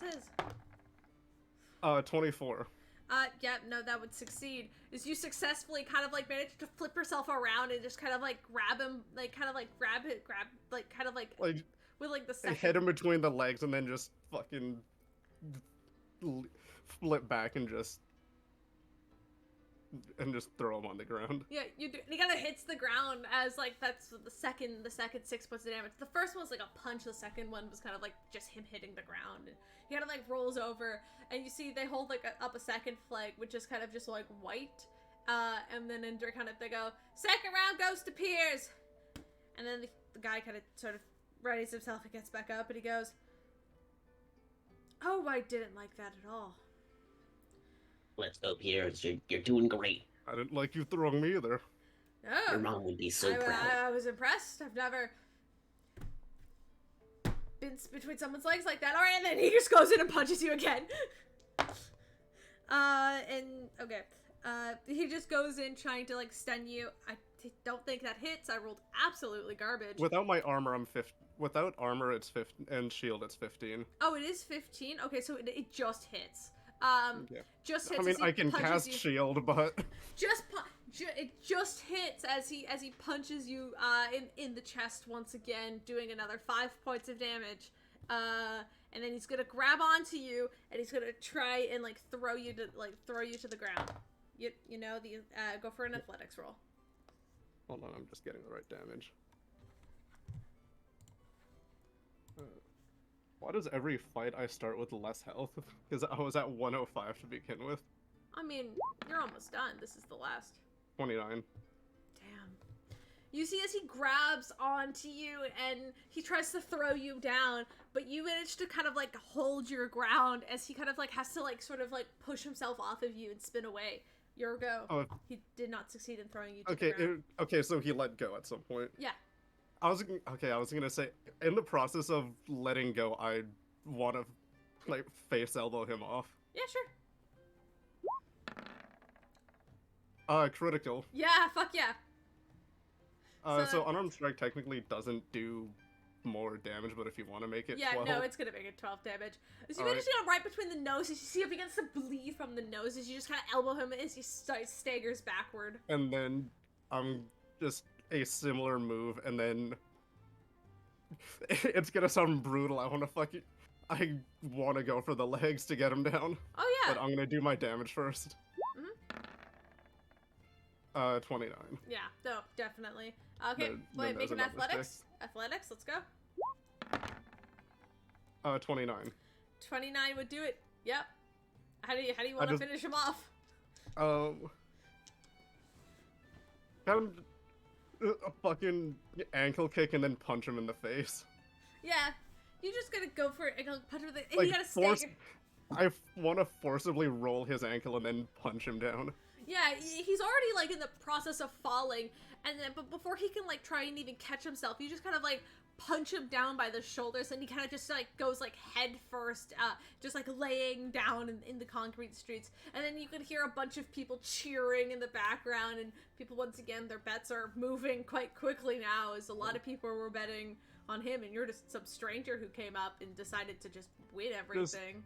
24. Yeah, no, that would succeed. Is you successfully kind of like manage to flip yourself around and just kind of like grab him, like kind of like grab Like with like the I second. hit him between the legs and then just fucking flip back and just throw him on the ground. Yeah, you do. And he kind of hits the ground as like that's the second 6 points of damage. The first one was like a punch. The second one was kind of like just him hitting the ground. And he kind of like rolls over, and you see they hold like up a second flag, which is kind of just like white. And then in kind of they go, second round goes to Piers. And then the guy kind of sort of readies himself and gets back up, and he goes, "Oh, I didn't like that at all." Let's go, Piers. You're doing great. I didn't like you throwing me either. Oh, Your mom would be so I, proud. I was impressed. I've never been between someone's legs like that. All right, and then he just goes in and punches you again. He just goes in trying to like stun you. I don't think that hits. I rolled absolutely garbage. Without my armor, I'm 50. Without armor, it's 15, and shield, it's 15. Oh, it is 15. Okay, so it just hits. Yeah. Just hits. I mean, as he I can punches cast you. shield, but It just hits as he punches you in the chest once again, doing another 5 points of damage. And then he's gonna grab onto you, and he's gonna try and like throw you to the ground. You know the go for an athletics roll. hold on, I'm just getting the right damage. Why does every fight I start with less health? Because I was at 105 to begin with. I mean, you're almost done. This is the last. 29. Damn. You see as he grabs onto you and he tries to throw you down, but you manage to kind of like hold your ground as he kind of like has to like sort of like push himself off of you and spin away. Your go. Oh. He did not succeed in throwing you to the Okay, ground. okay, so he let go at some point. Yeah. I was gonna say, in the process of letting go, I want to like face elbow him off. Yeah, sure. Critical. Yeah, fuck yeah. So unarmed strike technically doesn't do more damage, but if you want to make it 12. No, it's gonna make it 12 damage. So you Alright. manage to get him right between the noses. You see if he begins to bleed from the noses. You just kind of elbow him as he staggers backward. And then I'm just a similar move, and then it's gonna sound brutal. I want to go for the legs to get him down. Oh yeah. But I'm gonna do my damage first. 29. Yeah, no, definitely. Okay, Then wait, there's make an another athletics. Athletics, let's go. 29. 29 would do it. Yep. How do you want to just- finish him off? Kind of a fucking ankle kick and then punch him in the face. Yeah, you just gotta go for it and go punch him with it. And Like, you gotta force- stagger. I want to forcibly roll his ankle and then punch him down. Yeah, he's already like in the process of falling, and then but before he can like try and even catch himself, you just kind of like punch him down by the shoulders, and he kind of just like goes like head first, just like laying down in the concrete streets. And then you could hear a bunch of people cheering in the background, and people once again their bets are moving quite quickly now, as a lot of people were betting on him, and you're just some stranger who came up and decided to just win everything.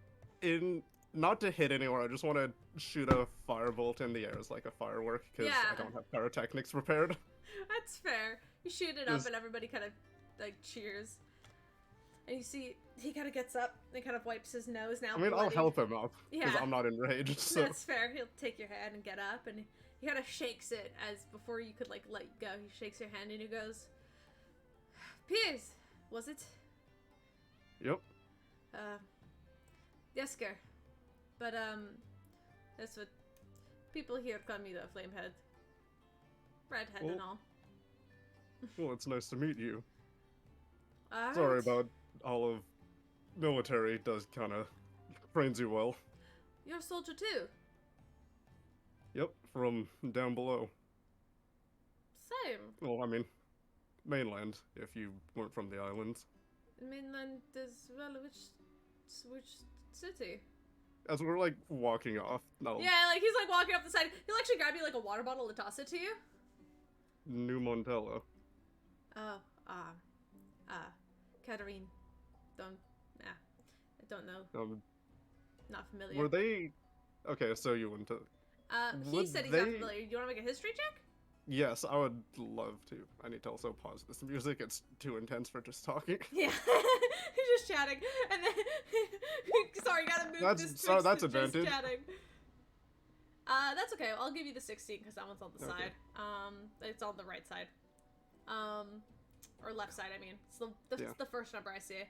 Not to hit anywhere, I just want to shoot a firebolt in the air as like a firework, because Yeah. I don't have pyrotechnics prepared. That's fair. You shoot it up Just- and everybody kind of like cheers. And you see he kind of gets up and kind of wipes his nose now. I mean, I'll bloody. help him up, because Yeah. I'm not enraged, so... That's fair. He'll take your hand and get up, and he kind of shakes it as before you could like let you go. He shakes your hand and he goes, "Piers, was it?" Yep. Yes, sir. But that's what people here call me, the Flamehead. Redhead and Well, all. Well, it's nice to meet you. Alright. Sorry about all of military. Does kind of trains you well. You're a soldier too. Yep, from down below. Same. Well, I mean, mainland, if you weren't from the islands. Mainland as well. Which city? as we're like walking off, no. Yeah, like he's like walking up the side. He'll actually grab you like a water bottle to toss it to you. New Montello. Oh, Katarine. I don't know. Not familiar. Were they? Okay, so you went to. He would said he's not they- familiar. Do you want to make a history check? Yes, I would love to. I need to also pause this music. It's too intense for just talking. Yeah, he's just chatting, and then sorry, gotta move this. That's to advantage. Just chatting. That's okay. I'll give you the 16 because that one's on the Okay. side. It's on the right side. Or left side. I mean, it's Yeah. the first number I see.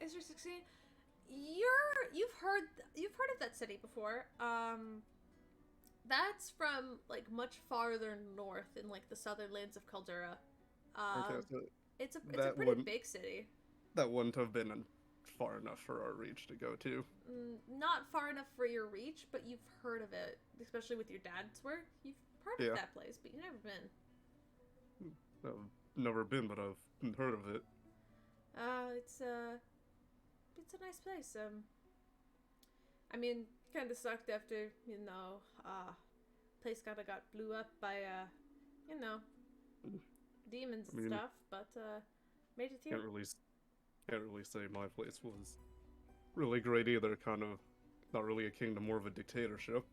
Is there 16? You've heard of that city before. That's from like much farther north in like the southern lands of Caldera. Okay, so It's a that pretty wouldn't- big city. that wouldn't have been far enough for our reach to go to. Not far enough for your reach, but you've heard of it, especially with your dad's work. You've heard Yeah. of that place, but you've never been. I've never been, but I've heard of it. It's a nice place. I mean, kind of sucked after place kind of got blew up by demons and I mean, stuff, but made it here. Can't really say my place was really great either. Kind of not really a kingdom, more of a dictatorship.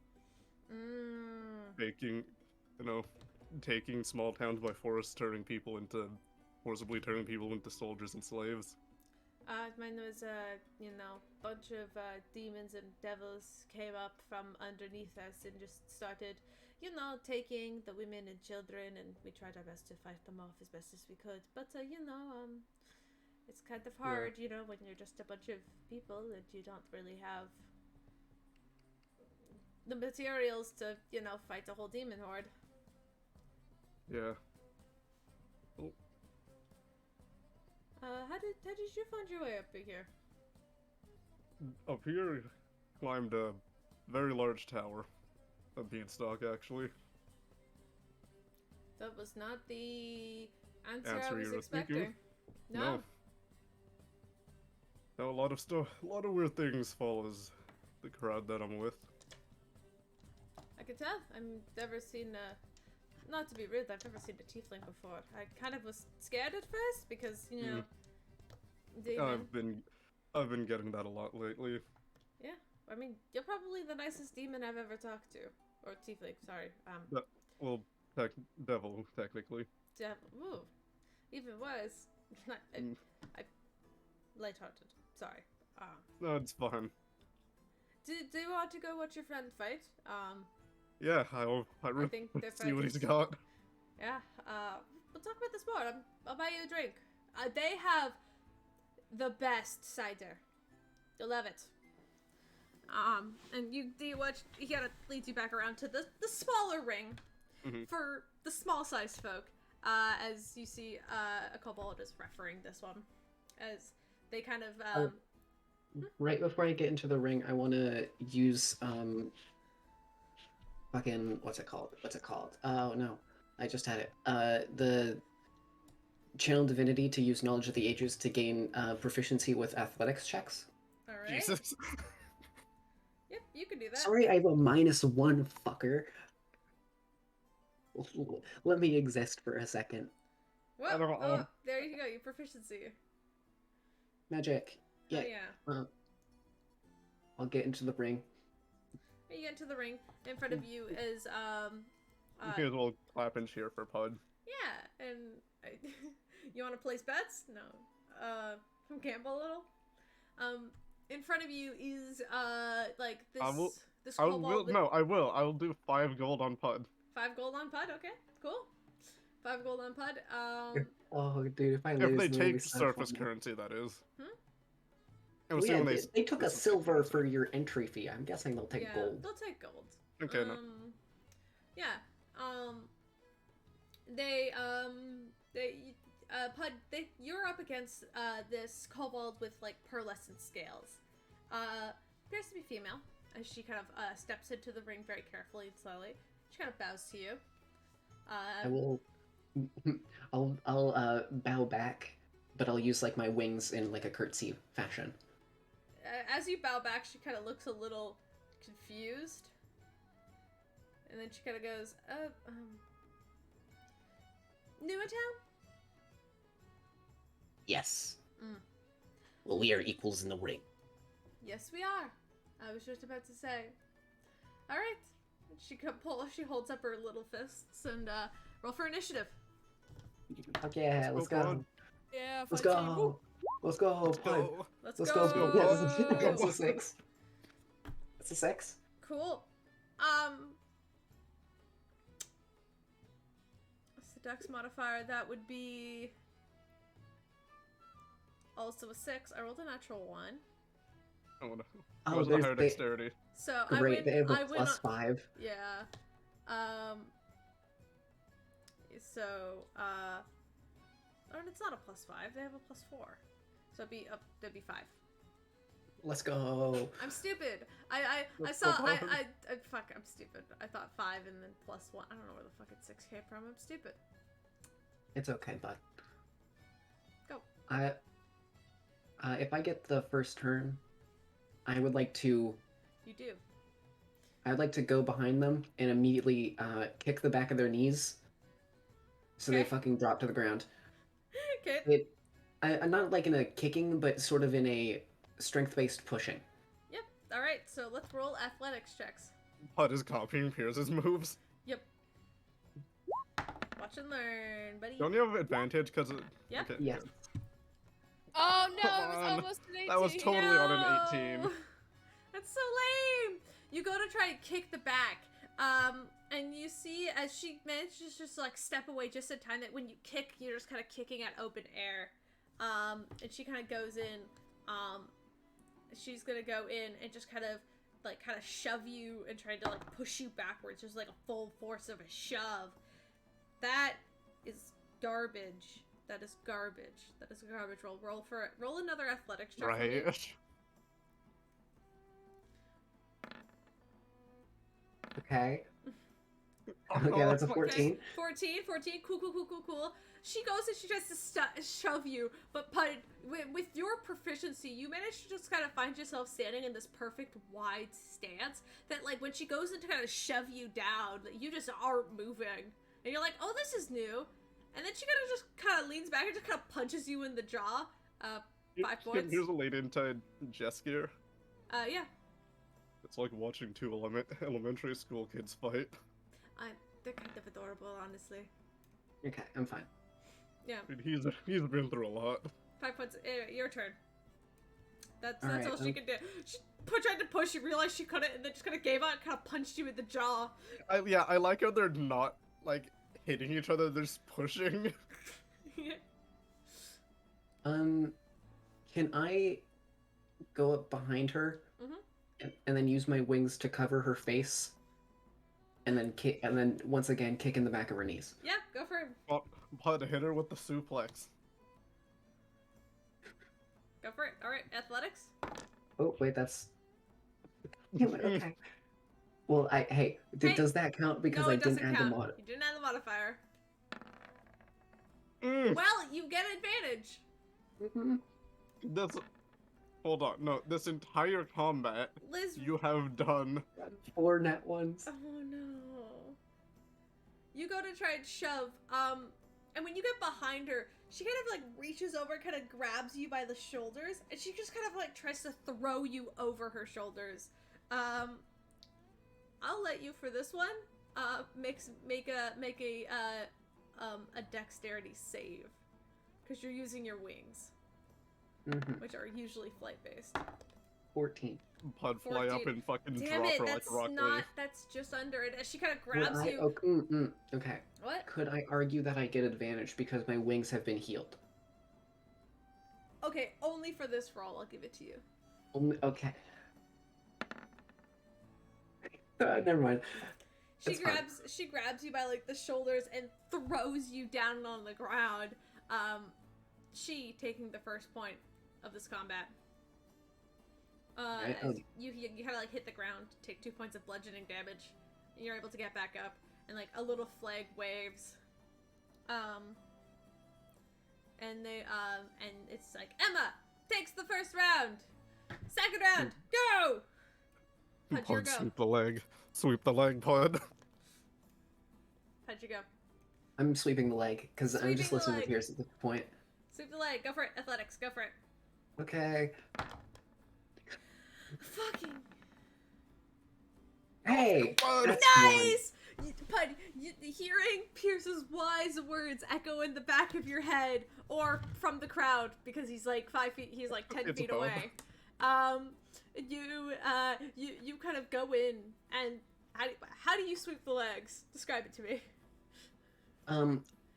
Taking small towns by force, forcibly turning people into soldiers and slaves. Mine was bunch of demons and devils came up from underneath us and just started, taking the women and children, and we tried our best to fight them off as best as we could. But it's kind of hard, when you're just a bunch of people and you don't really have the materials to, fight a whole demon horde. Yeah. How did you find your way up here? Up here, climbed a very large tower. A beanstalk, actually. That was not the answer I Answer was you were expecting. thinking? No. No, a lot of weird things follows the crowd that I'm with. I can tell. I've never seen not to be rude, I've never seen a tiefling before. I kind of was scared at first because, demon. I've been getting that a lot lately. Yeah. I mean, you're probably the nicest demon I've ever talked to. Or tiefling, sorry. Well, devil, technically. Ooh. Even worse. I lighthearted. Sorry. No, it's fine. Do you want to go watch your friend fight? Yeah, I really think want their to see what he's fight is- got. Yeah, we'll talk about this more. I'll buy you a drink. They have the best cider. You'll love it. And you watch, he kind of leads you back around to the smaller ring for the small sized folk. As you see, a kobold is referring this one. As they kind of, Right before I get into the ring, I want to use, fucking, what's it called? Oh, no. I just had it. The Channel Divinity to use Knowledge of the Ages to gain proficiency with athletics checks. alright. Jesus. Yep, you can do that. Sorry, I have a -1, fucker. Let me exist for a second. Whoa, I don't- oh, there you go, your proficiency. Magic. Oh, Yeah. yeah. I'll get into the ring. You get into the ring. In front of you is, You may as well clap and cheer for Pud. yeah, and you want to place bets? No. Gamble a little? In front of you is, like, this, this I kobold will. with No, I will. I will do 5 gold on Pud. 5 gold on Pud, okay, cool. 5 gold on Pud, Oh, dude, if I lose, If they then it'll take be so surface fun. currency, that is. Hmm? I'm Well, yeah, assuming they took a this is silver surface. for your entry fee. I'm guessing they'll take yeah, gold. they'll take gold. Okay, no. Yeah, Pud, you're up against, this kobold with, like, pearlescent scales. Appears to be female, as she kind of, steps into the ring very carefully and slowly. She kind of bows to you. I will. I'll bow back but I'll use like my wings in like a curtsy fashion. As you bow back, she kind of looks a little confused. And then she kind of goes, Newtown? Yes. Mm. Well, we are equals in the ring. Yes, we are. I was just about to say. All right. She holds up her little fists and roll for initiative. Okay, let's go. Yeah, Let's fight team. go. Let's go. Let's Bud. go. Let's go. go. Yeah, that's a 6. That's a 6. Cool. What's the dex modifier? That would be also a 6. I rolled a natural 1. Oh, no. Oh, Where's the higher dexterity? So Great, they have a I win plus on, 5. Yeah. So oh, it's not a plus 5. They have a plus 4. So that'd be 5. Let's go. I'm stupid. I Let's saw go. I fuck. I'm stupid. I thought 5 and then plus 1. I don't know where the fucking 6 came from. I'm stupid. It's okay, bud. Go. If I get the first turn, I would like to. You do. I'd like to go behind them and immediately kick the back of their knees, so they Okay. fucking drop to the ground. Okay. I'm not like in a kicking, but sort of in a strength-based pushing. Yep. All right. So let's roll athletics checks. Bud is copying Pierce's moves. Yep. Watch and learn, buddy. Don't you have advantage because? Yep. Okay, Yes. good. Oh no, Come it was on. almost an 18. That was totally on an 18. No! That's so lame. You go to try and kick the back, and you see as she manages to just like step away just in time that when you kick, you're just kind of kicking at open air. And she kind of goes in. She's gonna go in and just kind of shove you and try to like push you backwards, just like a full force of a shove. That is garbage. That is garbage. That is a garbage roll. Roll another athletics check. For me. Right. Okay. Okay, that's a 14. Okay. 14. Cool. She goes and she tries to shove you, but with your proficiency, you manage to just kind of find yourself standing in this perfect wide stance that, like, when she goes in to kind of shove you down, you just aren't moving. And you're like, oh, this is new. And then she kind of leans back and just kind of punches you in the jaw. 5 points. Here's a lead into Jess gear. Yeah. It's like watching two elementary school kids fight. They're kind of adorable, honestly. Okay, I'm fine. Yeah. I mean, he's been through a lot. 5 points. Your turn. That's Alright, all she could do. She tried to push, she realized she couldn't, and then just kind of gave out and kind of punched you in the jaw. I like how they're not, like, hitting each other, they're just pushing. Can I go up behind her and then use my wings to cover her face, and then kick, and then once again kick in the back of her knees? Yeah, go for it. Bud, hit her with the suplex. Go for it. All right, athletics. Oh wait, that's. Okay. Well, hey, does that count? Because no, I it didn't doesn't add count. the mod. You didn't add the modifier. Mm. Well, you get advantage. That's. Hold on, no, this entire combat Liz, you have done. 4 net ones. Oh no. You go to try and shove, and when you get behind her, she kind of like reaches over, kind of grabs you by the shoulders, and she just kind of like tries to throw you over her shoulders. I'll let you for this one. Make a dexterity save, because you're using your wings, which are usually flight based. 14. Bud, fly up and fucking Damn drop it, her like that's a rock not. leaf. That's just under it. As she kind of Would grabs I- you. Okay. What? Could I argue that I get advantage because my wings have been healed? Okay, only for this roll, I'll give it to you. Okay. Never mind. She It's fine. grabs you by like the shoulders and throws you down on the ground. She taking the first point of this combat. Right, as you kind of like hit the ground, take 2 points of bludgeoning damage, and you're able to get back up, and like a little flag waves. and it's like Emma takes the first round, second round, go. Pudge, your Pod, go. sweep the leg. Sweep the leg, Pod. Pudge, you go. I'm sweeping the leg because I'm just Sweeping the listening leg. to Pierce at this point. Sweep the leg. Go for it. Athletics. Go for it. Okay. Fucking Hey! Pod. That's nice! Pud, hearing Pierce's wise words echo in the back of your head, or from the crowd, because he's like 5 feet, he's like 10 It's feet both. away. You kind of go in, and how do you sweep the legs? Describe it to me.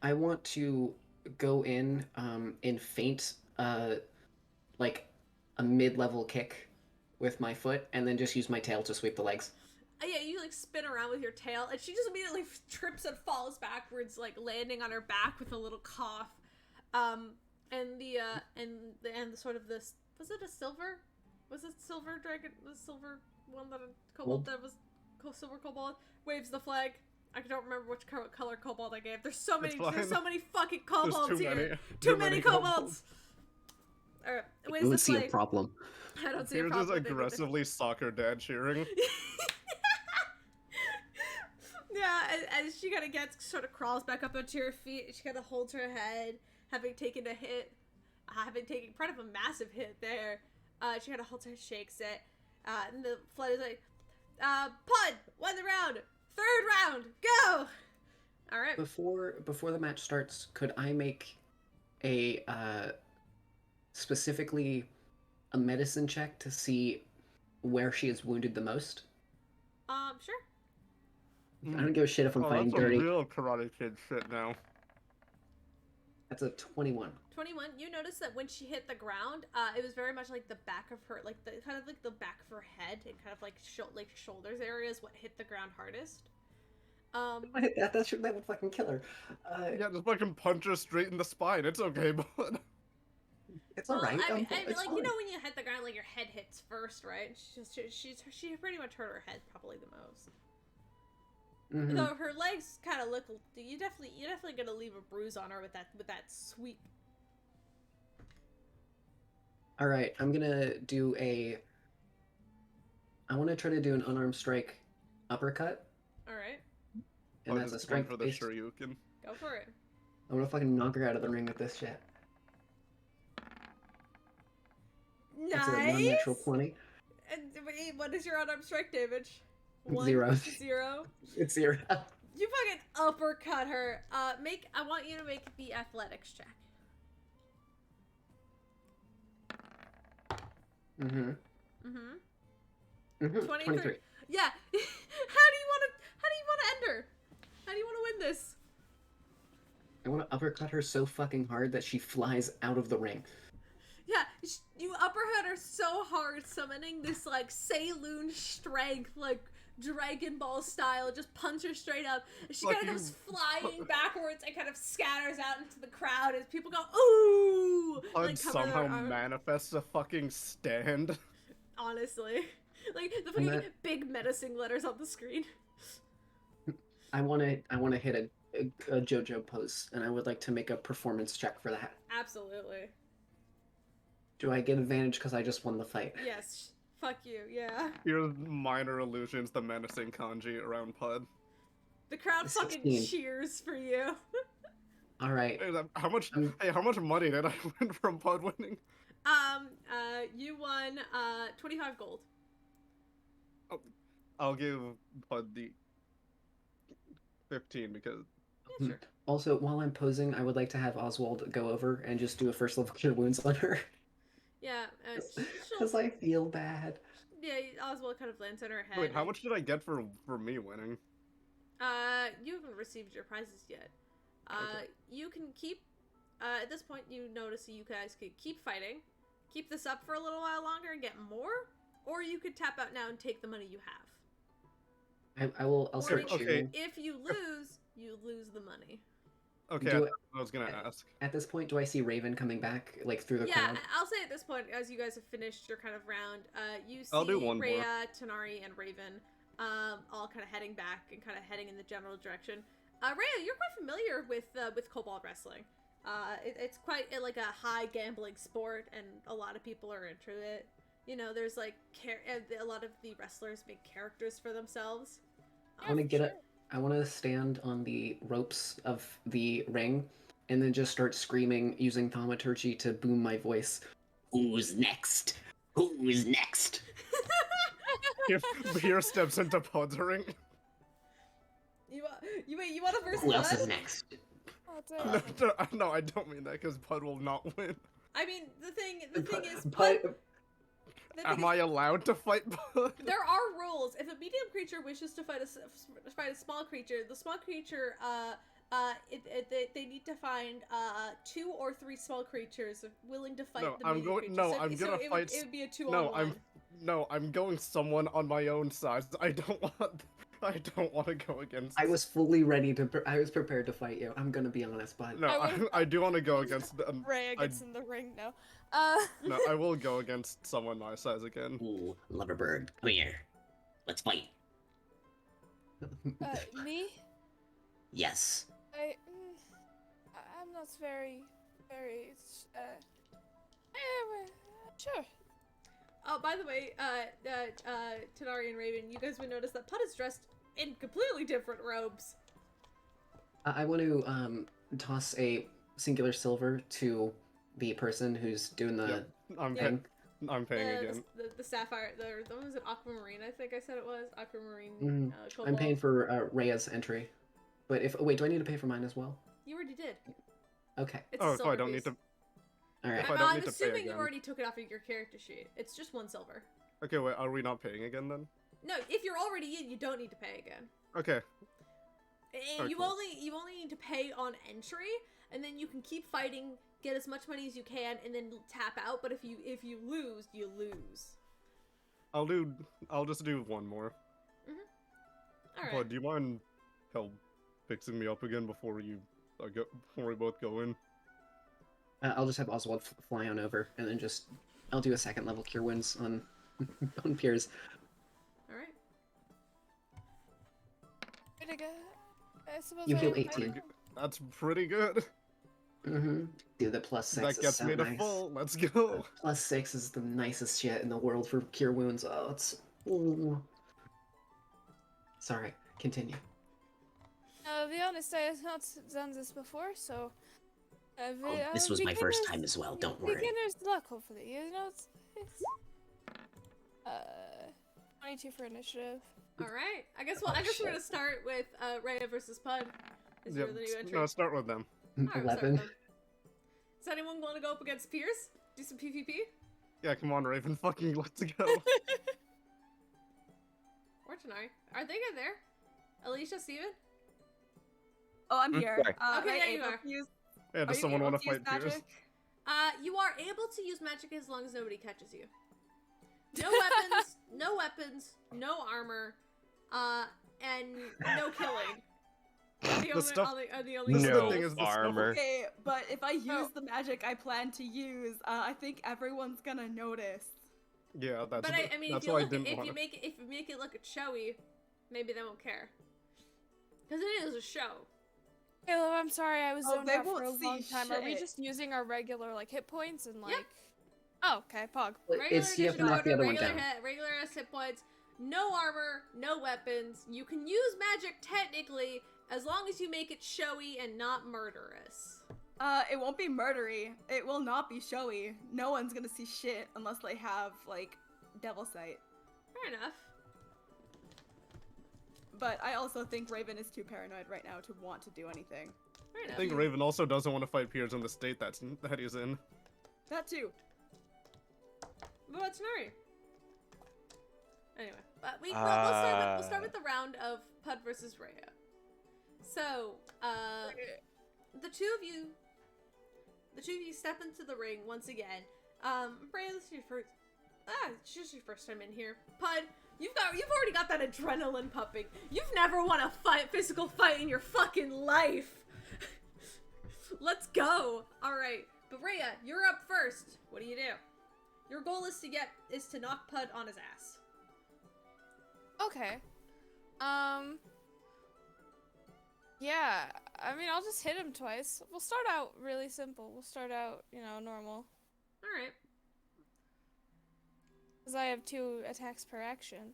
I want to go in faint, like a mid-level kick with my foot, and then just use my tail to sweep the legs. Yeah, you like spin around with your tail, and she just immediately trips and falls backwards, like landing on her back with a little cough. And the sort of this, was it a silver? Was it silver dragon? The silver one that a kobold that was silver kobold waves the flag. I don't remember which color kobold I gave. There's so many fucking kobolds here. Too many kobolds. Alright, waves I the don't see a flag. problem. I don't see a You're problem. just with it either. aggressively soccer dad cheering. Yeah, as she kind of sort of crawls back up onto her feet, she kind of holds her head, having taken a hit, having taken part of a massive hit there. She kind of holds her head, shakes it, and the flood is like, Pud, won the round, third round, go! Alright. Before the match starts, could I make a, specifically a medicine check to see where she is wounded the most? Sure. I don't give a shit if I'm fighting that's dirty. some real Karate Kid shit now. That's a 21. 21, you notice that when she hit the ground, it was very much like the back of her, like the kind of like the back of her head and kind of like shoulders area is what hit the ground hardest. I hit that would fucking kill her. Yeah, just fucking punch her straight in the spine. It's okay, bud. It's alright. I mean, it's like, fine. you know when you hit the ground, like your head hits first, right? She pretty much hurt her head probably the most. Mhm. Though her legs kind of look, you definitely gonna leave a bruise on her with that sweep. All right, I'm gonna do I want to try to do an unarmed strike uppercut, All right, and that's a strength for the based. Shoryuken. go for it. I want to fucking knock her out of the ring with this shit. That's a non-natural Nice. 20. And wait, what is your unarmed strike damage? 0. 0. It's 0. You fucking uppercut her. I want you to make the athletics check. Mm-hmm. Mm-hmm. Mm-hmm. 23. Yeah. How do you want to end her? How do you want to win this? I want to uppercut her so fucking hard that she flies out of the ring. Yeah, you uppercut her so hard, summoning this like Saloon strength, like Dragon Ball style, just punch her straight up. She kind of goes flying backwards and kind of scatters out into the crowd as people go, ooh! Pud Like, cover somehow their arm. manifests a fucking stand. Honestly. Like, the And fucking big menacing letters on the screen. I want to hit a JoJo pose, and I would like to make a performance check for that. Absolutely. Do I get advantage because I just won the fight? Yes. Fuck you, yeah. Your minor illusions, the menacing kanji around Pud. The crowd fucking 16. cheers for you. All right. Hey, how much money did I win from Pud winning? You won 25 gold. I'll give Pud the 15 because Yeah, sure. Also, while I'm posing, I would like to have Oswald go over and just do a first level cure wounds on her. Yeah, Because I feel bad. yeah, Oswald kind of lands on her head. wait, how much did I get for me winning? You haven't received your prizes yet. Okay. You can keep, at this point you notice that you guys could keep fighting, keep this up for a little while longer and get more, or you could tap out now and take the money you have. I'll start Or cheering. if you lose, you lose the money. Okay, Do I was gonna ask. At this point, do I see Raven coming back, like, through the Yeah, crowd? I'll say at this point, as you guys have finished your kind of round, you see I'll do one more. Rhea, Tanari, and Raven all kind of heading back and kind of heading in the general direction. Rhea, you're quite familiar with Kobold wrestling. It's quite like a high gambling sport, and a lot of people are into it. You know, there's like a lot of the wrestlers make characters for themselves. I want to I want to stand on the ropes of the ring, and then just start screaming using thaumaturgy to boom my voice. Who's next? Who's next? If Beer steps into Pod's ring. You want to verse Who else Pud? is next? Oh, No, I don't mean that because Pud will not win. I mean, the thing is, But Am I allowed to fight Pud? there are rules. If a medium creature wishes to fight a small creature, the small creature, they need to find 2 or 3 small creatures willing to fight the medium creature. I'm gonna fight. It would be a 2-on-1. I'm going someone on my own size. I don't want to go against. I was fully ready to. I was prepared to fight you. I'm gonna be honest, but No, I do want to go against. Rhea gets in the ring now. No, I will go against someone my size again. Ooh, Loverbird, come here. Let's fight. Me? Yes. I'm not very, sure. Oh, by the way, Tanari and Raven, you guys would notice that Pud is dressed in completely different robes. I want to toss a singular silver to the person who's doing the thing. I'm paying again. The sapphire, the one was it aquamarine? I think I said it was aquamarine. I'm paying for Rhea's entry, but wait, do I need to pay for mine as well? You already did. Okay. It's so I don't need to. All right. I'm assuming you already took it off of your character sheet. It's just 1 silver. Okay, wait. Are we not paying again then? No, if you're already in, you don't need to pay again. Okay. And you only need to pay on entry, and then you can keep fighting, get as much money as you can, and then tap out. But if you lose, you lose. I'll just do one more. All right. But do you mind fixing me up again before we both go in? I'll just have Oswald fly on over, and then I'll do a 2nd level cure wounds on on Piers. All right. Pretty good. I suppose You heal 18. That's pretty good. Dude, the +6 That is gets so me to nice. full. Let's go. +6 is the nicest shit in the world for cure wounds. Oh, it's. Ooh. Sorry. Continue. To be honest, I have not done this before, so. This was my first time as well. Don't worry. Beginner's luck, hopefully. You know, it's 22 for initiative. All right. I guess we're gonna start with Rhea versus Pud. Yep. No, start with them. All right, 11. Is anyone going to go up against Pierce? Do some PvP? Yeah, come on, Raven. Fucking let's go. Or Tanari. Are they good there? Alicia, Steven? Oh, I'm here. Sorry. Okay, there you are. Yeah, does someone want to fight Pierce? You are able to use magic as long as nobody catches you. No weapons, no armor, and no killing. This is No the thing is the armor. Okay, but if I use the magic I plan to use, I think everyone's gonna notice. Yeah, that's. But I mean, that's if why I you didn't want make it look showy, maybe they won't care. Because it is a show. Caleb, I'm sorry, I was zoned they out for a won't long see time. Are we shit. just using our regular hit points and Yep. Oh, okay, Pog. It's you have to knock the other one down. Regular hit points, no armor, no weapons. You can use magic technically as long as you make it showy and not murderous. It won't be murdery. It will not be showy. No one's gonna see shit unless they have, devil sight. Fair enough. But I also think Raven is too paranoid right now to want to do anything. Fair I enough. think Raven also doesn't want to fight Piers in the state that he's in. That too. What about Tanari? Anyway, we'll start with the round of Pud versus Rhea. So, the two of you step into the ring once again. Rhea, this is your first. It's just your first time in here. Pud, you've already got that adrenaline pumping. You've never won a physical fight in your fucking life. Let's go. All right, but Rhea, you're up first. What do? Your goal is to knock Pud on his ass. Okay. Yeah. I mean, I'll just hit him twice. We'll start out really simple. We'll start out, normal. Alright. Because I have 2 attacks per action.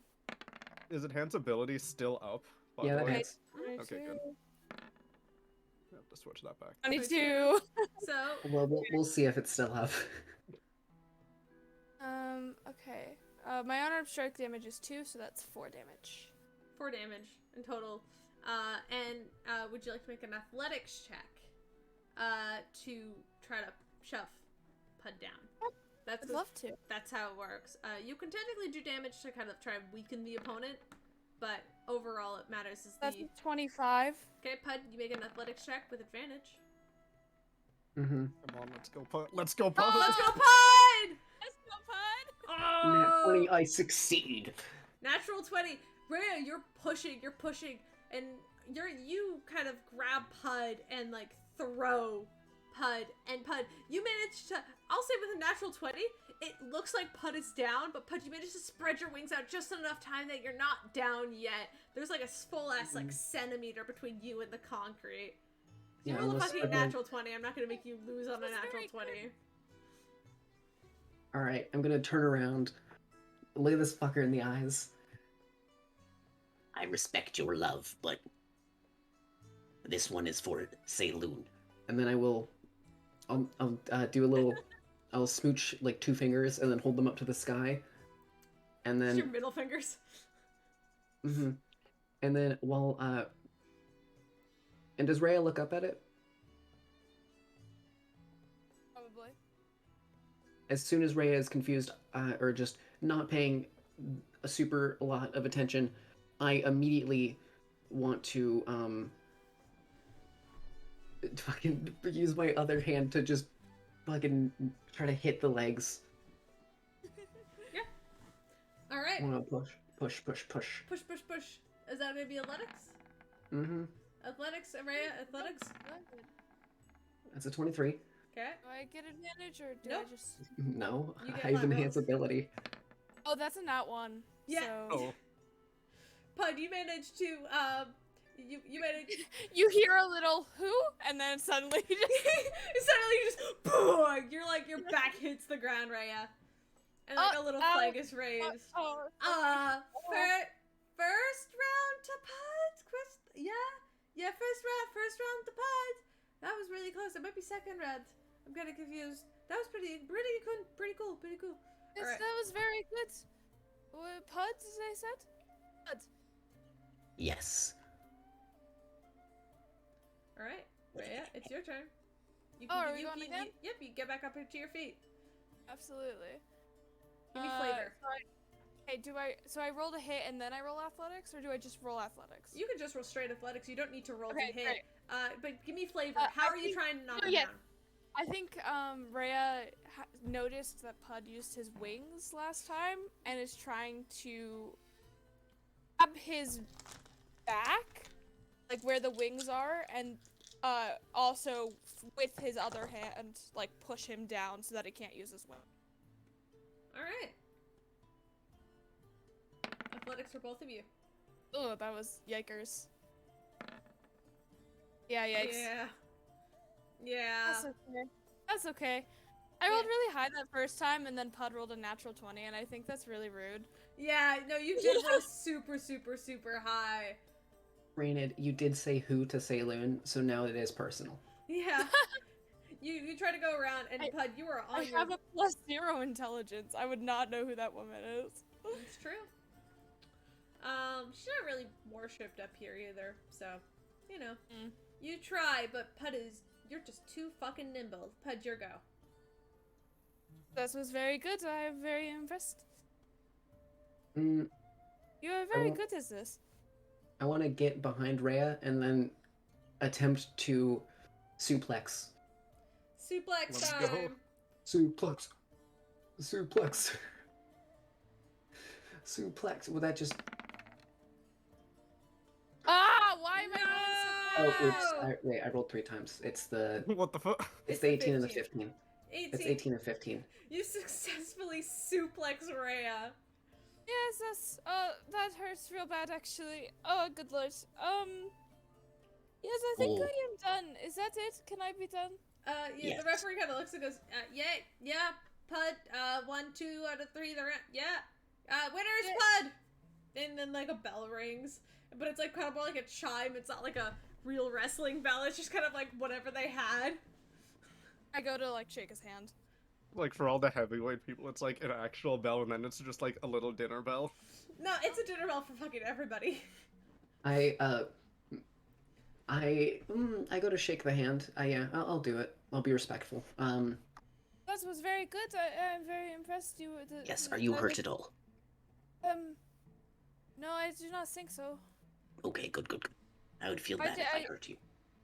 Is Enhance ability still up? By Yeah, the that way? hits. Okay, good. I have to switch that back. 22. So, Well, we'll see if it's still up. Okay. My unarmed strike damage is 2, so that's 4 damage. 4 damage in total. Would you like to make an athletics check to try to shove Pud down? I'd love to. That's how it works. You can technically do damage to kind of try and weaken the opponent, but overall it matters is That's the... 25. Okay, Pud, you make an athletics check with advantage. Mm-hmm. Come on, let's go, Pud. Let's go, Pud. Let's go, Pud! Let's go, Pud! Oh! 20, I succeed. Natural 20. Rhea, you're pushing, and you kind of grab Pud and like throw Pud, and Pud, you managed to, I'll say with a natural 20, it looks like Pud is down, but Pud, you managed to spread your wings out just enough time that you're not down yet. There's like a full ass like centimeter between you and the concrete. Yeah, Roll a almost fucking spread my- natural 20. I'm not gonna make you lose on a natural 20. Alright, I'm gonna turn around, look at this fucker in the eyes. I respect your love, but this one is for Saloon. And then I'll do a little, I'll smooch like 2 fingers and then hold them up to the sky. And Just your then, middle fingers. and then and does Rhea look up at it? Probably. As soon as Rhea is confused, or just not paying a super lot of attention, I immediately want to, fucking use my other hand to just fucking try to hit the legs. All right. I want to push. Push. Is that gonna be athletics? Mm-hmm. Athletics, Rhea, athletics. That's a 23. Okay. Do I get advantage or do Nope. I just... No, You get I have flat enhanced rolls. ability. Oh, that's a nat 1. Yeah. So... Oh, Pud, you managed to you managed You hear a little who, and then suddenly you just... suddenly you just boom, your back hits the ground, Rhea. And like a little flag is raised. First round to Pud. First round to Pud. That was really close. It might be second round. I'm kind of confused. That was pretty cool. Yes, Alright. that was very good. Pud, as I said? Pud. Yes. All right, Rhea, it's your turn. You Oh, are we going again? Yep, you get back up to your feet. Absolutely. Give me flavor. So I rolled a hit and then I roll athletics, or do I just roll athletics? You can just roll straight athletics. You don't need to roll Okay, to hit. great. But give me flavor. I How are you think- trying to knock no, him yeah. down? I think Rhea noticed that Pud used his wings last time and is trying to grab his back, like where the wings are, and also with his other hand, like push him down so that he can't use his wing. All right. Athletics for both of you. Oh, that was yikers. Yeah, yikes. Yeah. That's okay. That's okay. I rolled really high that first time, and then Pud rolled a natural 20, and I think that's really rude. Yeah. No, you did roll super high. Granted, you did say who to Saloon, so now it is personal. Yeah. You try to go around, and Pud, you are on I your... have a +0 intelligence. I would not know who that woman is. It's true. She's not really worshipped up here either, so, you know. You try, but Pud you're just too fucking nimble. Pud, your go. This was very good. I am very impressed. Mm, You are very won't- good at this. I want to get behind Rhea and then attempt to suplex. Suplex Let's time. go. Suplex. Suplex. Will that just... Ah, why am I rolling so Oh, bad? oops. Wait, I rolled 3 times. It's the... What the fuck? It's the 18 and the 15. 18. It's 18 and 15. You successfully suplex Rhea. Yes, that hurts real bad, actually. Oh, good lord. Yes, I think Oh. I am done. Is that it? Can I be done? Yeah, the Yes. referee kind of looks and goes, yeah, Pud, 1, 2 out of 3, winner is Pud! And then, like, a bell rings. But it's, like, kind of more like a chime. It's not like a real wrestling bell. It's just kind of, like, whatever they had. I go to, like, shake his hand. Like for all the heavyweight people, it's like an actual bell, and then it's just like a little dinner bell. No, it's a dinner bell for fucking everybody. I go to shake the hand. Yeah, I'll do it. I'll be respectful. That was very good. I'm very impressed. You were the. Yes, are you hurt at all? No, I do not think so. Okay, good. I would feel bad if I hurt you.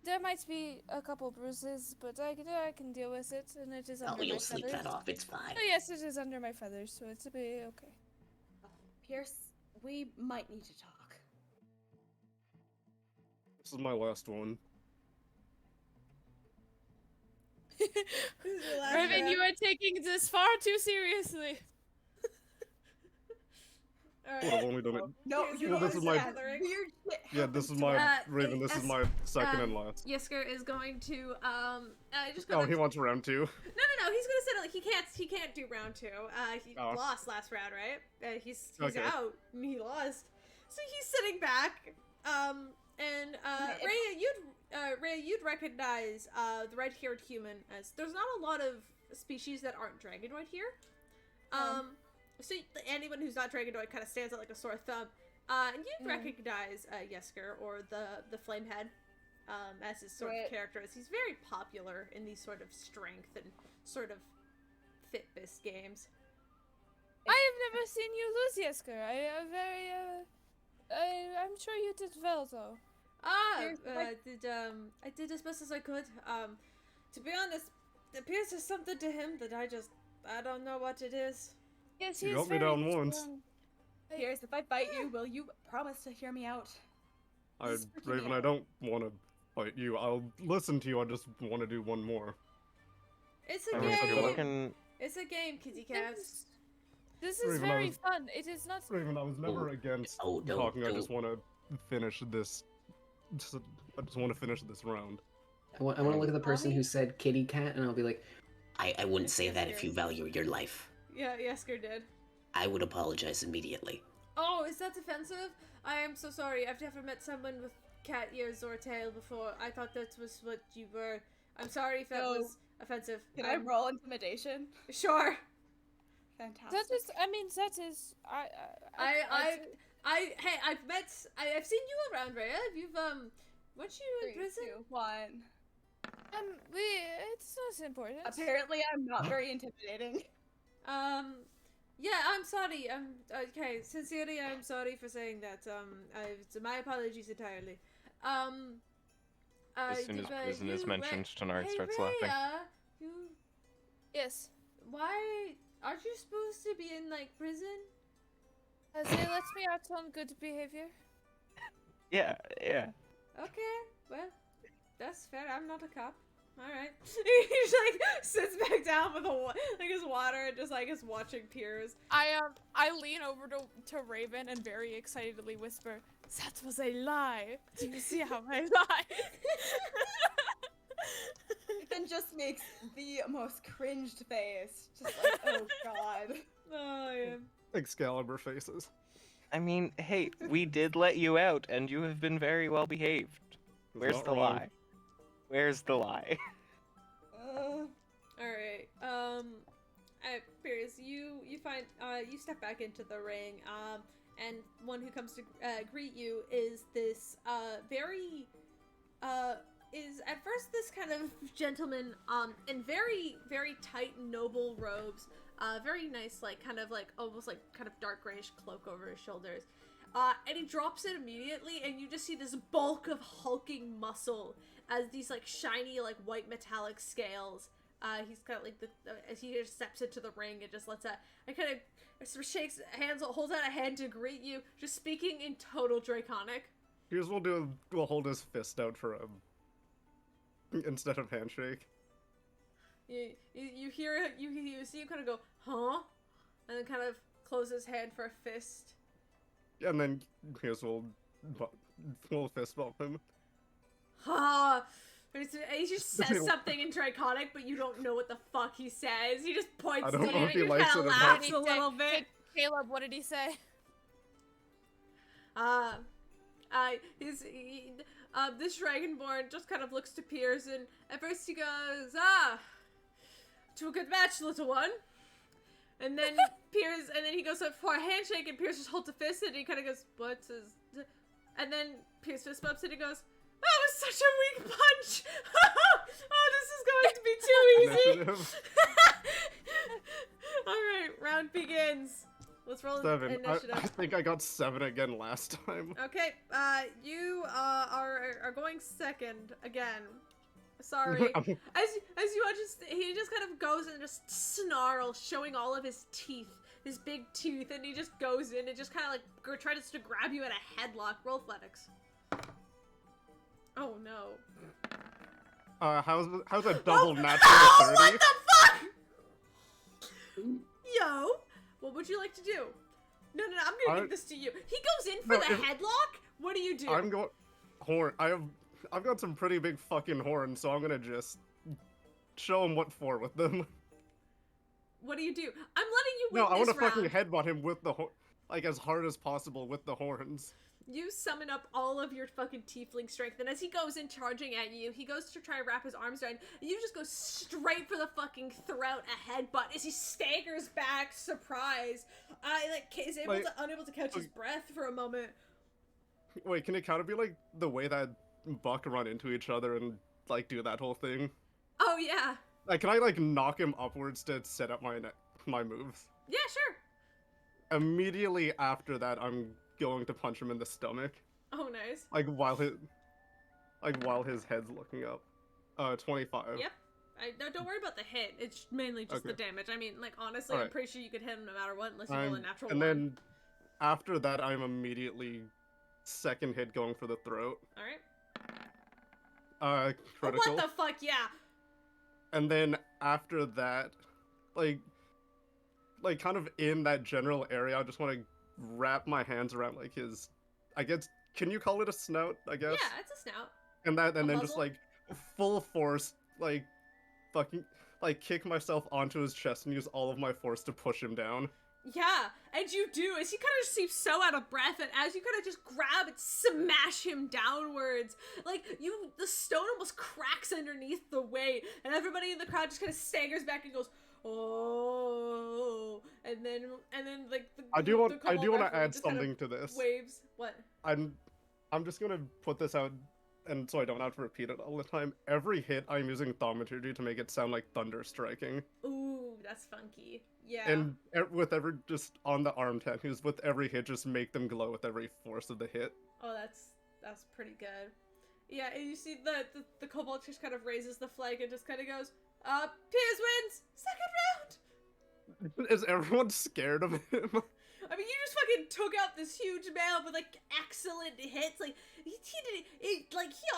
There might be a couple bruises, but I can deal with it, and it is under my you'll feathers. sleep that off. It's fine. Oh yes, it is under my feathers, so it's a bit okay. Pierce, we might need to talk. This is my last one. Raven, you are taking this far too seriously. Well, I've only done it. No, you Well, know, this is my. weird shit. Yeah, this is happens to my us. Raven. This is my second and last. Yesker is going to, just Oh, he wants round 2. No, he's gonna sit, like, he can't do round 2. He lost last round, right? He's Okay. out, and he lost. So he's sitting back, and, Rhea, you'd recognize, the red-haired human as, there's not a lot of species that aren't dragonoid here. So anyone who's not dragonoid kind of stands out like a sore thumb. And you'd recognize, Yesker, or the Flamehead, as his sort of character is. He's very popular in these sort of strength and sort of fitness games. I have never seen you lose, Yesker. I'm sure you did well, though. I did as best as I could. To be honest, it appears there's something to him that I don't know what it is. Yes, You he's got me very down once. strong. Pierce, if I fight you, will you promise to hear me out? Raven, I don't want to fight you. I'll listen to you. I just want to do one more. It's a I mean, game. It's a game, kitty cats. This is Raven, very fun. It is not. Raven, I was never against talking. I just want to finish this. I just want to finish this round. I want to look at the person who said kitty cat, and I'll be like, I wouldn't say that if you value your life. Yeah, Yesker did. I would apologize immediately. Oh, is that offensive? I am so sorry. I've never met someone with cat ears or tail before. I thought that was what you were. I'm sorry if that was offensive. Can I roll intimidation? Sure. Fantastic. That is. I mean, that is. I've seen you around, Rhea. You've weren't you in 3, prison? 2, 1. It's not important. Apparently, I'm not very intimidating. Yeah, I'm sorry. Okay. Sincerely, I'm sorry for saying that. My apologies entirely. As soon as prison is mentioned, Tenard starts laughing. Yes. Why aren't you supposed to be in like prison? They let me out on good behavior. Yeah. Okay, well, that's fair. I'm not a cop. All right. He just like sits back down with his water and just like is watching peers. I lean over to Raven and very excitedly whisper, "That was a lie. Do you see how I lied?" Ethan just makes the most cringed face. Just like, oh god. Oh yeah. Excalibur faces. I mean, hey, we did let you out, and you have been very well behaved. Where's not the wrong. lie? Where's the lie? Alright, Pierce, you find, you step back into the ring, and one who comes to, greet you is this, is at first this kind of gentleman, in very, very tight, noble robes, very nice, like, kind of, like, almost, like, kind of dark grayish cloak over his shoulders, and he drops it immediately, and you just see this bulk of hulking muscle as these, like, shiny, like, white metallic scales. He's got, like, as he just steps into the ring and just lets out, and kind of sort of shakes hands, holds out a hand to greet you, just speaking in total Draconic. Here's we'll hold his fist out for instead of handshake. You hear, you see him kind of go, huh? And then kind of close his hand for a fist. And then here's we'll fist bump him. ha. He just says something in Draconic, but you don't know what the fuck he says. He just points I to don't know you if and he he likes kind it of or laughs not. a little bit. Caleb, what did he say? This Dragonborn just kind of looks to Piers, and at first he goes, to a good match, little one. And then Piers, and then he goes up for a handshake, and Piers just holds a fist, and he kind of goes, what's his... And then Piers fist bumps, and he goes, that was such a weak punch! Oh, this is going to be too easy! Initiative. Alright, round begins. Let's roll 7. initiative. I think I got 7 again last time. Okay, you are going second again. Sorry. As you watch, he just kind of goes and just snarls, showing all of his teeth, his big teeth, and he just goes in and just kind of like tries to grab you in a headlock. Roll athletics. Oh no. How's a double natural 30? What the fuck? Yo, what would you like to do? No, I'm gonna give this to you. He goes in for the headlock? What do you do? I'm going... Horn. I've got some pretty big fucking horns, so I'm gonna just show him what for with them. What do you do? I'm letting you win No, I want to this round. fucking headbutt him with the like as hard as possible with the horns. You summon up all of your fucking tiefling strength, and as he goes in charging at you, he goes to try and wrap his arms around, and you just go straight for the fucking throat, a headbutt, as he staggers back, surprised. Is unable to catch his breath for a moment. Wait, can it kind of be like the way that Buck run into each other and like do that whole thing? Oh yeah. Like, can I like knock him upwards to set up my moves? Yeah, sure. Immediately after that, I'm going to punch him in the stomach. Oh, nice. Like while his head's looking up. 25. Yep. No, don't worry about the hit. It's mainly just the damage. I mean, like, honestly, I'm pretty sure you could hit him no matter what, unless you roll a natural and one. then after that, I'm immediately second hit going for the throat. Alright. Critical. What the fuck, yeah. And then after that, like kind of in that general area, I just want to wrap my hands around like his, I guess, can you call it a snout, I guess? Yeah, it's a snout. And then muzzle? just like full force, like fucking, like kick myself onto his chest and use all of my force to push him down. Yeah, and you do, as he kind of seems so out of breath, and as you kind of just grab and smash him downwards, like, the stone almost cracks underneath the weight, and everybody in the crowd just kind of staggers back and goes, oh, and then like, I do want to add something to this. Waves, what? I'm just gonna put this out, and so I don't have to repeat it all the time. Every hit, I'm using thaumaturgy to make it sound like thunder striking. Ooh, that's funky. Yeah. And with every, just on the arm tattoos, with every hit, just make them glow with every force of the hit. Oh, that's pretty good. Yeah, and you see the kobold just kind of raises the flag and just kind of goes, Piers wins! Second round! Is everyone scared of him? I mean, you just fucking took out this huge male with, like, excellent hits. Like, he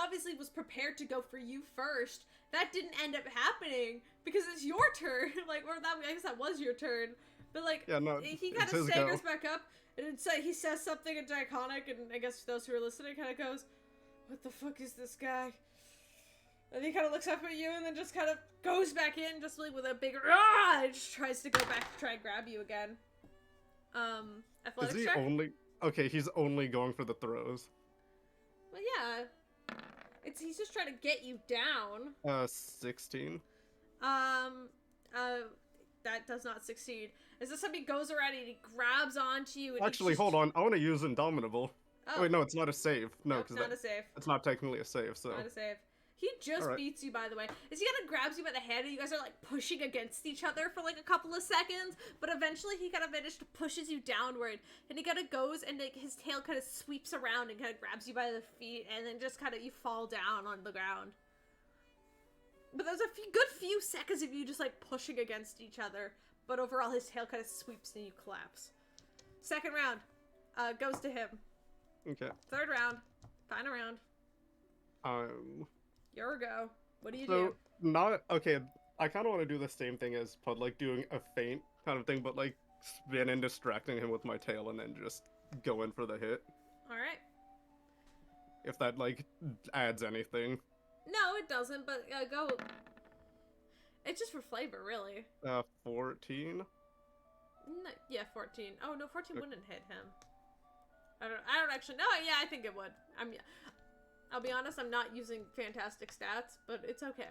obviously was prepared to go for you first. That didn't end up happening because it's your turn. Like, I guess that was your turn. But, like, yeah, no, he kind of staggers back up, and he says something in Draconic, and I guess those who are listening kind of goes, what the fuck is this guy? And he kind of looks up at you, and then just kind of goes back in, just like with a big and just tries to go back to try and grab you again. Athletics Is he check? Okay, he's only going for the throws. Well, yeah. He's just trying to get you down. 16. That does not succeed. As this time he goes around and he grabs onto you and Actually, hold on. I want to use Indomitable. Oh. Wait, no, it's not a save. No, Nope, not a save. It's not technically a save, so. Not a save. He just beats you, by the way. As he kind of grabs you by the hand, and you guys are, like, pushing against each other for, like, a couple of seconds, but eventually he kind of pushes you downward, and he kind of goes, and, like, his tail kind of sweeps around and kind of grabs you by the feet, and then just kind of, you fall down on the ground. But there's a good few seconds of you just, like, pushing against each other, but overall his tail kind of sweeps and you collapse. Second round, goes to him. Okay. Third round, final round. Your go. What do you do? Okay, I kind of want to do the same thing as Pud, like doing a feint kind of thing, but like spin and distracting him with my tail and then just go in for the hit. Alright. If that like adds anything. No, it doesn't. But go. It's just for flavor, really. 14. No, yeah, 14. Oh no, 14 wouldn't hit him. I don't actually. No, yeah, I think it would. I'll be honest. I'm not using fantastic stats, but it's okay.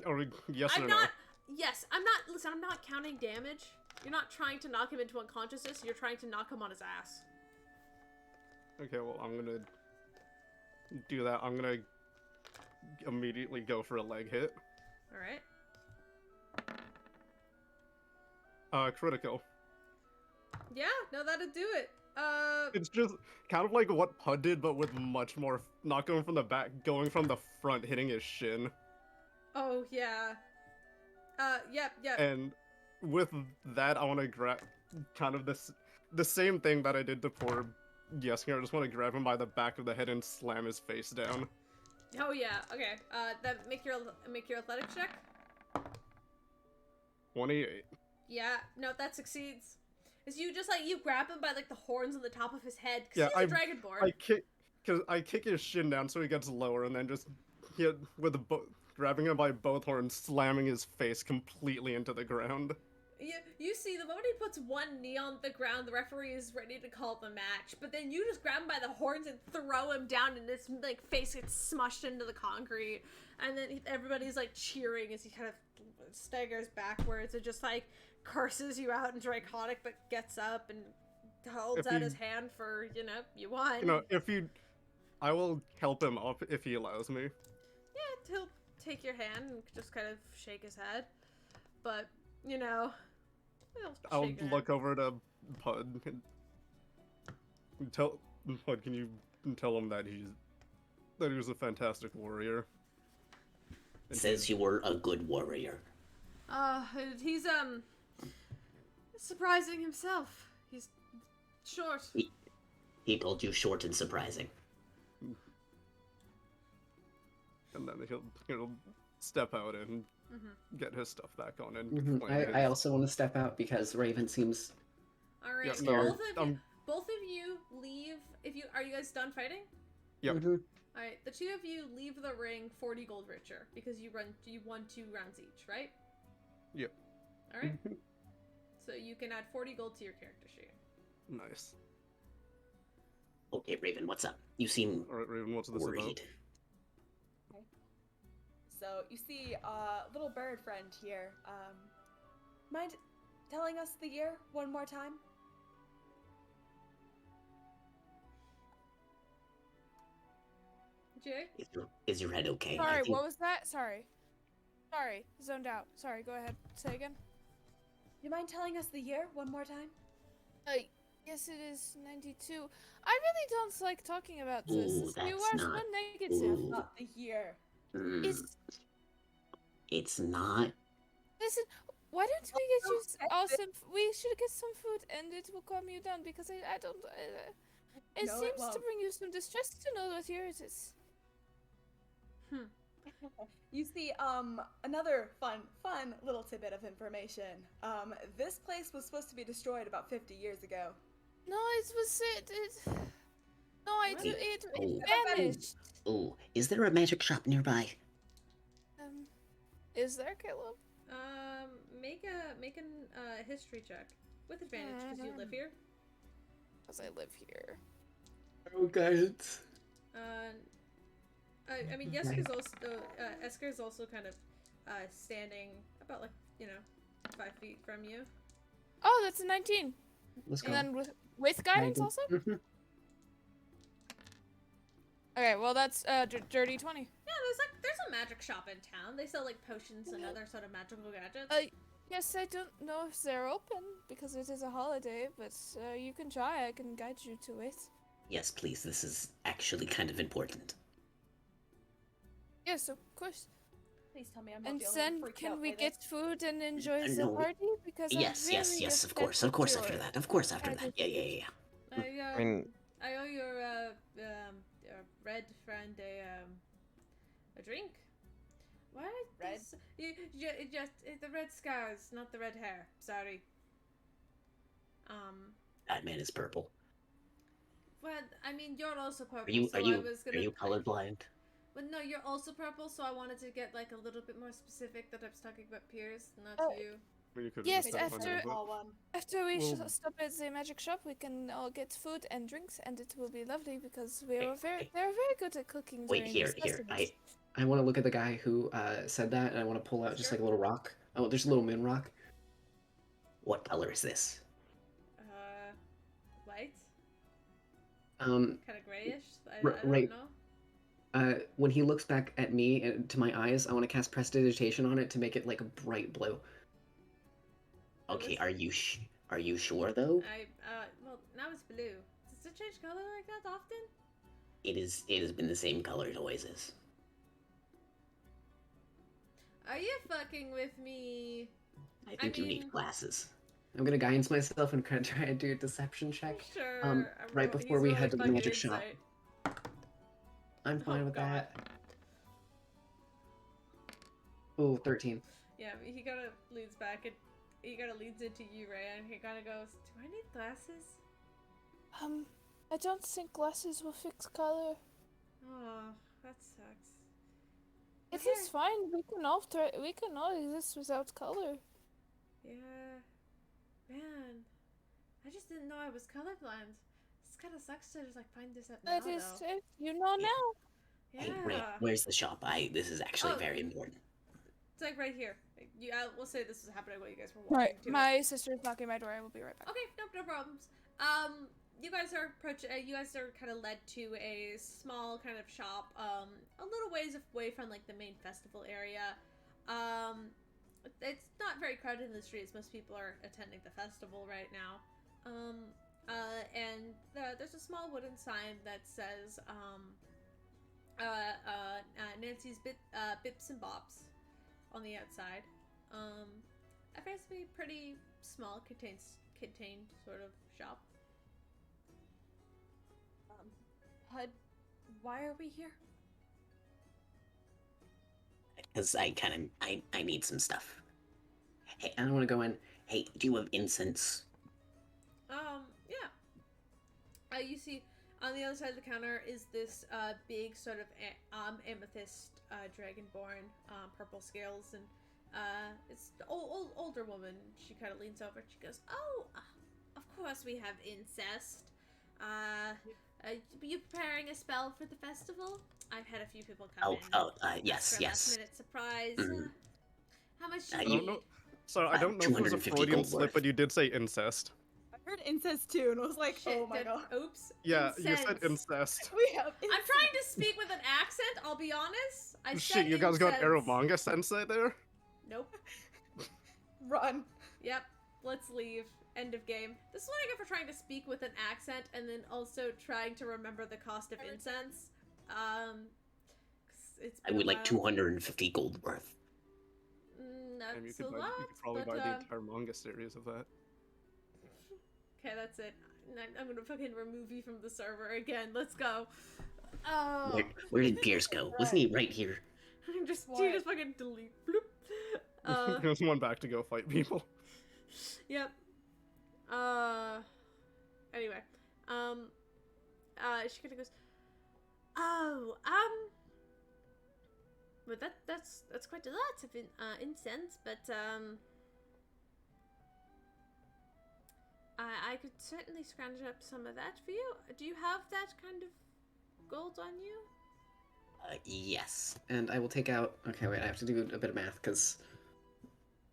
Or yes I'm or not. no? Yes, I'm not. Listen, I'm not counting damage. You're not trying to knock him into unconsciousness. You're trying to knock him on his ass. Okay, well I'm gonna do that. I'm gonna immediately go for a leg hit. All right. Critical. Yeah, no, that'd do it. It's just kind of like what Pud did, but with much more, not going from the back, going from the front, hitting his shin. Oh yeah. Yep. And with that, I want to grab kind of the same thing that I did to poor Yesker. I just want to grab him by the back of the head and slam his face down. Oh yeah. Okay. That make your athletics check. 28. Yeah. No, that succeeds. Is you just like you grab him by like the horns on the top of his head? Cause Yeah, he's a dragonborn. I kick his shin down so he gets lower, and then just hit with grabbing him by both horns, slamming his face completely into the ground. You see, the moment he puts one knee on the ground, the referee is ready to call the match. But then you just grab him by the horns and throw him down, and his like face gets smushed into the concrete. And then everybody's like cheering as he kind of staggers backwards and just like curses you out in Draconic, but gets up and holds out his hand for you won. I will help him up if he allows me. Yeah, he'll take your hand and just kind of shake his head. But I'll look over to Pud and tell Pud, can you tell him that he was a fantastic warrior? And Says you were a good warrior. He's surprising himself. He's short. He told you short and surprising. And then he'll step out and get his stuff back on and I also want to step out because Raven seems all right. Yeah, both of you leave. Are you guys done fighting? Yep. All right. The two of you leave the ring 40 gold richer because you won 2 rounds each, right? Yep. All right. So you can add 40 gold to your character sheet. Nice. Okay, Raven, what's up? You seem All right, Raven, what's this worried. about? So you see little bird friend here. Mind telling us the year one more time? Jay? Is your head okay? Sorry, what was that? Sorry, zoned out. Sorry, go ahead. Say again. You mind telling us the year one more time? Yes, it is 92. I really don't like talking about this. Ooh, You are so negative. Ooh. Not the year. It's not. Listen, why don't we get you awesome? We should get some food, and it will calm you down because I don't. It No, it seems to won't. bring you some distress to know what year it is. You see, another fun little tidbit of information. This place was supposed to be destroyed about 50 years ago. No, it was it Oh. vanished. Oh, is there a magic shop nearby? Is there, Caleb? Make a history check with advantage because you live here. Because I live here. oh guidance. I mean, Esker is also kind of standing about 5 feet from you. Oh, that's a 19. Let's go. And then with guidance also? Mhm. Okay, well that's dirty 20. Yeah, there's a magic shop in town. They sell like potions and other sort of magical gadgets. Yes, I don't know if they're open because it is a holiday, but you can try. I can guide you to it. Yes, please. This is actually kind of important. Yes, of course. Please tell me I'm not And the only then freaked can out we by get this. food and enjoy the No. party? Because Yes, I'm very yes, of course after that. Of course after that. Yeah. I I mean, I owe your red friend a drink. Why Red? just the red scars, not the red hair. Sorry. That man is purple. Well, I mean, you're also purple, Are you so are I you was are gonna. you colorblind? But no, you're also purple, so I wanted to get like a little bit more specific that I was talking about Piers, not you. You could Yes, just have fun after- with it. All one. After we Well- stop at the magic shop, we can all get food and drinks, and it will be lovely because we Hey, are very hey. they're very good at cooking Wait, during here, these here. festivals. I want to look at the guy who said that, and I want to pull out just like a little rock. Oh, there's a little moon rock. What color is this? White, Um, kind of grayish. I R- don't right. know. When he looks back at me and to my eyes, I want to cast prestidigitation on it to make it like a bright blue. Okay, are you sure though? Well, now it's blue. Does it change color like that often? It has been the same color it always is. Are you fucking with me? I think you mean- need glasses. I'm gonna guidance myself and kind of try and do a deception check. Sure. Right before we head to the magic shop. Insight. I'm fine Oh, with God. that. Oh, 13. Yeah, he kind of leans back and he kind of leans into you, Ray, and he kind of goes, "Do I need glasses?" I don't think glasses will fix color. Oh, that sucks. It Okay. is fine. We can all exist without color. Yeah. Man, I just didn't know I was colorblind. This kind of sucks to just like find this out now, That is though. it. You know Yeah. now. Yeah. Hey, Ray, where's the shop? This is actually Oh. very important. It's like right here. We'll say this was happening while you guys were walking Right. to it. My sister's knocking my door. I will be right back. Okay, no problems. You guys are you guys are kind of led to a small kind of shop, a little ways away from like the main festival area. It's not very crowded in the streets. Most people are attending the festival right now. And there's a small wooden sign that says, Nancy's Bips and Bops on the outside. A basically pretty small, contained sort of shop. Hud, why are we here? Because I need some stuff. Hey, I don't want to go in. hey, do you have incense? Yeah. You see, on the other side of the counter is this big sort of amethyst dragonborn, purple scales, and it's the older woman. She kind of leans over and she goes, "Oh, of course we have incest. You preparing a spell for the festival? I've had a few people come in. Yes, For a yes. last minute surprise. Mhm. How much do I you don't need? know. So I don't know if it was a 250 Freudian gold slip, worth. but you did say incest. I heard incest too, and I was like, Shit, oh my did- god. Oops. Yeah, you said Incense. incest. We have I'm trying to speak with an accent, I'll be honest. I Shit, said you guys got incense. Aramanga sensei there? Nope. run. Yep. Let's leave. End of game. This is what I get for trying to speak with an accent and then also trying to remember the cost of incense. 'Cause it's I been a would like while. 250 gold worth. And you That's could, a buy, lot, you could probably but, buy the entire manga series of that. okay, that's it. I'm gonna fucking remove you from the server again. Let's go. Oh. Where did Pierce go? Wasn't he right here? You just What? fucking delete. Bloop. There's one back to go fight people. Yep. Anyway. She kind of goes, "Oh, but that's quite a lot of incense, but I could certainly scrounge up some of that for you. Do you have that kind of gold on you?" Yes. And I will take out. Okay, wait. I have to do a bit of math because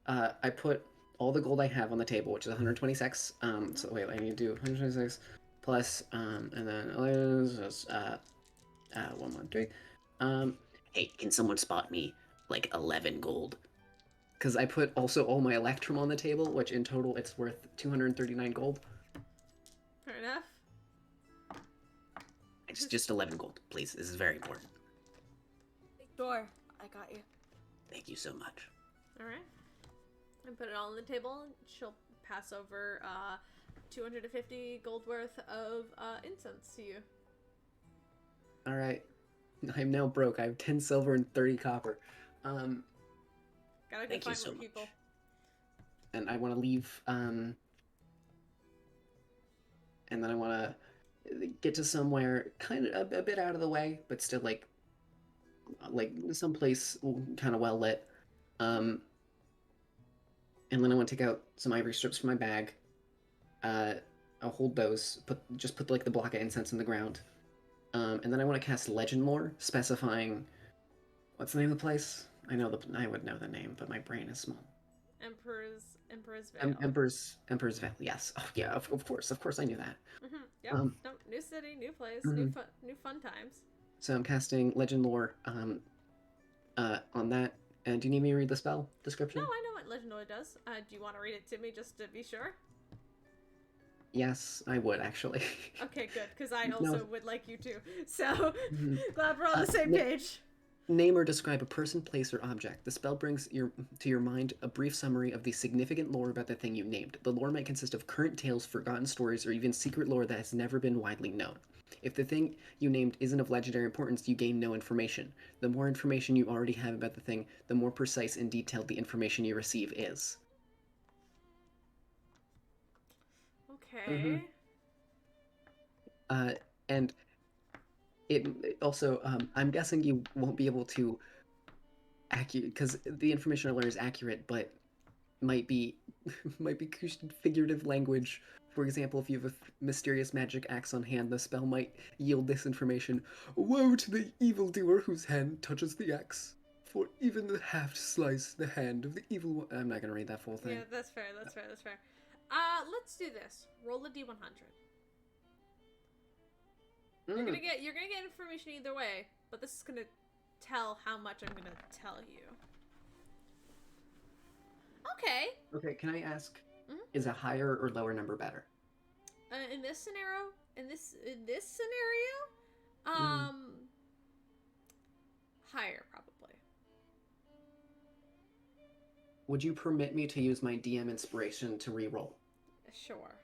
I put all the gold I have on the table, which is 126. So wait, I need to do 126 plus and then 113. Hey, can someone spot me like 11 gold? Because I put also all my electrum on the table, which in total it's worth 239 gold. Fair enough. Just 11 gold, please. This is very important. Sure, I got you. Thank you so much. All right. And put it all on the table. And she'll pass over 250 gold worth of incense to you. All right. I'm now broke. I have 10 silver and 30 copper. Gotta go Thank you find so more much. people. And I want to leave. And then I want to get to somewhere kind of a bit out of the way, but still like someplace kind of well lit. And then I want to take out some ivory strips from my bag. I'll hold those. Put like the block of incense in the ground. And then I want to cast Legend Lore, specifying what's the name of the place. I would know the name, but my brain is small. Emperor's Vale. Emperor's Vale. Yes. Oh yeah. Of course. I knew that. Yep. New city, new place, new fun times. So I'm casting Legend Lore on that. And do you need me to read the spell description? No, I know what Legend Lore does. Do you want to read it to me just to be sure? Yes, I would actually. Okay, good, because I also would like you to. So glad we're on the same page. Name or describe a person, place, or object. The spell brings to your mind a brief summary of the significant lore about the thing you named. The lore might consist of current tales, forgotten stories, or even secret lore that has never been widely known. If the thing you named isn't of legendary importance, you gain no information. The more information you already have about the thing, the more precise and detailed the information you receive is. Okay. And it also, I'm guessing you won't be able to because the information I learned is accurate, but might be figurative language. For example, if you have a mysterious magic axe on hand, the spell might yield this information. Woe to the evildoer whose hand touches the axe, for even the half slice the hand of the evil one. I'm not gonna read that full thing. Yeah, that's fair. Let's do this. Roll a d100. You're gonna get information either way, but this is gonna tell how much I'm gonna tell you. Okay. Okay, can I ask, is a higher or lower number better? In this scenario, higher probably. Would you permit me to use my DM inspiration to re-roll? Sure.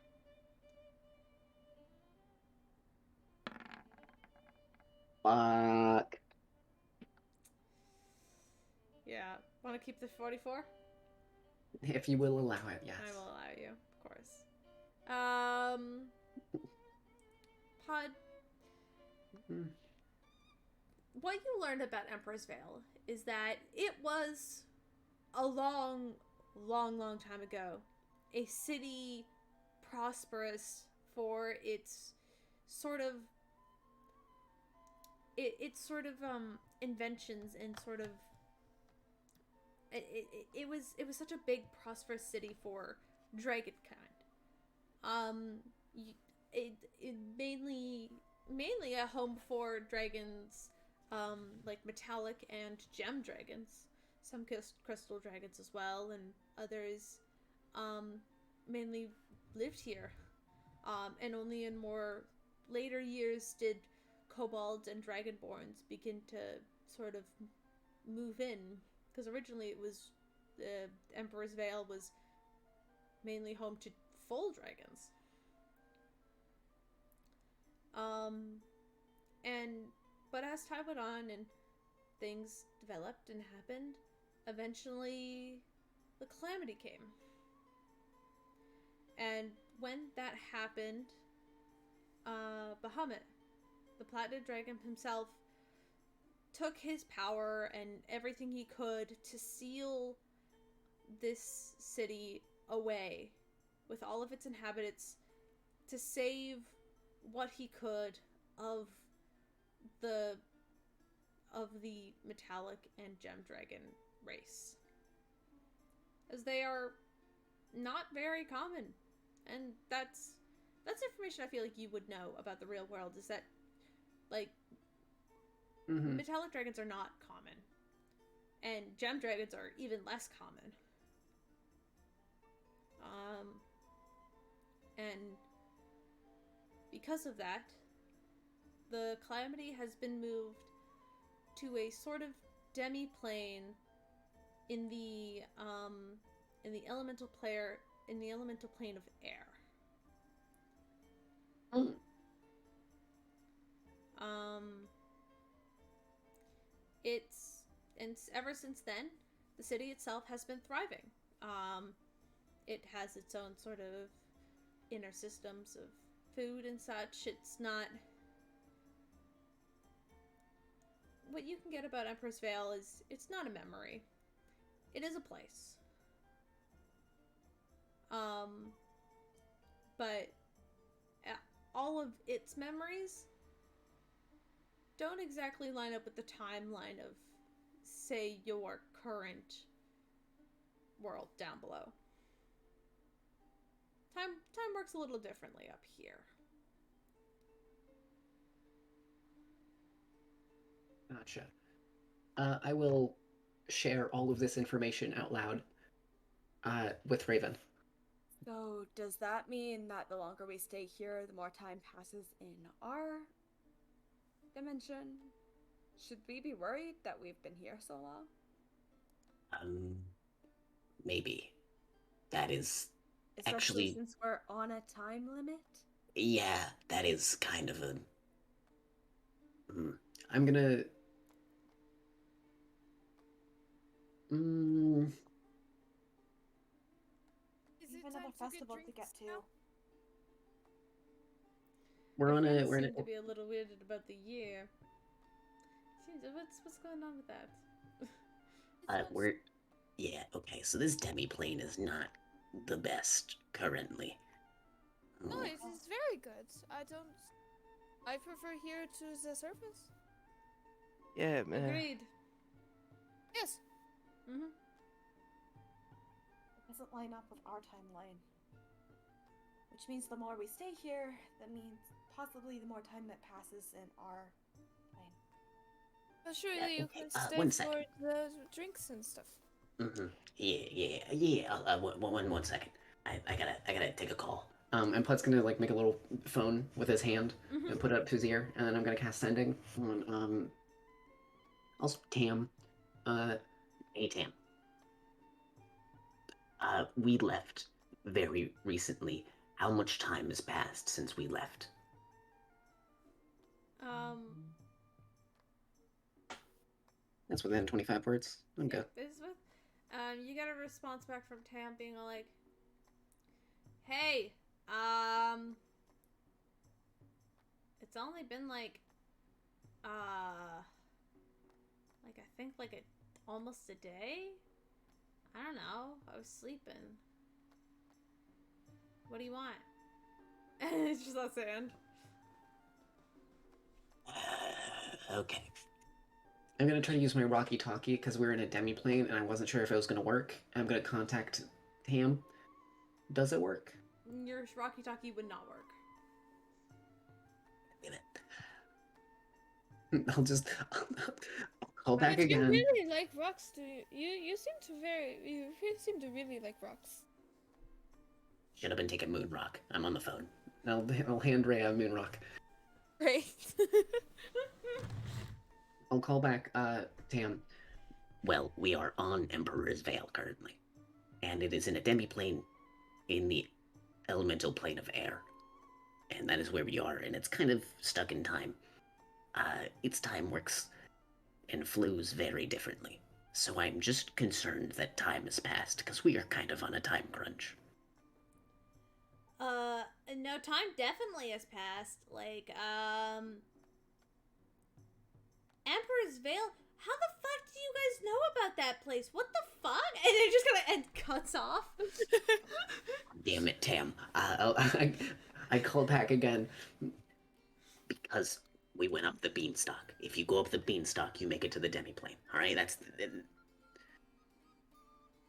Fuck. Yeah. Want to keep the 44? If you will allow it, yes. I will allow you, of course. Pod. What you learned about Emperor's Vale is that it was a long time ago a city prosperous for its sort of inventions and sort of it was such a big prosperous city for dragonkind. It mainly a home for dragons, like metallic and gem dragons, some crystal dragons as well, and others mainly lived here. And only in more later years did kobolds and dragonborns begin to sort of move in, because originally it was Emperor's Vale was mainly home to full dragons. But as time went on and things developed and happened, eventually the calamity came. And when that happened, Bahamut, the Platinum Dragon himself, took his power and everything he could to seal this city away with all of its inhabitants, to save what he could of the metallic and gem dragon race, as they are not very common. And that's information I feel like you would know about the real world, is that like metallic dragons are not common, and gem dragons are even less common. And because of that, the calamity has been moved to a sort of demi-plane in the elemental plane of air. It's ever since then, the city itself has been thriving. It has its own sort of inner systems of food and such. It's not... What you can get about Emperor's Vale is, it's not a memory. It is a place. But all of its memories don't exactly line up with the timeline of, say, your current world down below. Time works a little differently up here. Gotcha. I will share all of this information out loud with Raven. So, does that mean that the longer we stay here, the more time passes in our dimension? Should we be worried that we've been here so long? Maybe. That is Especially actually, since we're on a time limit? yeah, that is kind of a. I'm gonna. Is We it have time another to festival to drinks get to. now? We're Your on a. friends We're in seem a. to be a little weirded about the year. What's going on with that? We're. Yeah, okay, so this demi-plane is not the best currently. No, it is very good. I prefer here to the surface. Yeah, man. Agreed. Yes. Mm-hmm. It doesn't line up with our timeline. Which means the more we stay here, that means possibly the more time that passes in our plane. But surely you okay, can stay one for second. the drinks and stuff. Yeah. One second. I gotta take a call. And Putt's gonna like make a little phone with his hand Mm-hmm. and put it up to his ear, and then I'm gonna cast sending on also Tam. Hey, Tam. We left very recently. How much time has passed since we left? That's within 25 words. I'm good. This is with, you get a response back from Tam being all like, "Hey, it's only been like I think like almost a day. I don't know. I was sleeping. What do you want?" It's just that sand. Okay. I'm gonna try to use my Rocky Talkie because we're in a demi-plane and I wasn't sure if it was gonna work. I'm gonna contact Tam. Does it work? Your Rocky Talkie would not work. I'll just call back But you again. really like rocks, do you? You seem to really like rocks. Should have been taking Moon Rock. I'm on the phone. I'll hand Ray a Moonrock. Great. I'll call back Tam. Well, we are on Emperor's Vale currently, and it is in a demi-plane in the elemental plane of air, and that is where we are, and it's kind of stuck in time. Its time works and flows very differently, so I'm just concerned that time has passed, because we are kind of on a time crunch. No, time definitely has passed. Like, Emperor's Vale? How the fuck do you guys know about that place? What the fuck? And it just kind of cuts off. Damn it, Tam. I called back again. Because we went up the beanstalk. If you go up the beanstalk, you make it to the demi-plane. Alright,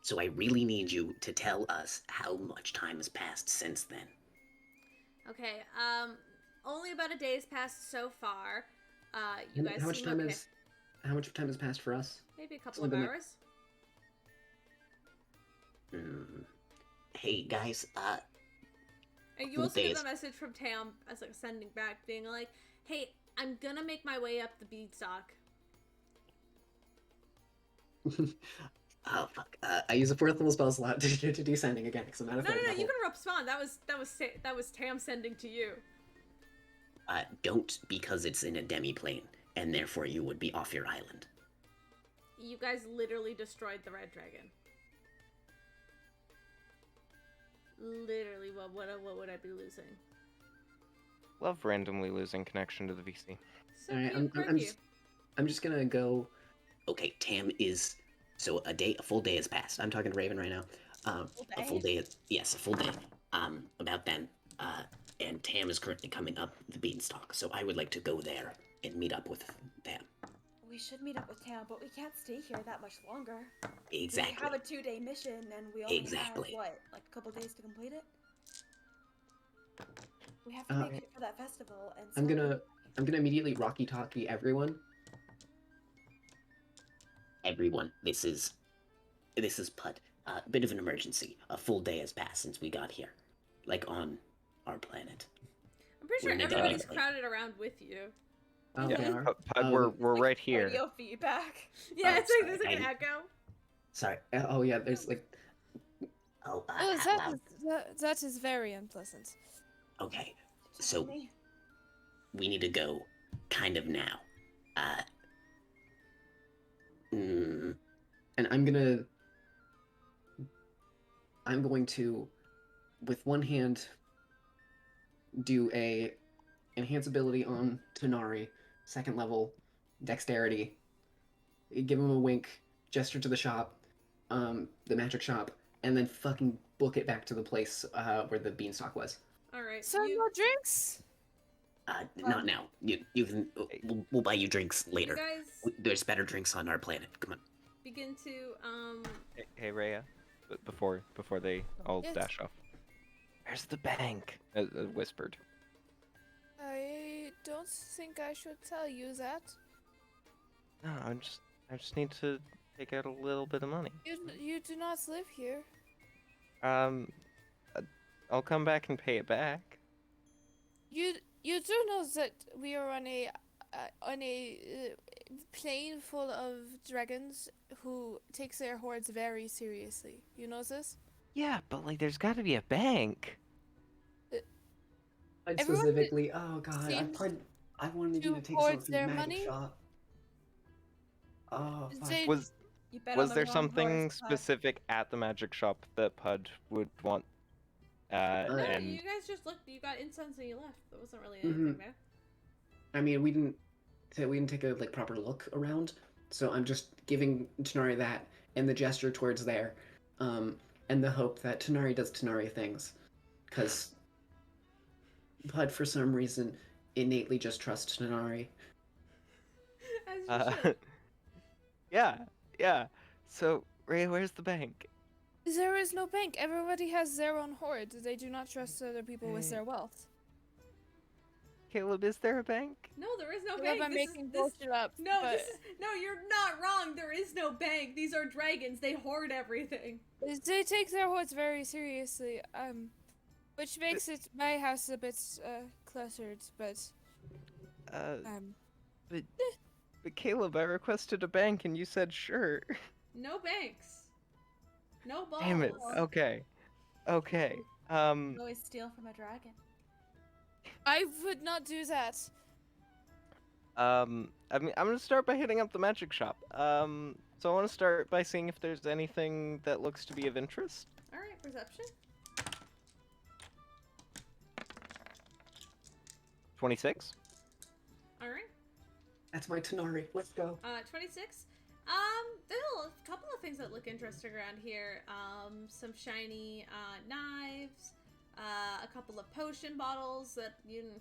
So I really need you to tell us how much time has passed since then. Okay, only about a day has passed so far. You guys How much seem time okay. How much time has passed for us? Maybe a couple only of been hours. Hey, guys, And you also get days. the message from Tam as like sending back, being like, "Hey, I'm gonna make my way up the beanstalk." Oh fuck! I use a fourth level spell slot to do sending again because I'm out of No, third you level. can respond. That was Tam sending to you. Don't, because it's in a demi-plane, and therefore you would be off your island. You guys literally destroyed the red dragon. Literally, what would I be losing? Love randomly losing connection to the VC. So All right, cute, quirky. I'm just gonna go. Okay, Tam is so a full day has passed. I'm talking to Raven right now. A full day. Yes, a full day. About then. And Tam is currently coming up the beanstalk, so I would like to go there and meet up with Tam. We should meet up with Tam, but we can't stay here that much longer. Exactly. We have a 2-day mission, and we only Exactly. have, what, like a couple days to complete it? We have to make it for that festival, and I'm so gonna immediately Rocky Talkie everyone. Everyone, this is Put. A bit of an emergency. A full day has passed since we got here, like on our planet. I'm pretty sure We're gonna go everybody's anyway. crowded around with you. Oh, Yeah. they are. Pud, we're like right here. radio feedback. Yeah, Oh, it's like sorry, there's like an I- echo. Sorry. Oh yeah, there's like. Oh, Oh, how loud? that is very unpleasant. Okay, so we need to go kind of now. And I'm going to, with one hand, do a enhance ability on Tonari, 2nd level, dexterity. Give him a wink, gesture to the shop, the magic shop, and then fucking book it back to the place where the beanstalk was. All right. So no drinks? Not now. You can. We'll buy you drinks You later. guys There's better drinks on our planet. Come on. begin to Hey, Rhea. Before they all Yes. dash off. Where's the bank? Whispered. I don't think I should tell you that. No, I just need to take out a little bit of money. You do not live here. I'll come back and pay it back. You do know that we are on a plane full of dragons who takes their hordes very seriously. You know this? Yeah, but like, there's got to be a bank. I'd Everyone specifically, oh god, seems I wanted you to to take hoard some from their the magic money. shop. Oh, fuck. They- Was You bet on was the there wrong something horse, Pud. specific at the magic shop that Pud would want? no, And you guys just looked. You got incense and you left. There wasn't really Mhm. anything there. I mean, we didn't take a like proper look around, so I'm just giving Tanari that and the gesture towards there, and the hope that Tanari does Tanari things, because Pud for some reason innately just trusts Tanari. As you should. yeah. So, Ray, where's the bank? There is no bank. Everybody has their own horde. They do not trust other people with their wealth. Caleb, is there a bank? No, there is no Caleb, bank. I'm This making is, bullshit up. No, but no, you're not wrong. There is no bank. These are dragons. They hoard everything. they take their hordes very seriously. Which makes my house a bit cluttered, but But Caleb, I requested a bank and you said sure. No banks. No balls. Damn it. Okay. You always steal from a dragon. I would not do that. I mean, I'm gonna start by hitting up the magic shop. So I want to start by seeing if there's anything that looks to be of interest. All right, perception. 26. All right. That's my Tanari. Let's go. 26. There's a couple of things that look interesting around here. Some shiny knives. A couple of potion bottles that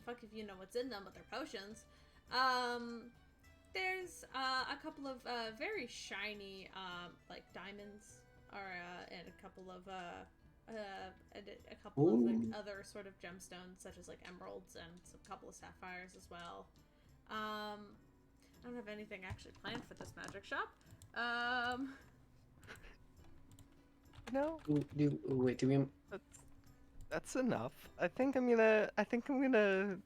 fuck if you know what's in them, but they're potions. There's a couple of very shiny like diamonds, and a couple of like, other sort of gemstones, such as like emeralds and a couple of sapphires as well. I don't have anything actually planned for this magic shop. No, Wait, do we? that's enough. I think I'm gonna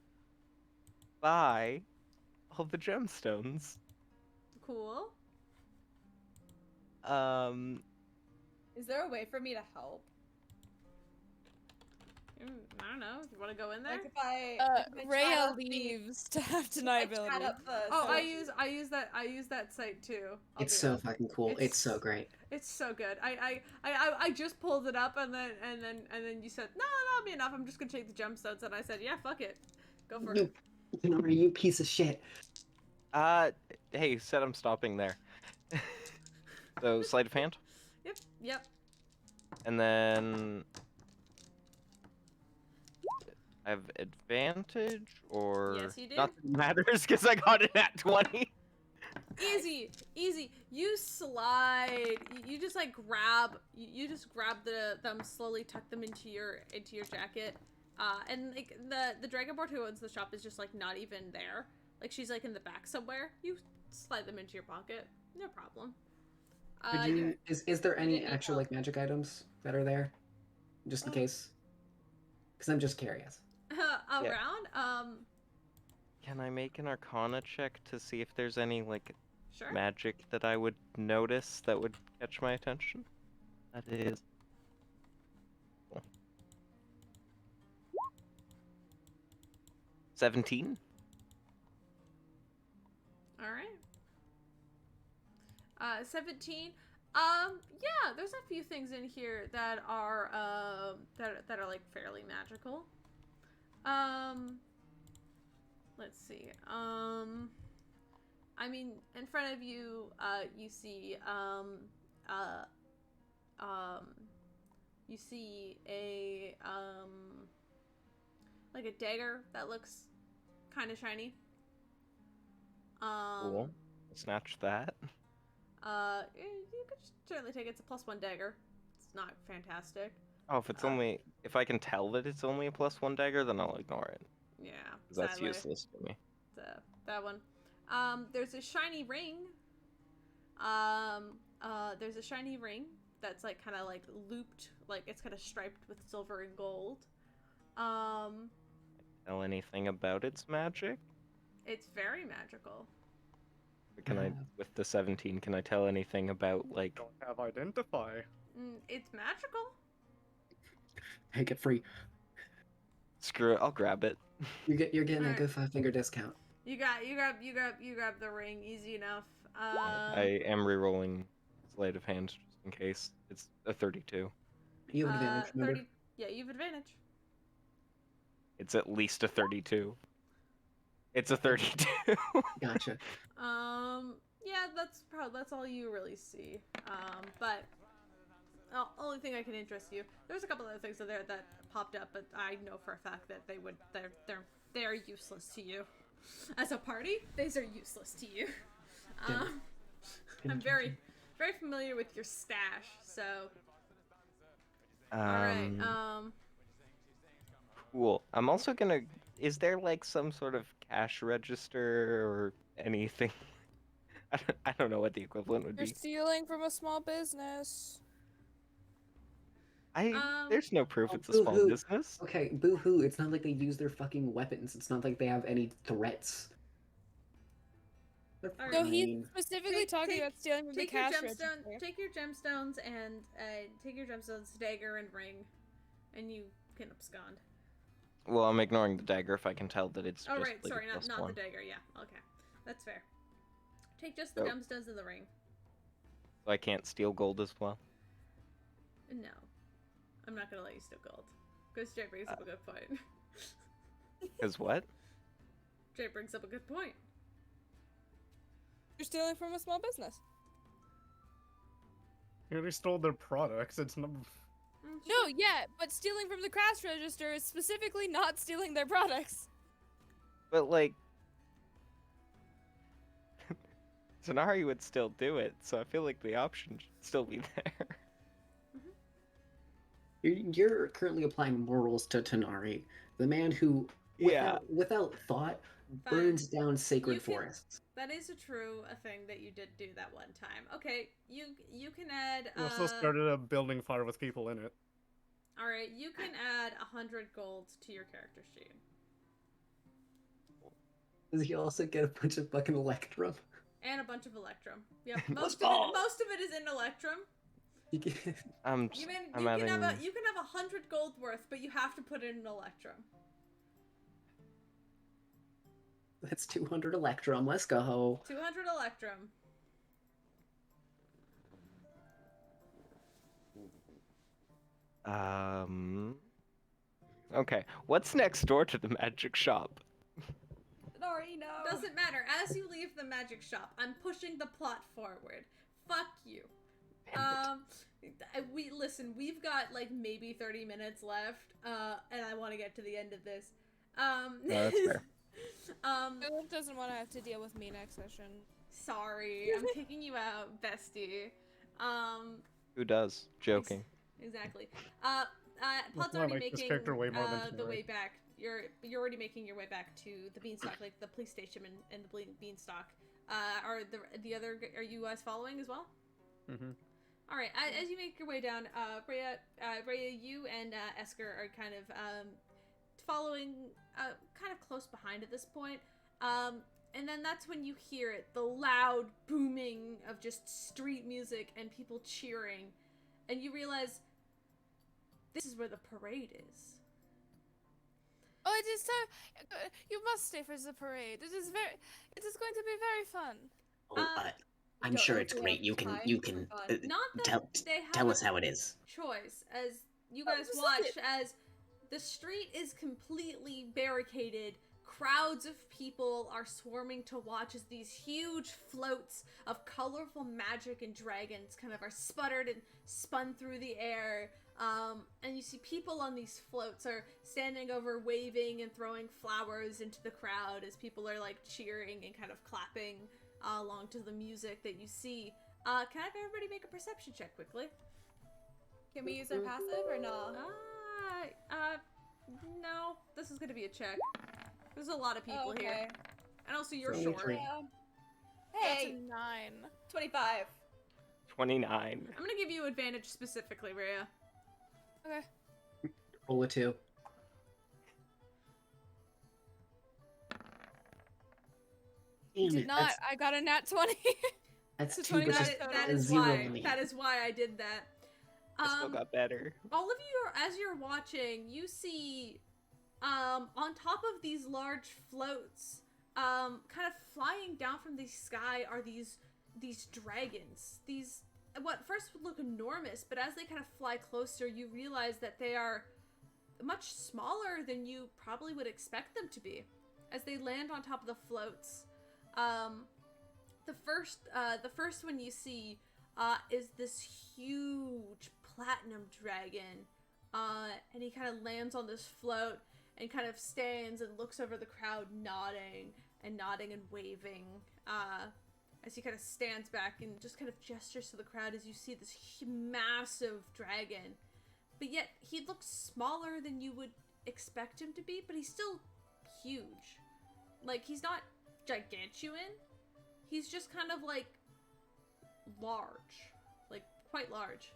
buy all the gemstones. Cool. Is there a way for me to help? I don't know. You want to go in there? Like if I Rhea chat up the- leaves to have if I deniability. chat up the Oh, I search- use that site too. I'll It's do so that. fucking cool. It's so great. It's so good. I just pulled it up and then you said no, that'll be enough. I'm just gonna take the gemstones and I said yeah, fuck it. Go for You, it. Denari, you piece of shit. Hey, said I'm stopping there. So, sleight of hand? Yep. And then... I have advantage, or... Yes, you do. Not that it matters, because I got it at 20. Easy. You slide. You just like grab. You just grab them slowly, tuck them into your jacket. And like the Dragonborn who owns the shop is just like not even there. Like she's like in the back somewhere. You slide them into your pocket. No problem. Could you, is there any need actual help. like magic items that are there, just in case? Because I'm just curious. Around? Can I make an Arcana check to see if there's any, like, Sure. magic that I would notice that would catch my attention? That is... 17? All right. 17. Yeah, there's a few things in here that are that are like fairly magical. Let's see. I mean, in front of you, you see you see a like a dagger that looks kind of shiny. Cool. Snatch that. You could certainly take it. It's a +1 dagger. It's not fantastic. Oh, if it's only... If I can tell that it's only a +1 dagger, then I'll ignore it. Yeah, That's sadly. useless to me. So, that one. There's a shiny ring. There's a shiny ring that's like kind of like looped, like it's kind of striped with silver and gold. Tell anything about its magic? It's very magical. Can I, with the 17, can I tell anything about, like... Don't have identify. It's magical. Hey, get free. Screw it, I'll grab it. You're getting a Alright. good 5-finger discount. You grab the ring easy enough. I am re-rolling sleight of hand just in case. It's a 32. You have advantage, remember? 30. Yeah, you have advantage. It's at least a 32. It's a 32. Gotcha. Yeah, that's all you really see. But only thing I can interest you. There's a couple other things there that popped up, but I know for a fact that they're useless to you. As a party, these are useless to you. I'm very familiar with your stash, so. Alright, Cool. I'm also gonna... Is there, like, some sort of cash register or anything? I don't know what the equivalent would You're be. stealing from a small business. There's no proof it's a small boo-hoo. business. Okay, boo-hoo. It's not like they use their fucking weapons. It's not like they have any threats. They're No, he's fine. specifically talking about stealing from the take your cash gemstone. register. Take your gemstones and take your gemstones, dagger and ring, and you can abscond. Well, I'm ignoring the dagger if I can tell that it's Oh just, right, like, sorry, a not +1. the dagger. Yeah, okay, that's fair. Take just the So- gemstones and the ring. So I can't steal gold as well? No, I'm not gonna let you steal gold. Because Jay brings up a good point. Because what? Jay brings up a good point. You're stealing from a small business. You already stole their products. It's not. No, yeah, but stealing from the cash register is specifically not stealing their products. But, like... Zanari would still do it, so I feel like the option should still be there. You're currently applying morals to Tanari, the man who, without thought, Fine. burns down sacred You can- forests. That is a thing that you did do that one time. Okay, you can add. We also started a building fire with people in it. All right, you can add 100 gold to your character sheet. Does he also get a bunch of fucking electrum? And a bunch of electrum. Yep, Let's most of go! it is in electrum. You get... I'm You adding... can have 100 gold worth, but you have to put it in electrum. That's 200 electrum. Let's go. 200 electrum. Okay, what's next door to the magic shop? doesn't matter. As you leave the magic shop, I'm pushing the plot forward. Fuck you. We've got like maybe 30 minutes left, and I want to get to the end of this. That's fair. Philip doesn't want to have to deal with me next session. Sorry, I'm kicking you out, bestie. Who does? Joking. Exactly. That's Pod's why I already like this making character way more than the Tori. way back. You're already making your way back to the beanstalk, like the police station and the beanstalk. Are you guys following as well? Mm-hmm. All right. As you make your way down, Rhea, you and Esker are kind of following, kind of close behind at this point. And then that's when you hear it, the loud booming of just street music and people cheering, and you realize this is where the parade is. Oh, it is time. You must stay for the parade. It is going to be very fun. Oh, I'm don't sure know it's if we great. have You can time for fun. Not that they have tell us how it is. choice, as you guys just watch look as the street is completely barricaded. Crowds of people are swarming to watch as these huge floats of colorful magic and dragons kind of are sputtered and spun through the air. And you see people on these floats are standing over, waving and throwing flowers into the crowd as people are like cheering and kind of clapping along to the music that you see. Can I have everybody make a perception check quickly? Can we use our passive or no? No. This is gonna be a check. There's a lot of people here. Okay. And also you're Only short. three. Yeah. That's a Hey, 9. 25. 29. I'm gonna give you advantage specifically, Rhea. Okay. Roll a 2. Did not. I got a nat 20. That's It's 2, 20 which that is That is zero why. on me. That is why I did that. I still got better. All of you as you're watching, you see on top of these large floats, kind of flying down from the sky are these dragons. These what first would look enormous, but as they kind of fly closer, you realize that they are much smaller than you probably would expect them to be. As they land on top of the floats, the first one you see is this huge platinum dragon, and he kind of lands on this float and kind of stands and looks over the crowd, nodding and waving, as he kind of stands back and just kind of gestures to the crowd as you see this massive dragon. But yet, he looks smaller than you would expect him to be, but he's still huge. Like, he's not gigantuan. He's just kind of, like, large. Like, quite large.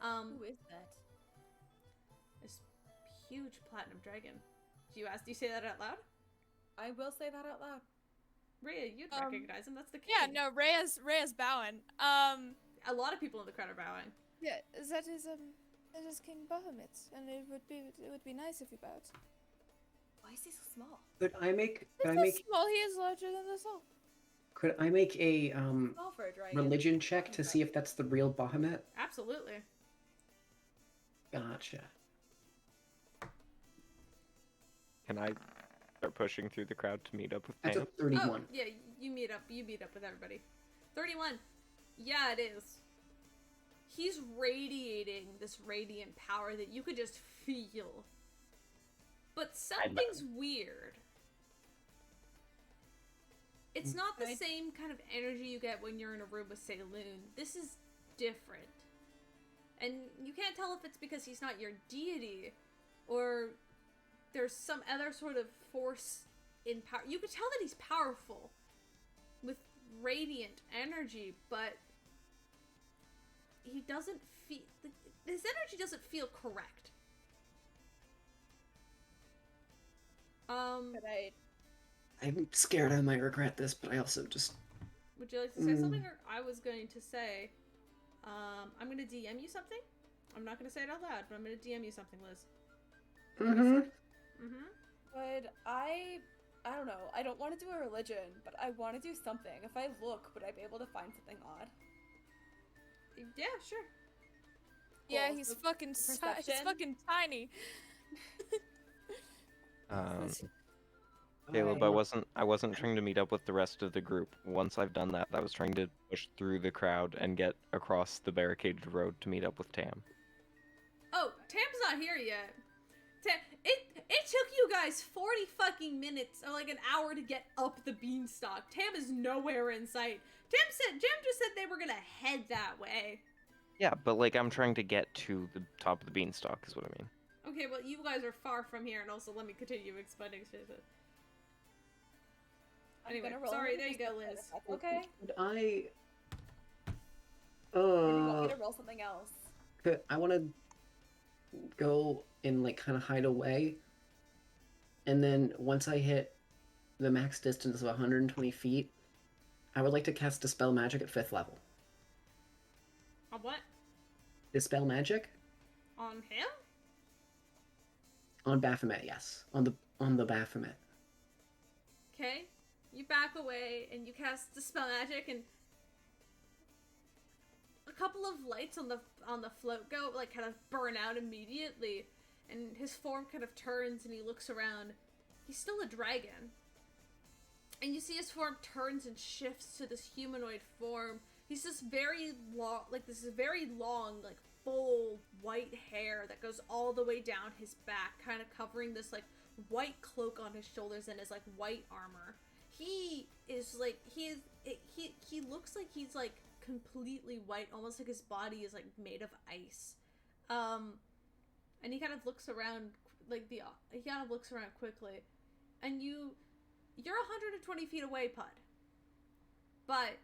Who is that? This huge platinum dragon. Do you say that out loud? I will say that out loud. Rhea, you'd recognize him. That's the king. Yeah, no, Rhea's bowing. A lot of people in the crowd are bowing. Yeah, that is King Bahamut, and it would be nice if you bowed. Why is he so small? Could I make Small, he is larger than us all. could I make a Small for a dragon. religion check to see if that's the real Bahamut? Absolutely. Gotcha. Can I start pushing through the crowd to meet up with That's a Pam? 31. Oh, yeah, you meet up with everybody. 31. Yeah, it is. He's radiating this radiant power that you could just feel. But something's weird. It's not the same kind of energy you get when you're in a room with Saloon. This is different. And you can't tell if it's because he's not your deity, or there's some other sort of force in power. You could tell that he's powerful with radiant energy, but he doesn't feel, his energy doesn't feel correct. I'm scared I might regret this, but I also just... Would you like to say something? Or I was going to say, I'm going to DM you something. I'm not going to say it out loud, but I'm going to DM you something, Liz. Would I don't know. I don't want to do a religion, but I want to do something. If I look, would I be able to find something odd? Yeah, sure. Yeah, Cool. he's So fucking perception? he's fucking tiny. Caleb, I wasn't trying to meet up with the rest of the group. Once I've done that, I was trying to push through the crowd and get across the barricaded road to meet up with Tam. Oh, Tam's not here yet. It took you guys 40 fucking minutes or like an hour to get up the beanstalk. Tam is nowhere in sight. Jam just said they were gonna head that way. Yeah, but like I'm trying to get to the top of the beanstalk is what I mean. Okay, well you guys are far from here, and also let me continue explaining shit. Anyway, sorry, there you go, Liz. That's okay. Could I... Or do you want me to roll something else? I want to go and like kind of hide away, and then once I hit the max distance of 120 feet, I would like to cast Dispel Magic at 5th level. On what? Dispel Magic? On him? On Baphomet, yes. On the Baphomet. Okay. You back away and you cast Dispel Magic, and a couple of lights on the float go like kind of burn out immediately, and his form kind of turns and he looks around. He's still a dragon. And you see his form turns and shifts to this humanoid form. He's this very long, like full white hair that goes all the way down his back, kind of covering this like white cloak on his shoulders and his like white armor. He is like he looks like he's like completely white, almost like his body is like made of ice. And he kind of looks around quickly, and you're 120 feet away, Pud. But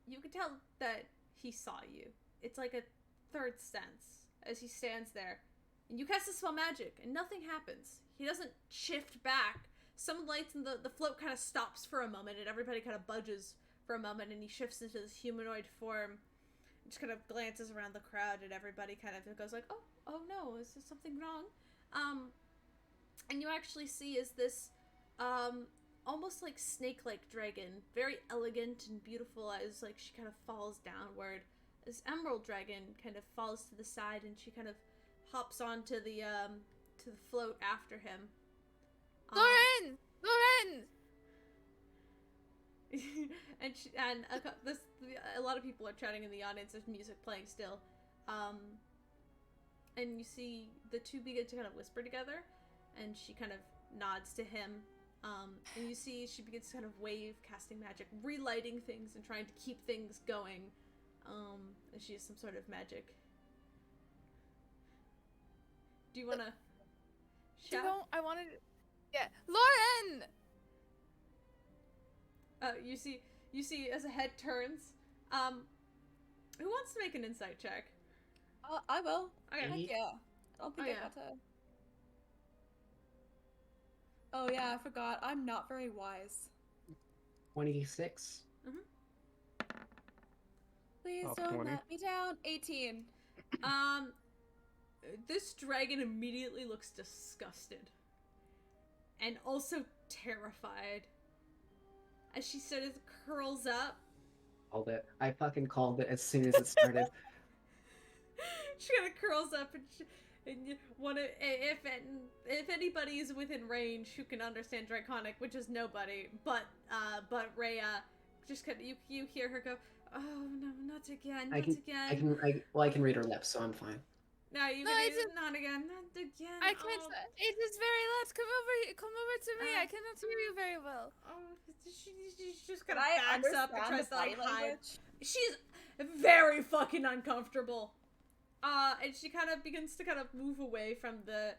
you can tell that he saw you. It's like a third sense as he stands there. And you cast a spell magic, and nothing happens. He doesn't shift back. Some lights in the float kind of stops for a moment, and everybody kind of budges for a moment, and he shifts into this humanoid form. Just kind of glances around the crowd, and everybody kind of goes like, oh no, is there something wrong? And you actually see is this, almost like snake-like dragon, very elegant and beautiful as like she kind of falls downward. This emerald dragon kind of falls to the side, and she kind of hops onto the to the float after him. Lauren! And a lot of people are chatting in the audience. There's music playing still, and you see the two begin to kind of whisper together, and she kind of nods to him, and you see she begins to kind of wave, casting magic, relighting things, and trying to keep things going, and she has some sort of magic. Do you want to shout? I wanted... Yeah. Lauren! You see as a head turns, who wants to make an insight check? I will. Okay. Heck yeah. I don't think I got to. Oh yeah, I forgot. I'm not very wise. 26. Please Top don't 20. let me down. 18. This dragon immediately looks disgusted. And also terrified. As she sort of curls up. Called it. I fucking called it as soon as it started. She kind of curls up, and if anybody is within range who can understand Draconic, which is nobody, but Rhea, just kind of you hear her go, "Oh no, not again, not again." I can read her lips, so I'm fine. No, not again, not again. I can't. It is very loud. Come over to me. I cannot hear you very well. She just kind of backs up and tries to like hide. She's very fucking uncomfortable. And she kind of begins to kind of move away from the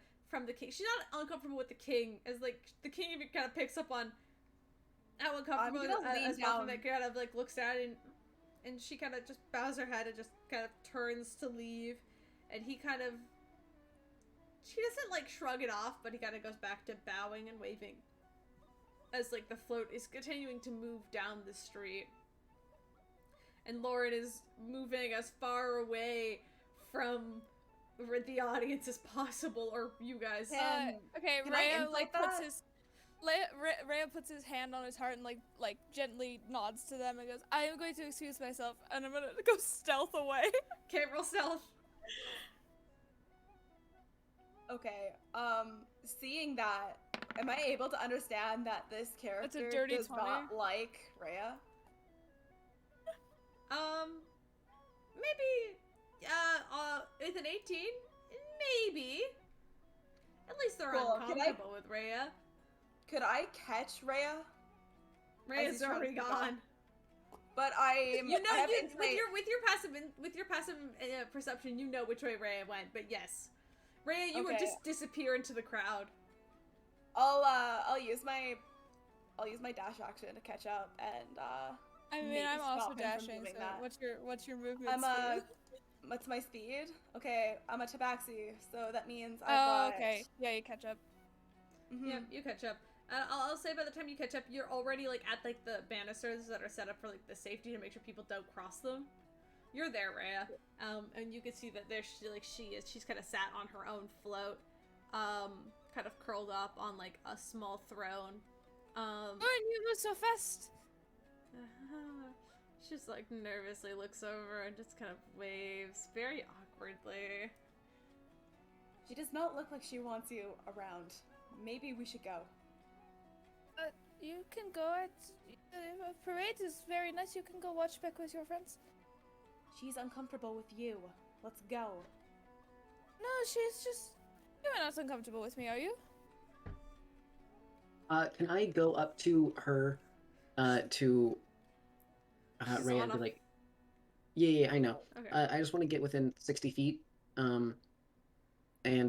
king. She's not uncomfortable with the king, as like the king even kind of picks up on how uncomfortable as Baphomet kind of like looks at it, and she kind of just bows her head and just kind of turns to leave. And he kind of... She doesn't, like, shrug it off, but he kind of goes back to bowing and waving. As, like, the float is continuing to move down the street. And Lauren is moving as far away from the audience as possible, or you guys. Okay, Rhea, like, Rhea puts his hand on his heart and, like, gently nods to them and goes, I am going to excuse myself, and I'm gonna go stealth away. Okay, roll stealth. Okay. Seeing that, am I able to understand that this character dirty does 20. not like Rhea? Maybe, with an 18, maybe. At least they're Cool. uncomfortable with Rhea. Could I catch Rhea? Rhea's already gone. But I You know, I have you insight. with your passive perception, you know which way Rhea went. But yes, Rhea, you would Okay. just disappear into the crowd. I'll use my dash action to catch up and I mean, maybe I'm also stop him from dashing. doing So that. what's your movement I'm speed? what's my speed? Okay, I'm a tabaxi, so that means I've Oh, got. okay. Yeah, you catch up. Mhm. Yep, you catch up. I'll say by the time you catch up, you're already like at like the banisters that are set up for like the safety to make sure people don't cross them. You're there, Rhea. And you can see that she's kind of sat on her own float, kind of curled up on like a small throne. Oh, and you move so fast. She just like nervously looks over and just kind of waves very awkwardly. She does not look like she wants you around. Maybe we should go. You can go at a parade is very nice. You can go watch back with your friends. She's uncomfortable with you. Let's go. No, she's just. You are not uncomfortable with me, are you? Can I go up to her, to She's Rhea on and be a- like, yeah, I know. Okay. I just want to get within 60 feet, and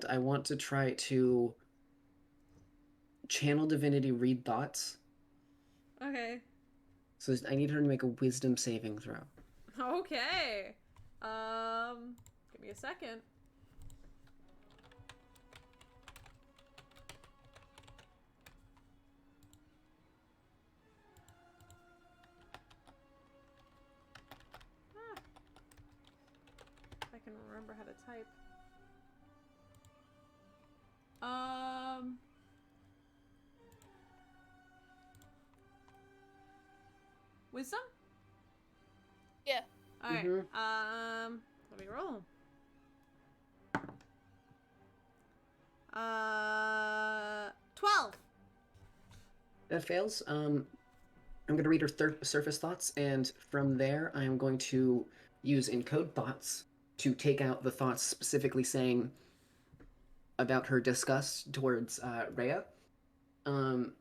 I want to try to channel divinity read thoughts. Okay. So I need her to make a wisdom saving throw. Okay. Give me a second. If I can remember how to type. Wisdom? Yeah. Alright. Mhm. Let me roll. 12. That fails. I'm going to read her surface thoughts, and from there, I am going to use encode thoughts to take out the thoughts specifically saying about her disgust towards Rhea. And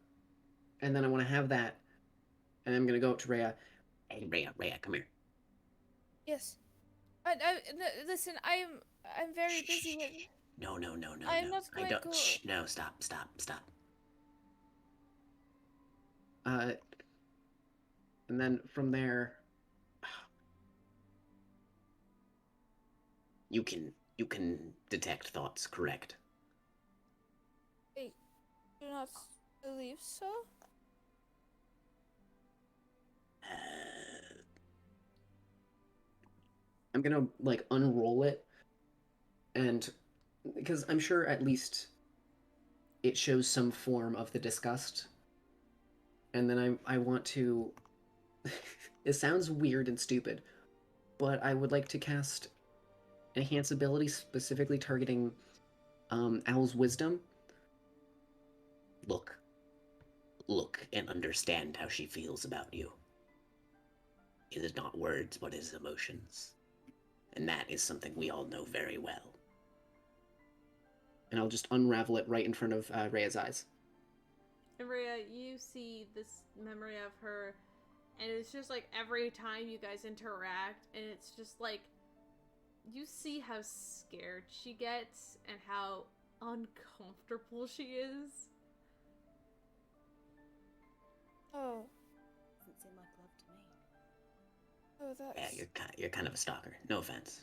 then I want to have that, and I'm going to go up to Rhea. Hey, Rhea, come here. Yes. Listen, I'm very busy with. No. I'm not I going don't. to. Shh, no, stop. And then from there, You can detect thoughts, correct? I do not believe so. I'm going to like unroll it, and because I'm sure at least it shows some form of the disgust. And then I want to. It sounds weird and stupid, but I would like to cast enhance ability specifically targeting Owl's wisdom. Look and understand how she feels about you. It is not words, but it is emotions. And that is something we all know very well. And I'll just unravel it right in front of Rhea's eyes. And Rhea, you see this memory of her, and it's just like every time you guys interact, and it's just like you see how scared she gets and how uncomfortable she is. Oh. Doesn't seem like love to me. Oh, that's. Yeah, you're kind of a stalker. No offense.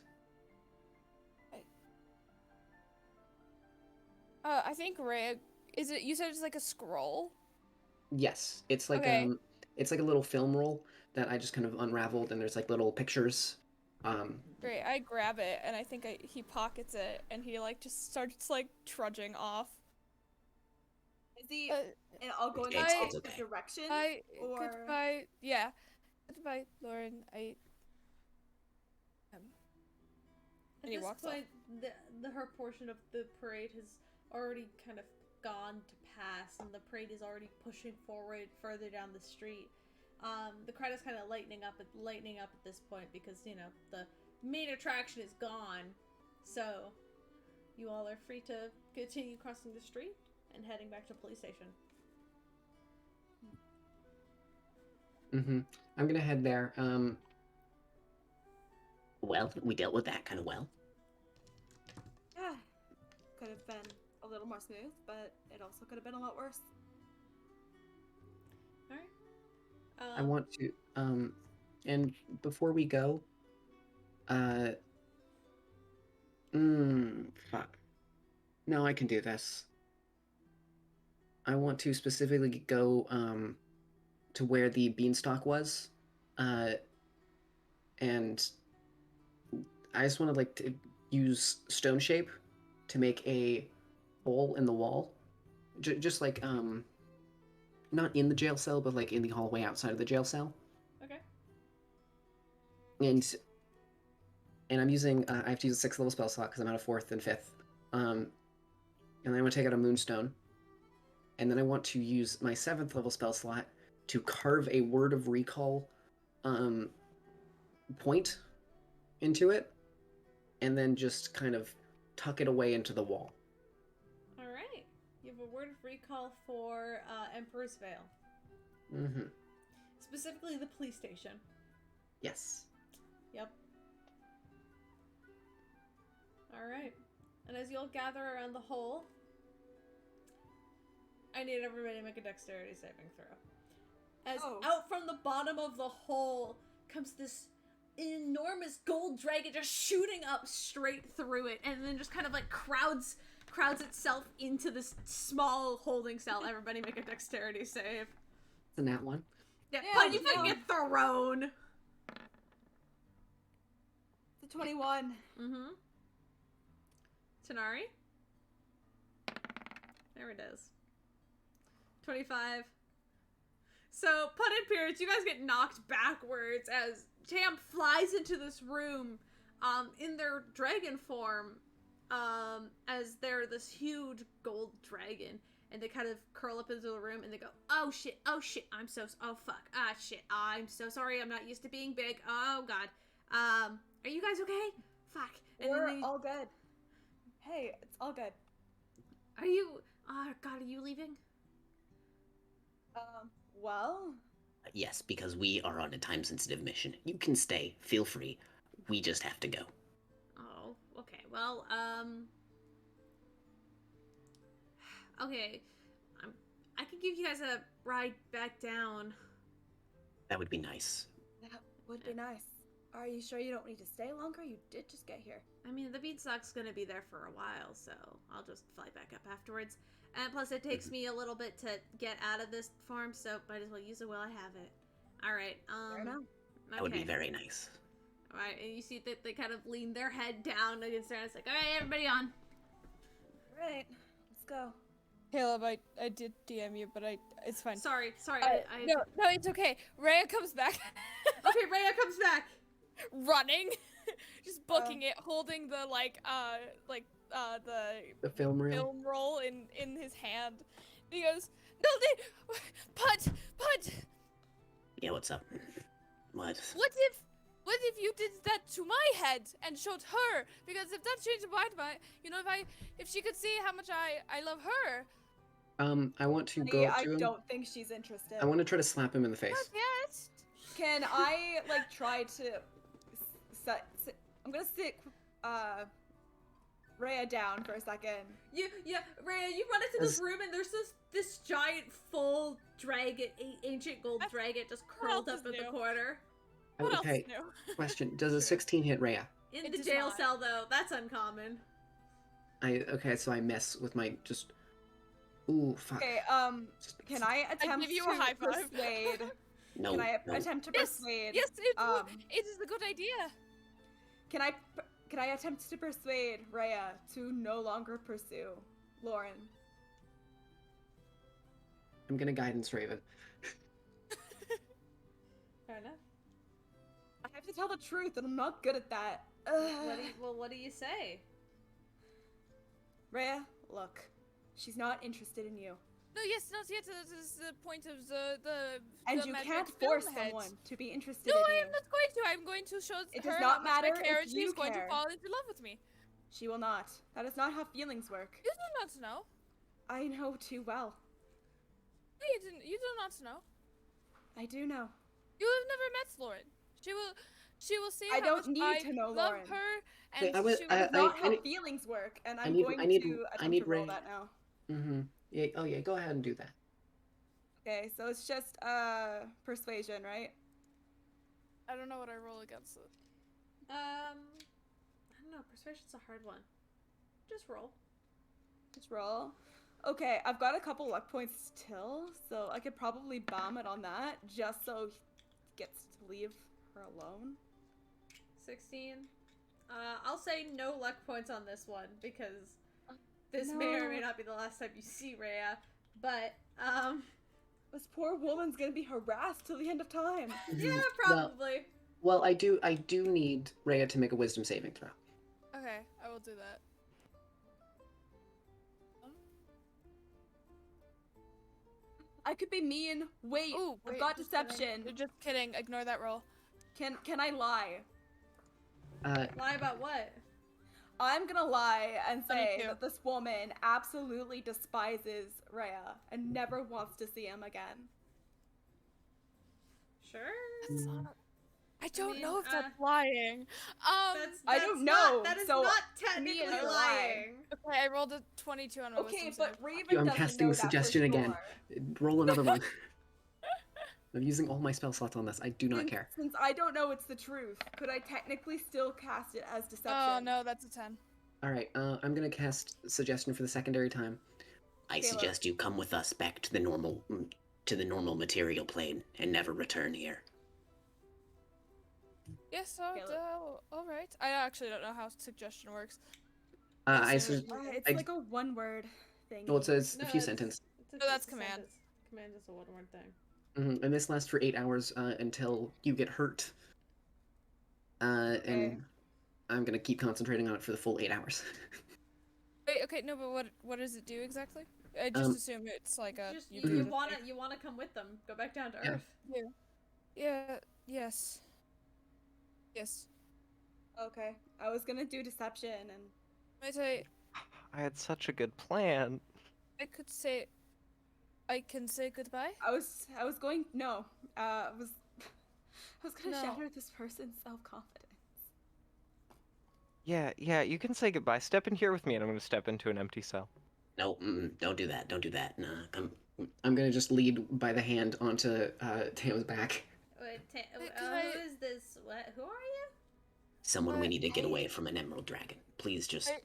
I think Rhea. Is it? You said it's like a scroll. Yes, it's like Okay. it's like a little film roll that I just kind of unraveled, and there's like little pictures. Great. I grab it, and I think he pockets it, and he like just starts like trudging off. Is he? And I'll go in the It's opposite okay. direction. Or Goodbye. Yeah. Goodbye, Lauren. At he this walks off. point, her portion of the parade has already kind of gone to pass, and the parade is already pushing forward further down the street. The crowd is kind of lightening up at this point because the main attraction is gone. So you all are free to continue crossing the street and heading back to the police station. I'm gonna head there. Well, we dealt with that kind of well. Yeah. Could have been a little more smooth, but it also could have been a lot worse. All right. I want to and before we go, fuck. No, I can do this. I want to specifically go to where the beanstalk was, and I just want to to use stone shape to make a hole in the wall, just not in the jail cell, but in the hallway outside of the jail cell. Okay. And I'm using I have to use a 6th level spell slot because I'm out of 4th and 5th. And then I want to take out a moonstone, and then I want to use my 7th level spell slot to carve a word of recall point into it, and then just kind of tuck it away into the wall. All right. You have a word of recall for Emperor's Vale. Mm-hmm. Specifically the police station. Yes. Yep. All right. And as you all gather around the hole, I need everybody to make a dexterity saving throw. As out from the bottom of the hole comes this enormous gold dragon just shooting up straight through it, and then just kind of crowds itself into this small holding cell. Everybody make a dexterity save. It's a nat 1. Yeah, but you can get thrown. It's a 21. Mm-hmm. Tanari? There it is. 25. So, pun and Pierce, you guys get knocked backwards as Tam flies into this room in their dragon form as they're this huge gold dragon. And they kind of curl up into the room and they go, oh shit, oh fuck, I'm so sorry, I'm not used to being big, oh god. Are you guys okay? Fuck. And We're all good. Hey, it's all good. Are you, god, are you leaving? Well? Yes, because we are on a time-sensitive mission. You can stay. Feel free. We just have to go. Oh, okay. Well, okay. I can give you guys a ride back down. That would be nice. That would be nice. Are you sure you don't need to stay longer? You did just get here. I mean, the beanstock's gonna be there for a while, so I'll just fly back up afterwards. And plus, it takes me a little bit to get out of this form, so might as well use it while I have it. Alright, Fair enough. That would be very nice. Alright, and you see that they kind of lean their head down against there, and it's like, alright, everybody on. Alright, let's go. Caleb, I did DM you, but it's fine. Sorry, No, it's okay. Rhea comes back. Okay, Rhea comes back. Running. Just booking it, holding the, the film reel. Film roll in his hand. And he goes, no, Punt! Yeah, what's up? What? What if you did that to my head and showed her? Because if that changed my mind, if she could see how much I love her. I want to Honey, go up to him. I don't think she's interested. I want to try to slap him in the face. Not yet. Can I, try to... I'm gonna sit, Rhea down for a second. Rhea, you run into this room and there's this giant full dragon, ancient gold dragon just curled up in the corner. What Okay, else new? question. Does a 16 hit Rhea? In It the does jail not. cell, though. That's uncommon. Okay, so I miss with my just... Ooh, fuck. Okay, can I attempt give you to a high five. persuade? No, Can I no. attempt to Yes, persuade? yes, it is a good idea. Can I attempt to persuade Rhea to no longer pursue Lauren? I'm gonna guidance Raven. Fair enough. I have to tell the truth, and I'm not good at that. What do you say? Rhea, look. She's not interested in you. No, yes, not yet. That is the point of the And the you magic can't film force head. someone to be interested No, in I you. am not going to. I'm going to show It her does how not much I matter care, if and you she's going to care. fall into love with me. She will not. That is not how feelings work. You do not know. I know too well. No, you do not know. I do know. You have never met Lauren. She will see I how don't much need I to know love Lauren. her, Wait, and I was- she I- will. That's not how need- feelings work, and I I'm need- going I need- to I attempt need to roll Ray- that now. Mm-hmm. Yeah. Oh yeah. Go ahead and do that. Okay, so it's just persuasion, right? I don't know what I roll against it. I don't know. Persuasion's a hard one. Just roll. Just roll. Okay, I've got a couple luck points still, so I could probably bomb it on that just so he gets to leave her alone. 16. I'll say no luck points on this one because this may or may No. not be the last time you see Rhea. But This poor woman's gonna be harassed till the end of time. yeah, Mhm. probably. Well, I do need Rhea to make a wisdom saving throw. Okay, I will do that. I could be mean. Wait, Ooh, I've wait, got just deception. kidding. Just kidding. Ignore that roll. Can I lie? Lie about what? I'm gonna lie and say 22. that this woman absolutely despises Rhea and never wants to see him again. Sure. That's not. I don't mean, know if that's lying. I don't know, That is so not to me technically it's a lie. lying. Okay, I rolled a 22 on my Okay, wisdom but save. Raven I'm doesn't casting know that suggestion for again. sure. Roll another one. I'm using all my spell slots on this. I do not care. Since I don't know it's the truth, could I technically still cast it as deception? Oh no, that's a 10. All right. I'm gonna cast suggestion for the secondary time. I Caleb. suggest you come with us back to the normal material plane and never return here. Yes, Caleb. all right. I actually don't know how suggestion works. It's It's I- like a one-word thing. well, it says No, a few it's- sentences. it's a- No, that's it's a command. sentence. Command is a one-word thing. And this lasts for 8 hours until you get hurt. And I'm gonna keep concentrating on it for the full 8 hours. Wait, okay, no, but what does it do exactly? I just assume it's like a. Just do you the wanna thing. you wanna come with them. Go back down to Yeah. Earth. Yeah. Yes. Yes. Okay, I was gonna do deception and Might I I had such a good plan. I could say. I can say goodbye. I was going no. I was gonna No. shatter this person's self-confidence. Yeah, you can say goodbye. Step in here with me, and I'm gonna step into an empty cell. No, don't do that. Don't do that. Nah, come. I'm gonna just lead by the hand onto Teo's back. Wait, can who I- is this? What? Who are you? Someone we But need to get I- away from an emerald dragon. Please just. I-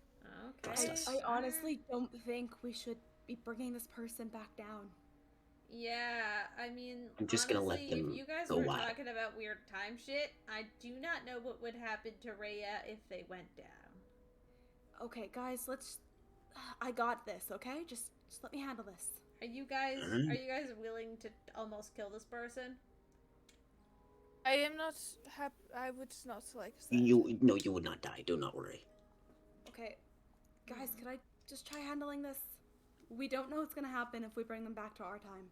Trust Okay. us. I honestly don't think we should be bringing this person back down. Yeah, I mean, I'm just gonna let honestly, them if you guys go were wild. talking about weird time shit, I do not know what would happen to Rhea if they went down. Okay, guys, let's. I got this. Okay, just let me handle this. Are you guys Alright. are you guys willing to almost kill this person? I am not happy. I would not like that. You would not die. Do not worry. Okay, guys, could I just try handling this? We don't know what's gonna happen if we bring them back to our time.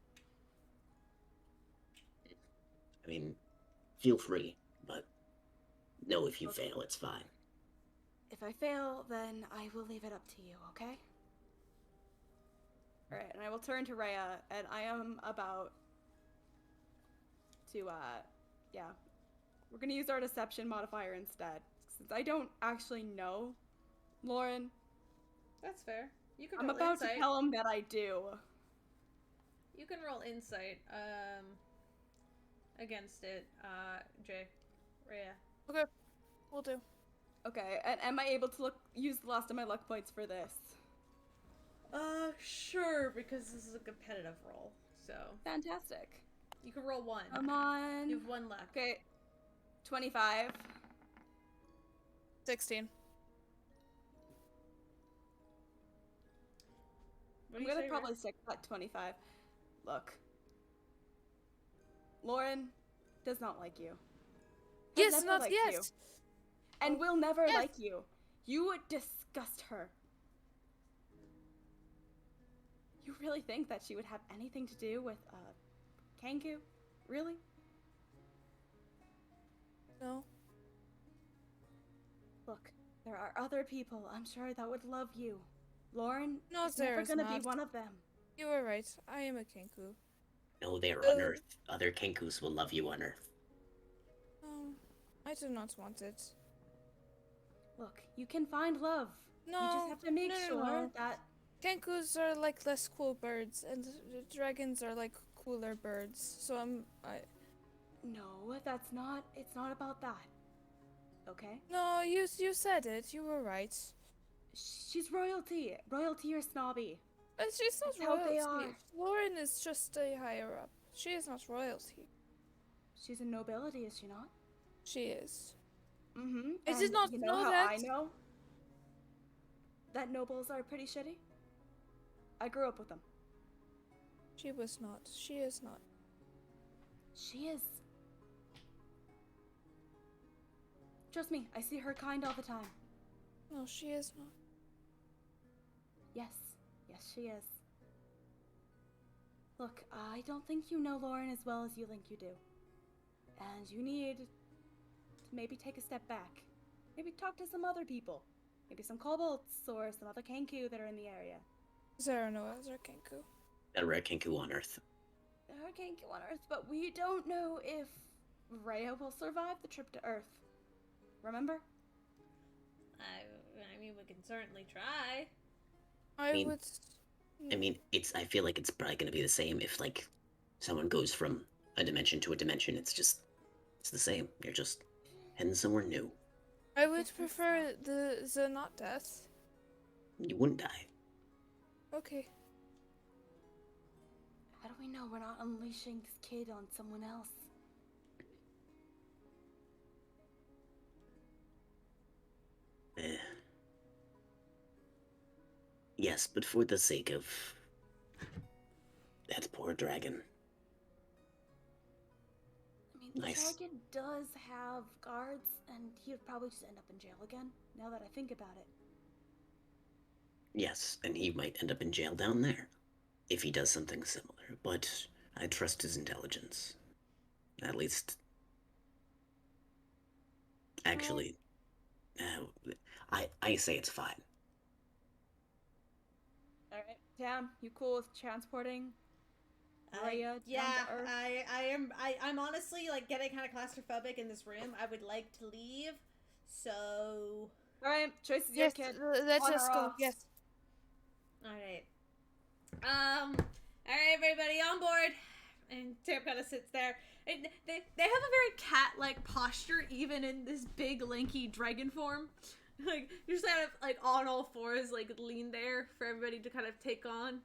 I mean, feel free, but no, if you fail, it's fine. If I fail, then I will leave it up to you, okay? Alright, and I will turn to Rhea, and I am about to, yeah. We're gonna use our deception modifier instead. Since I don't actually know Lauren, That's fair. You can I'm roll about insight. to tell him that I do. You can roll insight against it, Jay. Rhea. We'll do. Okay, and am I able to use the last of my luck points for this? Sure, because this is a competitive roll. So Fantastic. you can roll one. Come on. You have one luck. Okay, 25. 16. What I'm do you gonna say, probably Rhea? stick at 25. Look. Lauren does not like you. Has Yes, never not liked yet. you. and will never Yes. like you. You would disgust her. You really think that she would have anything to do with, Kanku? Really? No. Look, there are other people, I'm sure, that would love you. Lauren No, is never there's gonna be not. one of them. You were right. I am a Kenku. No, they're on Earth. Other Kenkus will love you on Earth. I do not want it. Look, you can find love. No. You just have to make no, sure no. that... Kenkus are like less cool birds, and the dragons are like cooler birds. So No, that's not... It's not about that. Okay? No, you said it. You were right. She's royalty. Royalty or snobby. But she's not That's how they royalty. are. Lauren is just a higher up. She is not royalty. She's a nobility, is she not? She is. Mm-hmm. I did not you know how that. I know that nobles are pretty shitty? I grew up with them. She was not. She is not. She is. Trust me, I see her kind all the time. No, she is not. Yes. Yes, she is. Look, I don't think you know Lauren as well as you think you do. And you need to maybe take a step back. Maybe talk to some other people. Maybe some kobolds or some other Kenku that are in the area. There are no other Kenku. There are Kenku on Earth. There are Kenku on Earth, but we don't know if Rhea will survive the trip to Earth. Remember? I mean, we can certainly try. I mean- would. I mean, I feel like it's probably going to be the same if, like, someone goes from a dimension to a dimension. It's the same. You're just heading somewhere new. I would prefer the not death. You wouldn't die. Okay. How do we know we're not unleashing this kid on someone else? Yes, but for the sake of that poor dragon. I mean, the Nice. dragon does have guards, and he would probably just end up in jail again, now that I think about it. Yes, and he might end up in jail down there if he does something similar, but I trust his intelligence. At least. Actually, I say it's fine. Alright, Tam, you cool with transporting Rhea down Yeah, to Earth? I'm honestly like getting kind of claustrophobic in this room. I would like to leave, so. Alright, choice is Yes, your kid. let's On just or go. off? Yes. Alright. Alright, everybody on board. And Tam kind of sits there. And they have a very cat-like posture, even in this big, lanky dragon form. Like, you're just kind of, like, on all fours, like, lean there for everybody to kind of take on.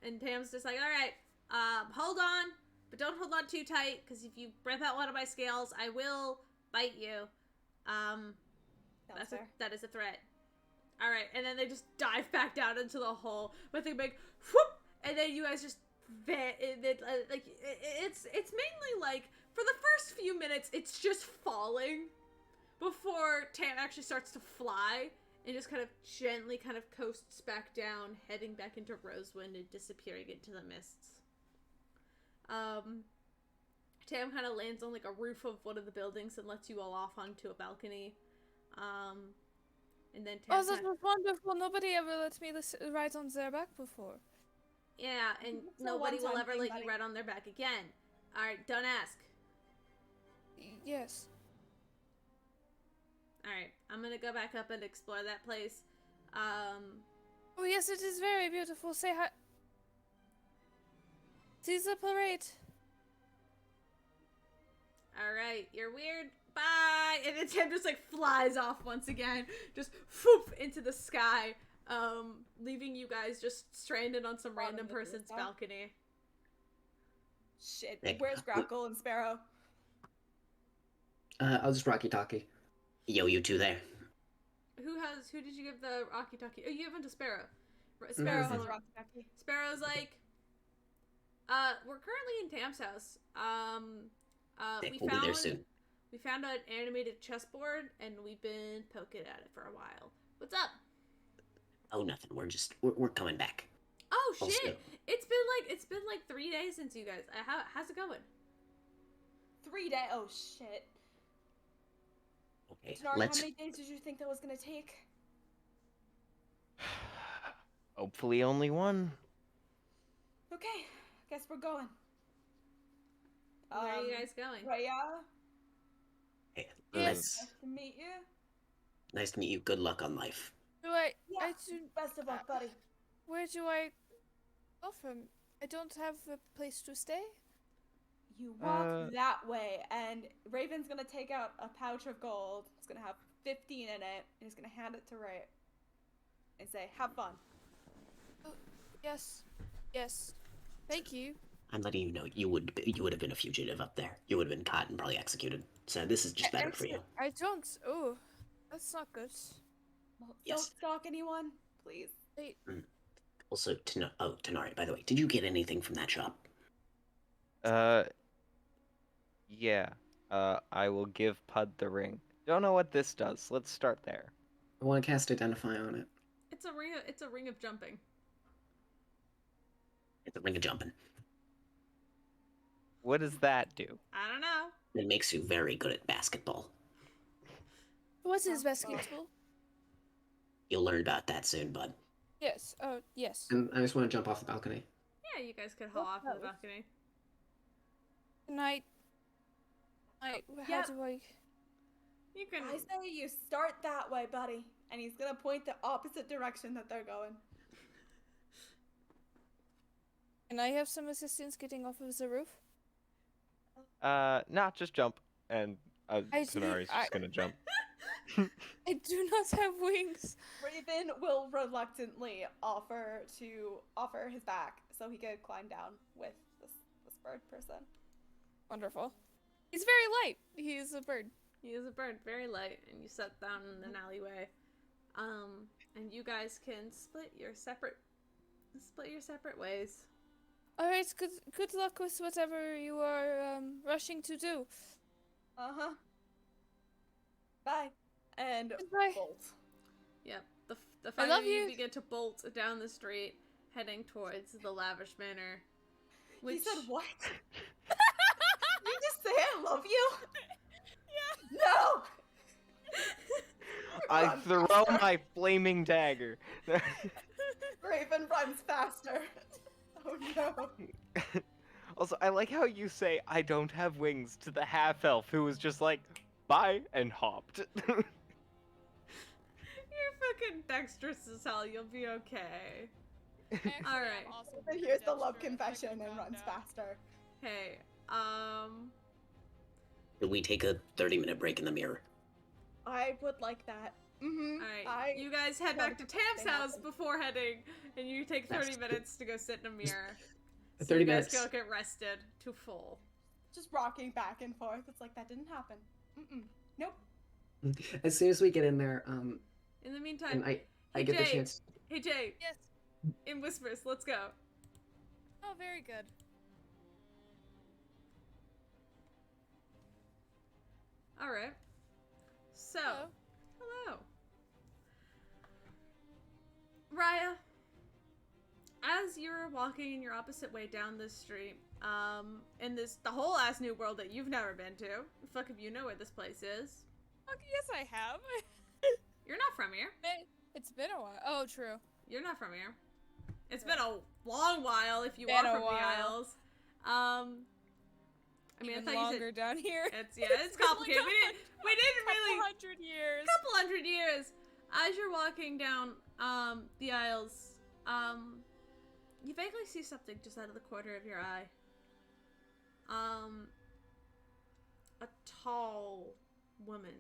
And Tam's just like, alright, hold on, but don't hold on too tight, because if you rip out one of my scales, I will bite you. That is a threat. Alright, and then they just dive back down into the hole with a big whoop, and then you guys just it's mainly like for the first few minutes it's just falling before Tam actually starts to fly and just kind of gently kind of coasts back down, heading back into Rosewind and disappearing into the mists. Tam kind of lands on like a roof of one of the buildings and lets you all off onto a balcony. And then Tam Oh, that was wonderful. Nobody ever let me ride on their back before. Yeah, and It's a nobody will one-time ever thing, let buddy. you ride on their back again. Alright, don't ask. Yes. Alright, I'm gonna go back up and explore that place. Oh, yes, it is very beautiful. Say hi. See the parade. Alright, you're weird. Bye! And then Tim just like flies off once again. Just whoop into the sky. Leaving you guys just stranded on some Bottom random of the person's rooftop. balcony. Shit, Hey, where's Grackle and Sparrow? I'll just Rocky Talkie. Yo, you two there. Who did you give the Rocky Talkie? Oh, you gave him to Sparrow. Sparrow, Mhm. hold on. Sparrow's like, we're currently in Tam's house. Sick, We we'll be there found soon. We found an animated chessboard, and we've been poking at it for a while. What's up? Oh, nothing. We're coming back. Oh Also- shit! It's been like 3 days since you guys. How's it going? 3 days. Oh shit. Okay, Denari, let's. how many days did you think that was gonna take? Hopefully only one. Okay, guess we're going. Where are you guys going? Raya, Okay, Yes. nice to meet you. Nice to meet you. Good luck on life. Do I Yeah, do best of luck, buddy. where do I go from? I don't have a place to stay. You walk that way, and Raven's gonna take out a pouch of gold. It's gonna have 15 in it, and he's gonna hand it to Ray and say, "Have fun." Yes. Yes. Thank you. I'm letting you know you would have been a fugitive up there. You would have been caught and probably executed. So this is just better for you. I don't. Oh, that's not good. Well, Yes. don't stalk anyone, please. Wait, Also, Tanari, by the way, did you get anything from that shop? Yeah. I will give Pud the ring. Don't know what this does. Let's start there. I want to cast Identify on it. It's a ring of jumping. It's a ring of jumping. What does that do? I don't know. It makes you very good at basketball. what is basketball? You'll learn about that soon, bud. Yes. Oh, yes. And I just want to jump off the balcony. Yeah, you guys could haul off the balcony. Can I? How Yeah. do I? You can. I say you start that way, buddy. And he's gonna point the opposite direction that they're going. Can I have some assistance getting off of the roof? Not just jump. And Tanari's I- just gonna jump. I do not have wings. Raven will reluctantly offer his back so he could climb down with this bird person. Wonderful. He's very light. He is a bird. He is a bird, very light, and you set down in an alleyway. And you guys can split your separate ways. All right. Good luck with whatever you are rushing to do. Uh-huh. Bye. And Goodbye. bolt. Yep. The I five love of you you. begin to bolt down the street, heading towards the lavish manor. He said what? You just say I love you? Yeah. No! I Run throw faster. my flaming dagger. Raven runs faster. Oh no. Also, I like how you say I don't have wings to the half elf who was just like, bye, and hopped. You're fucking dexterous as hell. You'll be okay. All right. And here's the love confession and runs faster. Hey. Could we take a 30-minute break in the mirror? I would like that. Mm-hmm. All right. You guys head back to Tam's house before heading, and you take 30 minutes to go sit in a mirror. So 30 you guys minutes. go get rested to full. Just rocking back and forth. It's like that didn't happen. Mm-mm. Nope. As soon as we get in there, In the meantime, and I hey, get the Jay. chance. Hey Jay, Yes. in whispers, let's go. Oh, very good. All right. So, Hello. Raya, as you're walking in your opposite way down this street, in the whole ass new world that you've never been to, fuck if you know where this place is. Okay, yes, I have. You're not from here. It's been a while. Oh, true. You're not from here. It's been a long while if you Been are a from the while. Isles. I mean, Even I thought you longer said down here. it's it's complicated. We didn't really Couple hundred years. couple hundred years. As you're walking down the aisles, you vaguely see something just out of the corner of your eye. A tall woman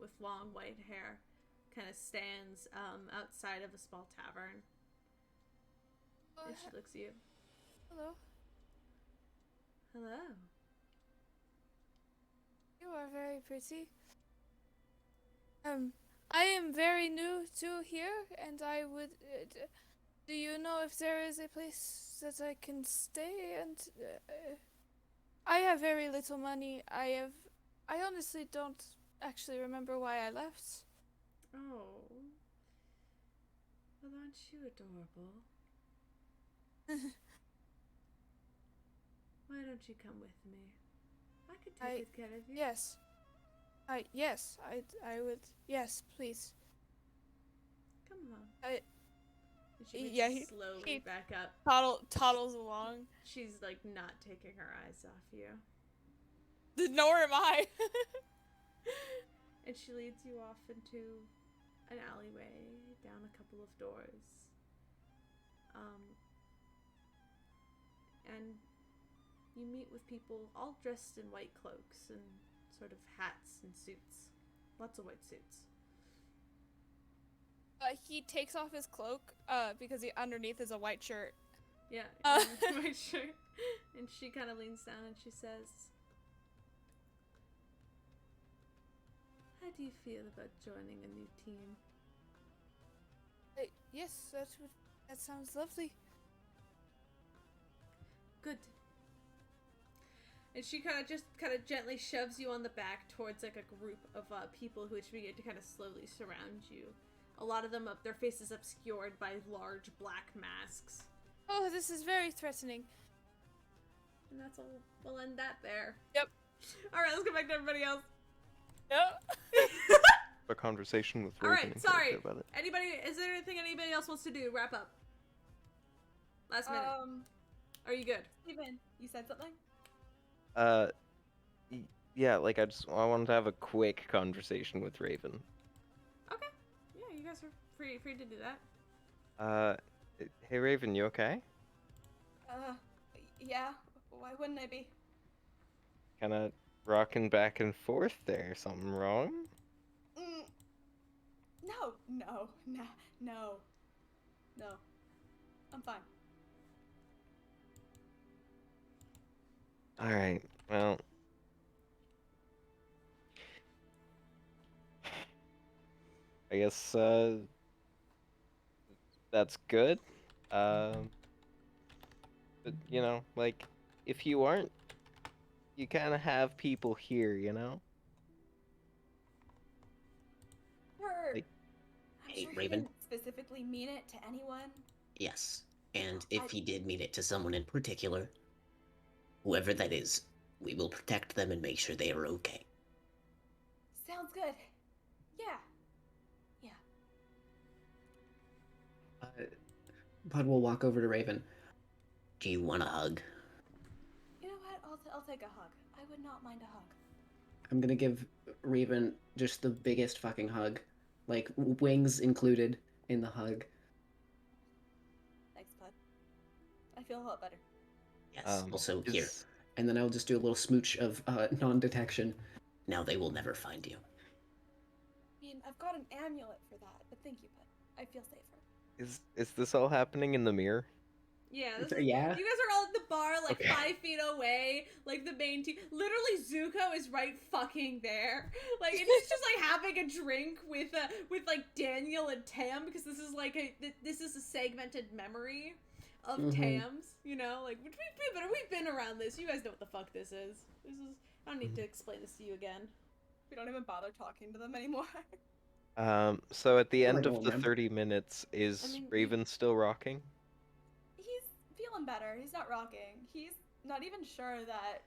with long white hair kind of stands outside of a small tavern. And she looks at you. Hello. Hello. You are very pretty. I am very new to here, and I would. Do you know if there is a place that I can stay? And I have very little money. I have I honestly don't actually remember why I left. Oh. Well, aren't you adorable? Why don't you come with me? I could take good care of you. Yes. Yes, I would. Yes, please. Come along. I. And she Yeah, makes slowly back up. Toddles along. She's like not taking her eyes off you. Nor am I. And she leads you off into an alleyway, down a couple of doors. And you meet with people all dressed in white cloaks and sort of hats and suits. Lots of white suits. He takes off his cloak, because underneath is a white shirt. Yeah, white shirt. And she kind of leans down and she says, "How do you feel about joining a new team?" Yes, that sounds lovely. Good. And she kind of gently shoves you on the back towards like a group of people which begin to kind of slowly surround you. A lot of them, their faces obscured by large black masks. Oh, this is very threatening. And that's all. We'll end that there. Yep. All right, let's go back to everybody else. Yep. A conversation with All Raven. right, sorry. About it. Anybody? Is there anything anybody else wants to do? Wrap up. Last minute. Are you good? Steven, you said something? Yeah, like I wanted to have a quick conversation with Raven. Okay. Yeah, you guys are free to do that. Hey Raven, you okay? Yeah. Why wouldn't I be? Kinda rocking back and forth there. Something wrong? No. I'm fine. Alright, well. I guess, that's good. But, you know, like, if you aren't, you kind of have people here, you know? I'm Hey, sure he Raven? didn't specifically mean it to anyone. Yes. And if he did mean it to someone in particular, whoever that is, we will protect them and make sure they are okay. Sounds good. Yeah. Bud will walk over to Raven. Do you want a hug? You know what? I'll take a hug. I would not mind a hug. I'm gonna give Raven just the biggest fucking hug. Like, wings included in the hug. Thanks, Bud. I feel a lot better. Yes. Also, here. And then I'll just do a little smooch of non-detection. Now they will never find you. I mean, I've got an amulet for that, but thank you, Bud. I feel safer. Is this all happening in the mirror? Yeah, Yeah. You guys are all at the bar, like Okay. 5 feet away, like the main team. Literally, Zuko is right fucking there. Like, and he's just like having a drink with like Daniel and Tam, because this is like this is a segmented memory of Tam's. You know, like we've been around this. You guys know what the fuck this is. I don't need to explain this to you again. We don't even bother talking to them anymore. So at the I end don't of the remember. 30 minutes, is I mean, Raven still rocking? He's feeling better. He's not rocking. He's not even sure that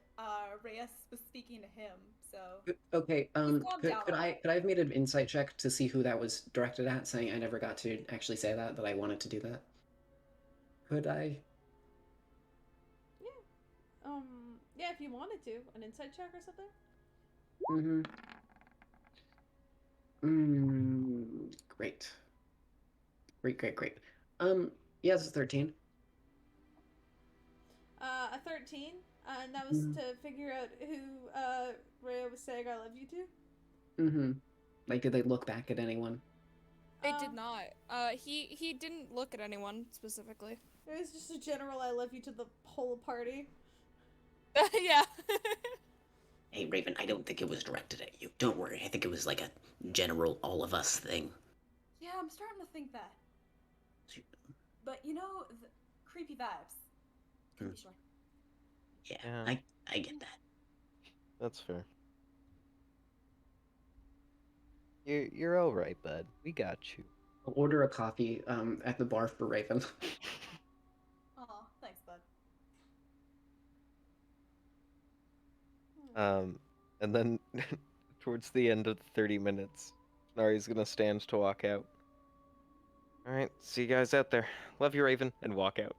Reyes was speaking to him. So Okay, calmed could down a I lot. could I have made an insight check to see who that was directed at, saying I never got to actually say that I wanted to do that? Could I? Yeah, if you wanted to, an insight check or something. Great. Great. Yeah, it's 13. A 13, and that was to figure out who Rhea was saying "I love you" to. Like, did they look back at anyone? They did not. He didn't look at anyone specifically. It was just a general "I love you" to the whole party. Yeah. Hey, Raven, I don't think it was directed at you. Don't worry, I think it was like a general all of us thing. Yeah, I'm starting to think that. But you know, the creepy vibes. Can be sure. Yeah, Yeah. I get that. That's fair. You're all right, bud. We got you. I'll order a coffee at the bar for Raven. Aw, thanks, bud. And then towards the end of the 30 minutes, Nari's gonna stand to walk out. All right, see you guys out there. Love you, Raven, and walk out.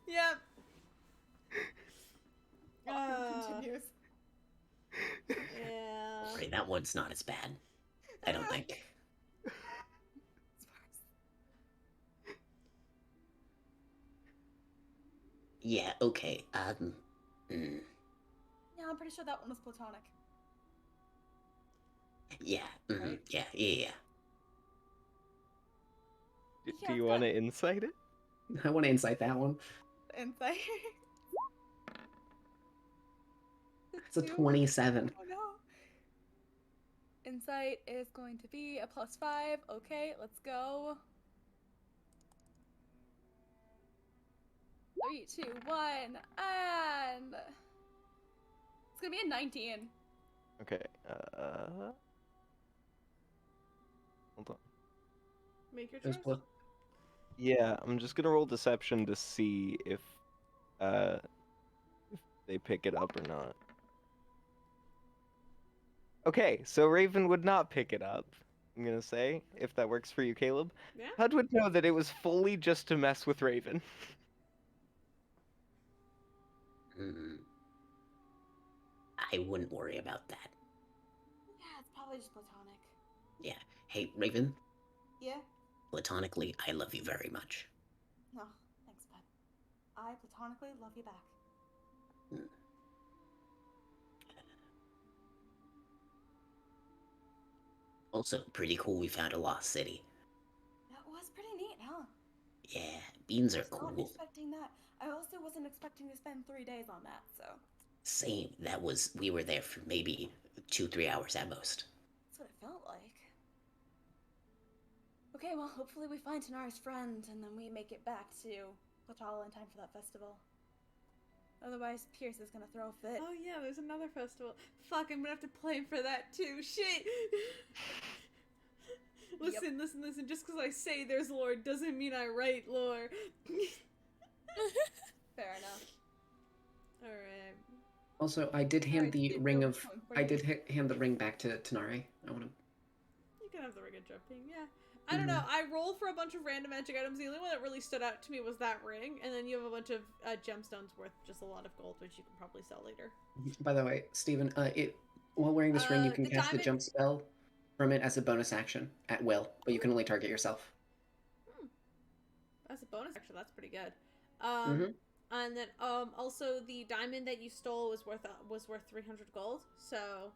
Yep. Continues. Yeah. Right, that one's not as bad. I don't think. Yeah, okay. Yeah, I'm pretty sure that one was platonic. Yeah, Right? yeah. Do Yeah, you it's want good. to insight it? I want to insight that one. Insight. It's a 27. Oh no. Insight is going to be a +5. Okay, let's go. 3, 2, 1, and it's gonna be a 19. Okay. Hold on. Make your There's choice. both. Yeah, I'm just gonna roll deception to see if they pick it up or not. Okay, so Raven would not pick it up. I'm gonna say, if that works for you, Caleb. Yeah. HUD would know that it was fully just to mess with Raven. I wouldn't worry about that. Yeah, it's probably just platonic. Yeah. Hey, Raven, Yeah? platonically, I love you very much. No, thanks, bud. I platonically love you back. Also, pretty cool we found a lost city. That was pretty neat, huh? Yeah, beans I are was not cool. expecting that. I also wasn't expecting to spend 3 days on that, so Same. We were there for maybe 2-3 hours at most. that's what it felt like. Okay, well, hopefully we find Tanar's friend and then we make it back to Platala in time for that festival. Otherwise, Pierce is gonna throw a fit. Oh yeah, there's another festival. Fuck, I'm gonna have to plan for that too. Shit. Listen. Just because I say there's lore doesn't mean I write lore. Fair enough. All right. Also, I did hand Alright, the Steve, ring go. of. I did hand the ring back to Tanari. I want to. You can have the ring of jumping. Yeah. I don't know. I rolled for a bunch of random magic items. The only one that really stood out to me was that ring, and then you have a bunch of gemstones worth just a lot of gold, which you can probably sell later. By the way, Steven, while wearing this ring, you can the cast the diamond- jump spell from it as a bonus action at will, but you can only target yourself. That's a bonus action. That's pretty good. And then also the diamond that you stole was worth 300 gold. So.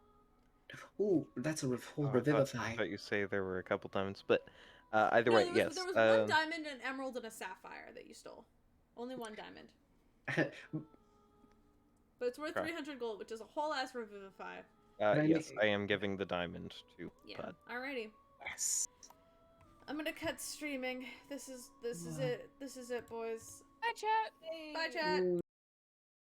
Ooh, that's a whole I revivify. thought you say there were a couple diamonds, but either way, yes. There was one diamond, an emerald, and a sapphire that you stole. Only one diamond. But it's worth 300 gold, which is a whole ass revivify. Yes, I am giving the diamond to Bud. Alrighty. Yes. I'm gonna cut streaming. This is it. This is it, boys. Bye, chat. Bye, chat.